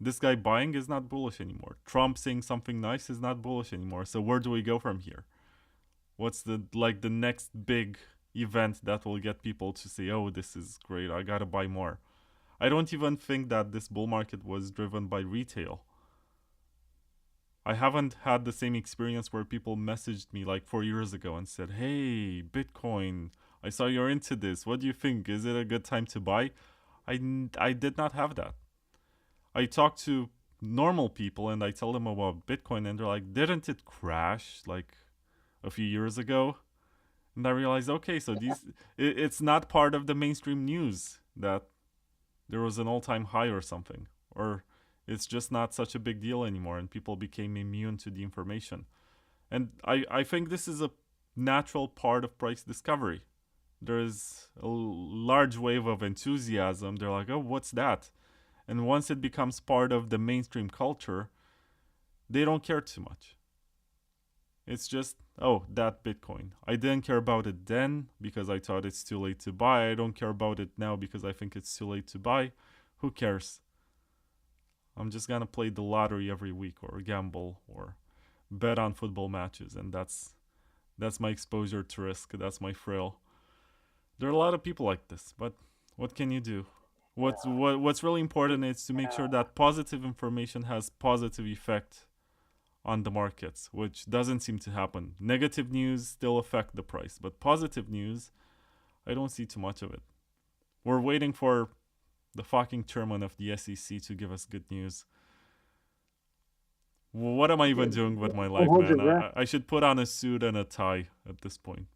This guy buying is not bullish anymore. Trump saying something nice is not bullish anymore. So where do we go from here? What's the next big event that will get people to say, "Oh, this is great. I got to buy more." I don't even think that this bull market was driven by retail. I haven't had the same experience where people messaged me like 4 years ago and said, "Hey, Bitcoin, I saw you're into this. What do you think? Is it a good time to buy?" I did not have that. I talk to normal people and I tell them about Bitcoin and they're like, "Didn't it crash like a few years ago?" And I realized, okay, so it's not part of the mainstream news that there was an all-time high or something, or it's just not such a big deal anymore and people became immune to the information. And I think this is a natural part of price discovery. There's a large wave of enthusiasm. They're like, "Oh, what's that?" And once it becomes part of the mainstream culture, they don't care too much. It's just, oh, that Bitcoin. I didn't care about it then because I thought it's too late to buy. I don't care about it now because I think it's too late to buy. Who cares? I'm just gonna play the lottery every week or gamble or bet on football matches, and that's my exposure to risk. That's my frill. There are a lot of people like this, but what can you do? What's really important is to make sure that positive information has positive effect on the markets, which doesn't seem to happen. Negative news still affect the price, but positive news, I don't see too much of it. We're waiting for the fucking chairman of the SEC to give us good news. What am I even doing with my life, man? I should put on a suit and a tie at this point.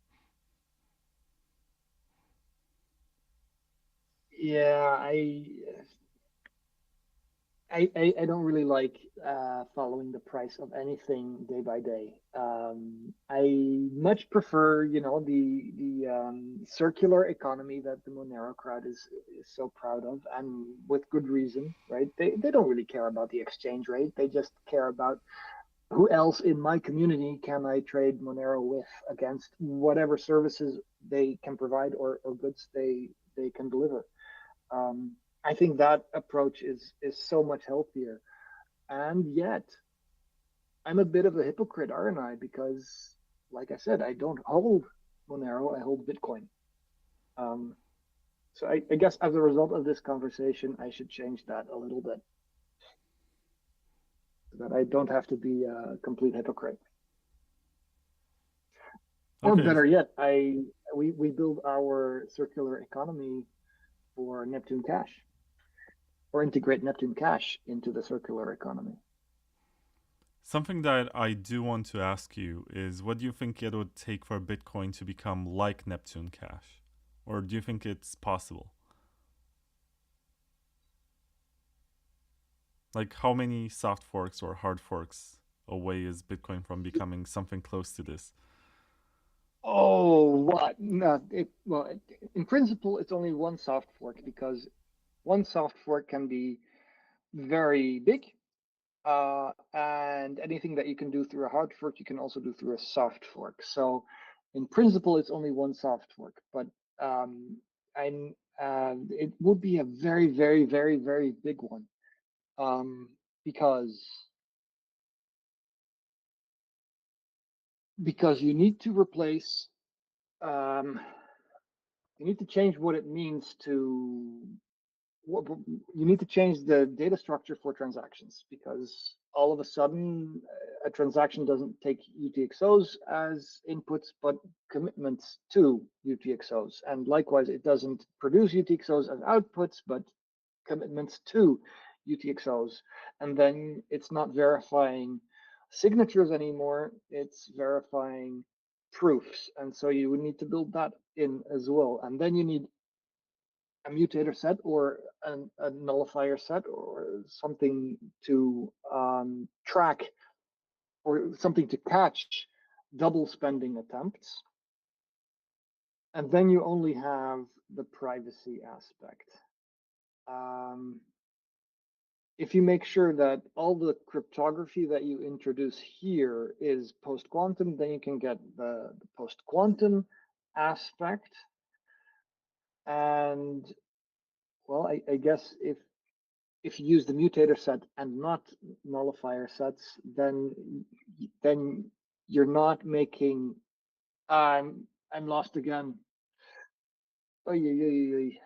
Yeah, I don't really like following the price of anything day by day. I much prefer, the circular economy that the Monero crowd is so proud of, and with good reason, right? They don't really care about the exchange rate. They just care about who else in my community can I trade Monero with against whatever services they can provide or goods they can deliver. I think that approach is so much healthier. And yet, I'm a bit of a hypocrite, aren't I? Because, like I said, I don't hold Monero, I hold Bitcoin. So I guess as a result of this conversation, I should change that a little bit, so that I don't have to be a complete hypocrite. Okay. Or better yet, we build our circular economy for Neptune Cash, or integrate Neptune Cash into the circular economy. Something that I do want to ask you is, what do you think it would take for Bitcoin to become like Neptune Cash? Or do you think it's possible? Like, how many soft forks or hard forks away is Bitcoin from becoming something close to this? Oh, what? No, in principle, it's only one soft fork, because one soft fork can be very big, and anything that you can do through a hard fork, you can also do through a soft fork. So, in principle, it's only one soft fork, but it would be a very, very, very, very big one, because you need to replace. You need to change what it means to. You need to change the data structure for transactions, because all of a sudden a transaction doesn't take UTXOs as inputs, but commitments to UTXOs. And likewise, it doesn't produce UTXOs as outputs, but commitments to UTXOs. And then it's not verifying signatures anymore, it's verifying proofs. And so you would need to build that in as well. And then you need a mutator set, or a nullifier set, or something to track, or something to catch double spending attempts. And then you only have the privacy aspect. If you make sure that all the cryptography that you introduce here is post-quantum, then you can get the post-quantum aspect. And well, I guess if you use the mutator set and not nullifier sets, then you're not making. I'm lost again. Oy, oy, oy, oy.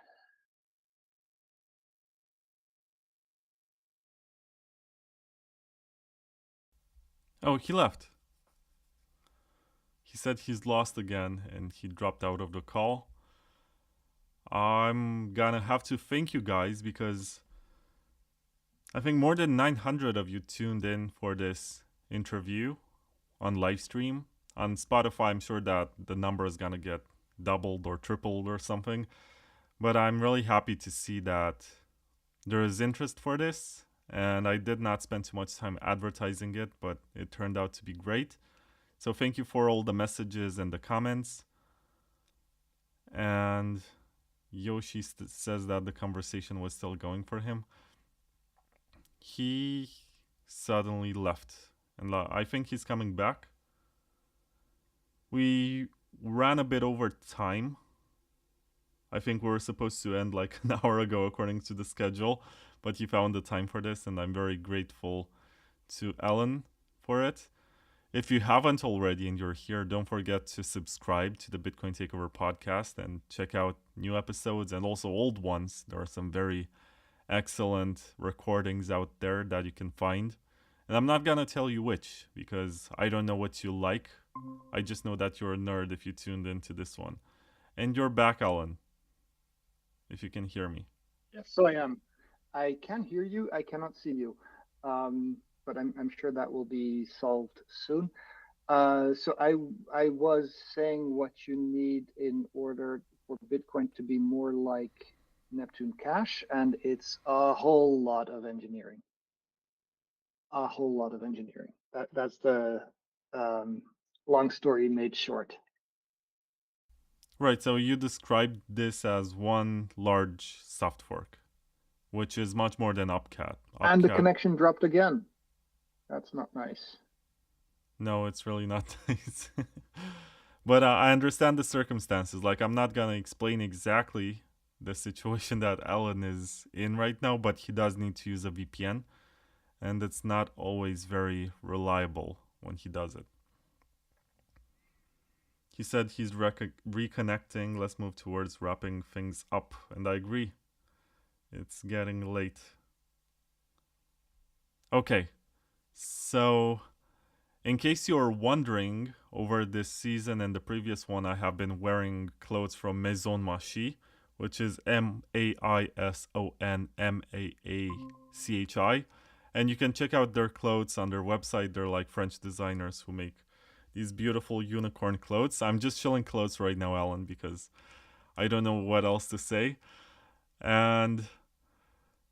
Oh, he left. He said he's lost again and he dropped out of the call. I'm gonna have to thank you guys, because I think more than 900 of you tuned in for this interview on live stream. On Spotify, I'm sure that the number is gonna get doubled or tripled or something. But I'm really happy to see that there is interest for this. And I did not spend too much time advertising it, but it turned out to be great. So thank you for all the messages and the comments. And Yoshi says that the conversation was still going for him. He suddenly left, and I think he's coming back. We ran a bit over time. I think we were supposed to end like an hour ago according to the schedule, but he found the time for this, and I'm very grateful to Ellen for it. If you haven't already and you're here, don't forget to subscribe to the Bitcoin Takeover podcast and check out new episodes and also old ones. There are some very excellent recordings out there that you can find. And I'm not gonna tell you which, because I don't know what you like. I just know that you're a nerd if you tuned into this one. And you're back, Alan, if you can hear me. Yes, so I am. I can hear you. I cannot see you, but I'm sure that will be solved soon. So I was saying what you need in order for Bitcoin to be more like Neptune Cash, and it's a whole lot of engineering. A whole lot of engineering. That's the long story made short. Right, so you described this as one large soft fork, which is much more than Opcat. And the connection dropped again. That's not nice. No, it's really not nice. But I understand the circumstances. Like, I'm not gonna explain exactly the situation that Alan is in right now, but he does need to use a VPN, and it's not always very reliable when he does it. He said he's reconnecting. Let's move towards wrapping things up, and I agree. It's getting late. Okay, so in case you're wondering, over this season and the previous one, I have been wearing clothes from Maison Machi, which is MAISONMAACHI. And you can check out their clothes on their website. They're like French designers who make these beautiful unicorn clothes. I'm just showing clothes right now, Alan, because I don't know what else to say. And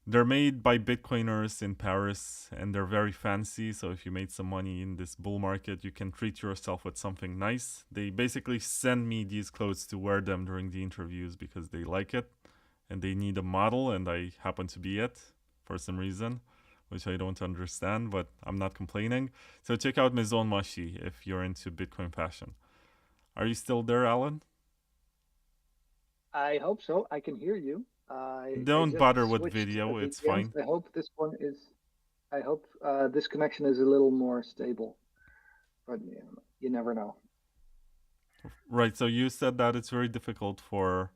they're made by Bitcoiners in Paris, and they're very fancy. So if you made some money in this bull market, you can treat yourself with something nice. They basically send me these clothes to wear them during the interviews because they like it and they need a model, and I happen to be it for some reason, which I don't understand, but I'm not complaining. So check out Maison Machi if you're into Bitcoin fashion. Are you still there, Alan? I hope so. I can hear you. Don't just bother with switched video, it's VPNs. fine. I hope this one is. I hope this connection is a little more stable, but you never know. Right, so you said that it's very difficult for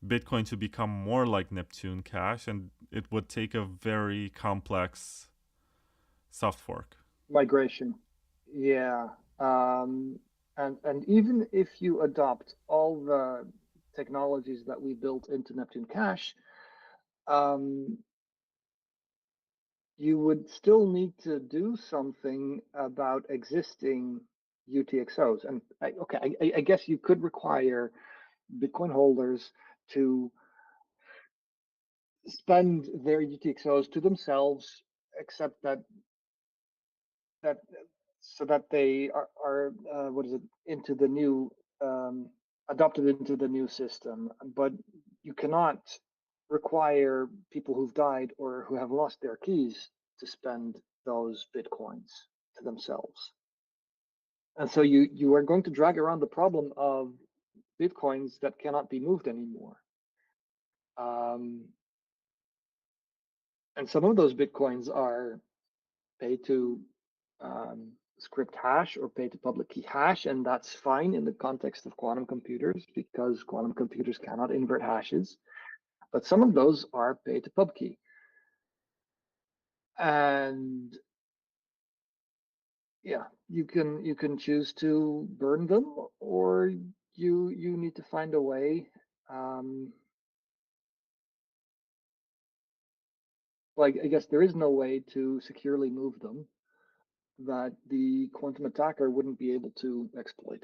Bitcoin to become more like Neptune Cash, and it would take a very complex soft fork. Migration, yeah, and even if you adopt all the technologies that we built into Neptune Cash, you would still need to do something about existing UTXOs. And I guess you could require Bitcoin holders to spend their UTXOs to themselves, except that so that they are what is it, into the new adopted into the new system. But you cannot require people who've died or who have lost their keys to spend those Bitcoins to themselves. And so you are going to drag around the problem of Bitcoins that cannot be moved anymore. And some of those Bitcoins are paid to script hash or pay to public key hash, and that's fine in the context of quantum computers because quantum computers cannot invert hashes. But some of those are pay to pub key, and yeah, you can choose to burn them, or you need to find a way. Like I guess there is no way to securely move them that the quantum attacker wouldn't be able to exploit.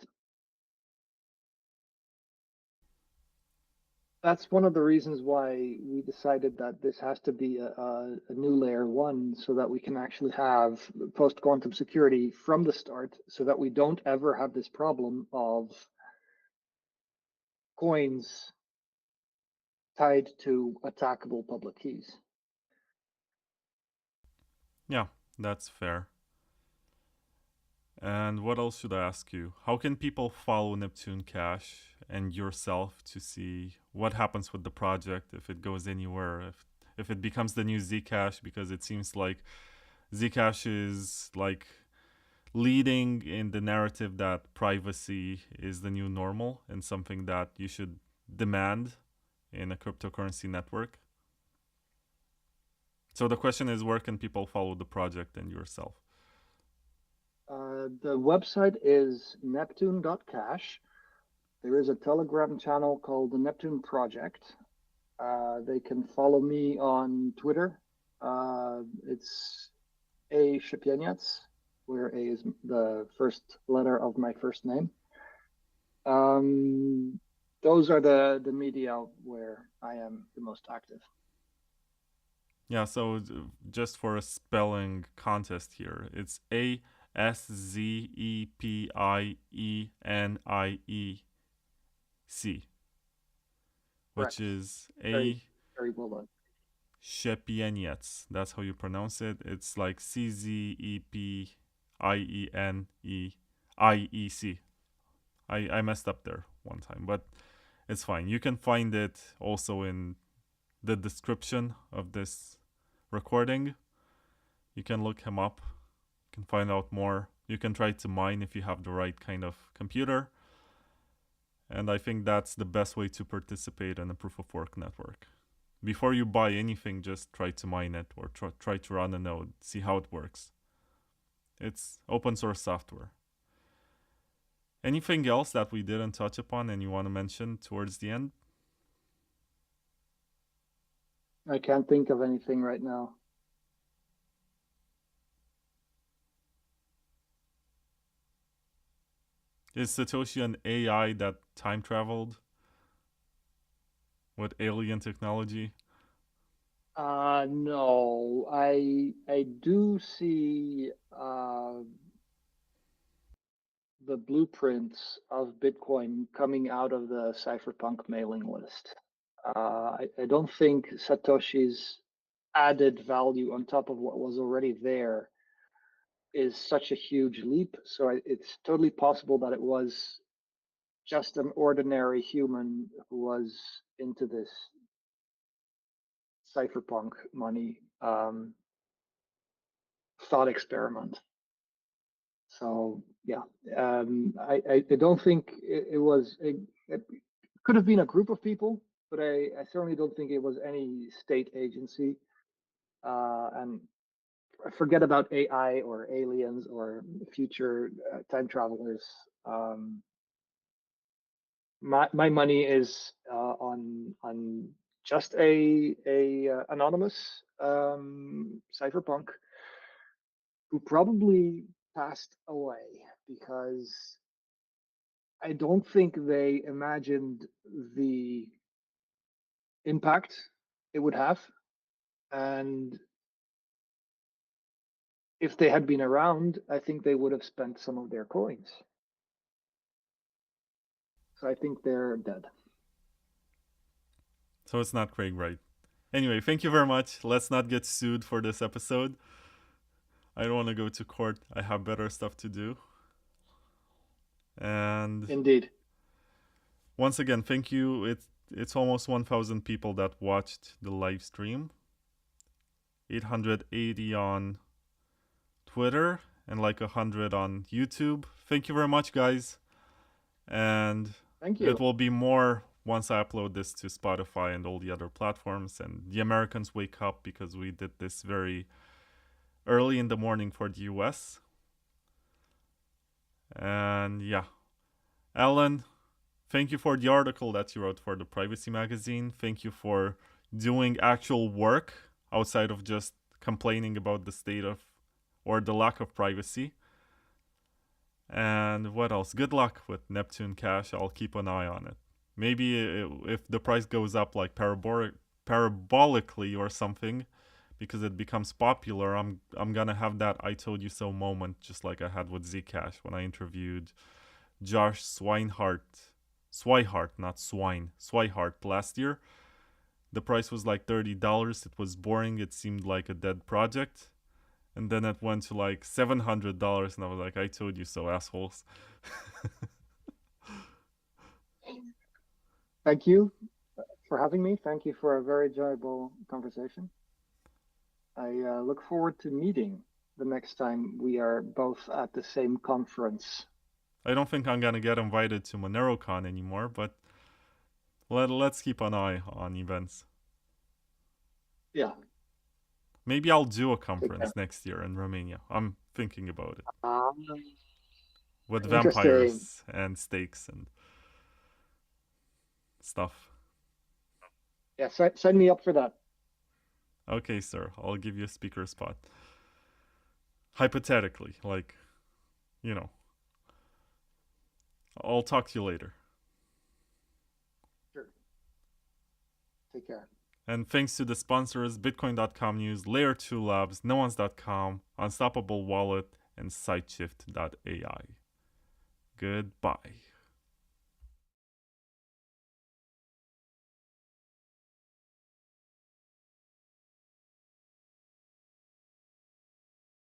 That's one of the reasons why we decided that this has to be a new layer one so that we can actually have post-quantum security from the start so that we don't ever have this problem of coins tied to attackable public keys. Yeah, that's fair. And what else should I ask you? How can people follow Neptune Cash and yourself to see what happens with the project, if it goes anywhere, if it becomes the new Zcash? Because it seems like Zcash is like leading in the narrative that privacy is the new normal and something that you should demand in a cryptocurrency network. So the question is, where can people follow the project and yourself? The website is Neptune.Cash. There is a Telegram channel called the Neptune Project. They can follow me on Twitter. It's A Szepieniec, where A is the first letter of my first name. Those are the media where I am the most active. Yeah, so just for a spelling contest here, it's Szepieniec, which Correct. is Very well done. Szepieniec. That's how you pronounce it. It's like Czepieniec. I messed up there one time, but it's fine. You can find it also in the description of this recording. You can look him up. You can find out more. You can try to mine if you have the right kind of computer. And I think that's the best way to participate in a proof of work network. Before you buy anything, just try to mine it or try to run a node, see how it works. It's open source software. Anything else that we didn't touch upon and you want to mention towards the end? I can't think of anything right now. Is Satoshi an AI that time traveled with alien technology? No, I do see the blueprints of Bitcoin coming out of the cypherpunk mailing list. I don't think Satoshi's added value on top of what was already there is such a huge leap. So it's totally possible that it was just an ordinary human who was into this cypherpunk money thought experiment. So yeah, I don't think it was. It could have been a group of people, but I certainly don't think it was any state agency. And forget about AI or aliens or future time travelers. My money is on just a anonymous cypherpunk who probably passed away because I don't think they imagined the impact it would have. And if they had been around, I think they would have spent some of their coins. So I think they're dead. So it's not Craig Wright. Anyway, thank you very much. Let's not get sued for this episode. I don't want to go to court. I have better stuff to do. And indeed, once again, thank you. It's almost 1,000 people that watched the live stream. 880 on Twitter and like 100 on YouTube. Thank you very much, guys. And thank you. It will be more once I upload this to Spotify and all the other platforms. And the Americans wake up because we did this very early in the morning for the US. And yeah, Alan, thank you for the article that you wrote for the Privacy Magazine. Thank you for doing actual work outside of just complaining about the state of or the lack of privacy. And what else? Good luck with Neptune Cash. I'll keep an eye on it. Maybe if the price goes up like parabolically or something, because it becomes popular, I'm gonna have that "I told you so" moment, just like I had with Zcash when I interviewed Josh Swihart, not Swine, Swihart last year. The price was like $30. It was boring. It seemed like a dead project. And then it went to like $700, and I was like, "I told you so, assholes." Thank you for having me. Thank you for a very enjoyable conversation. I look forward to meeting the next time we are both at the same conference. I don't think I'm gonna get invited to MoneroCon anymore, but let's keep an eye on events. Yeah. Maybe I'll do a conference next year in Romania. I'm thinking about it. With vampires and stakes and stuff. Yeah, sign me up for that. Okay, sir. I'll give you a speaker spot. Hypothetically, like, you know. I'll talk to you later. Sure. Take care. And thanks to the sponsors, Bitcoin.com News, Layer 2 Labs, NoOnes.com, Unstoppable Wallet, and Sideshift.ai. Goodbye.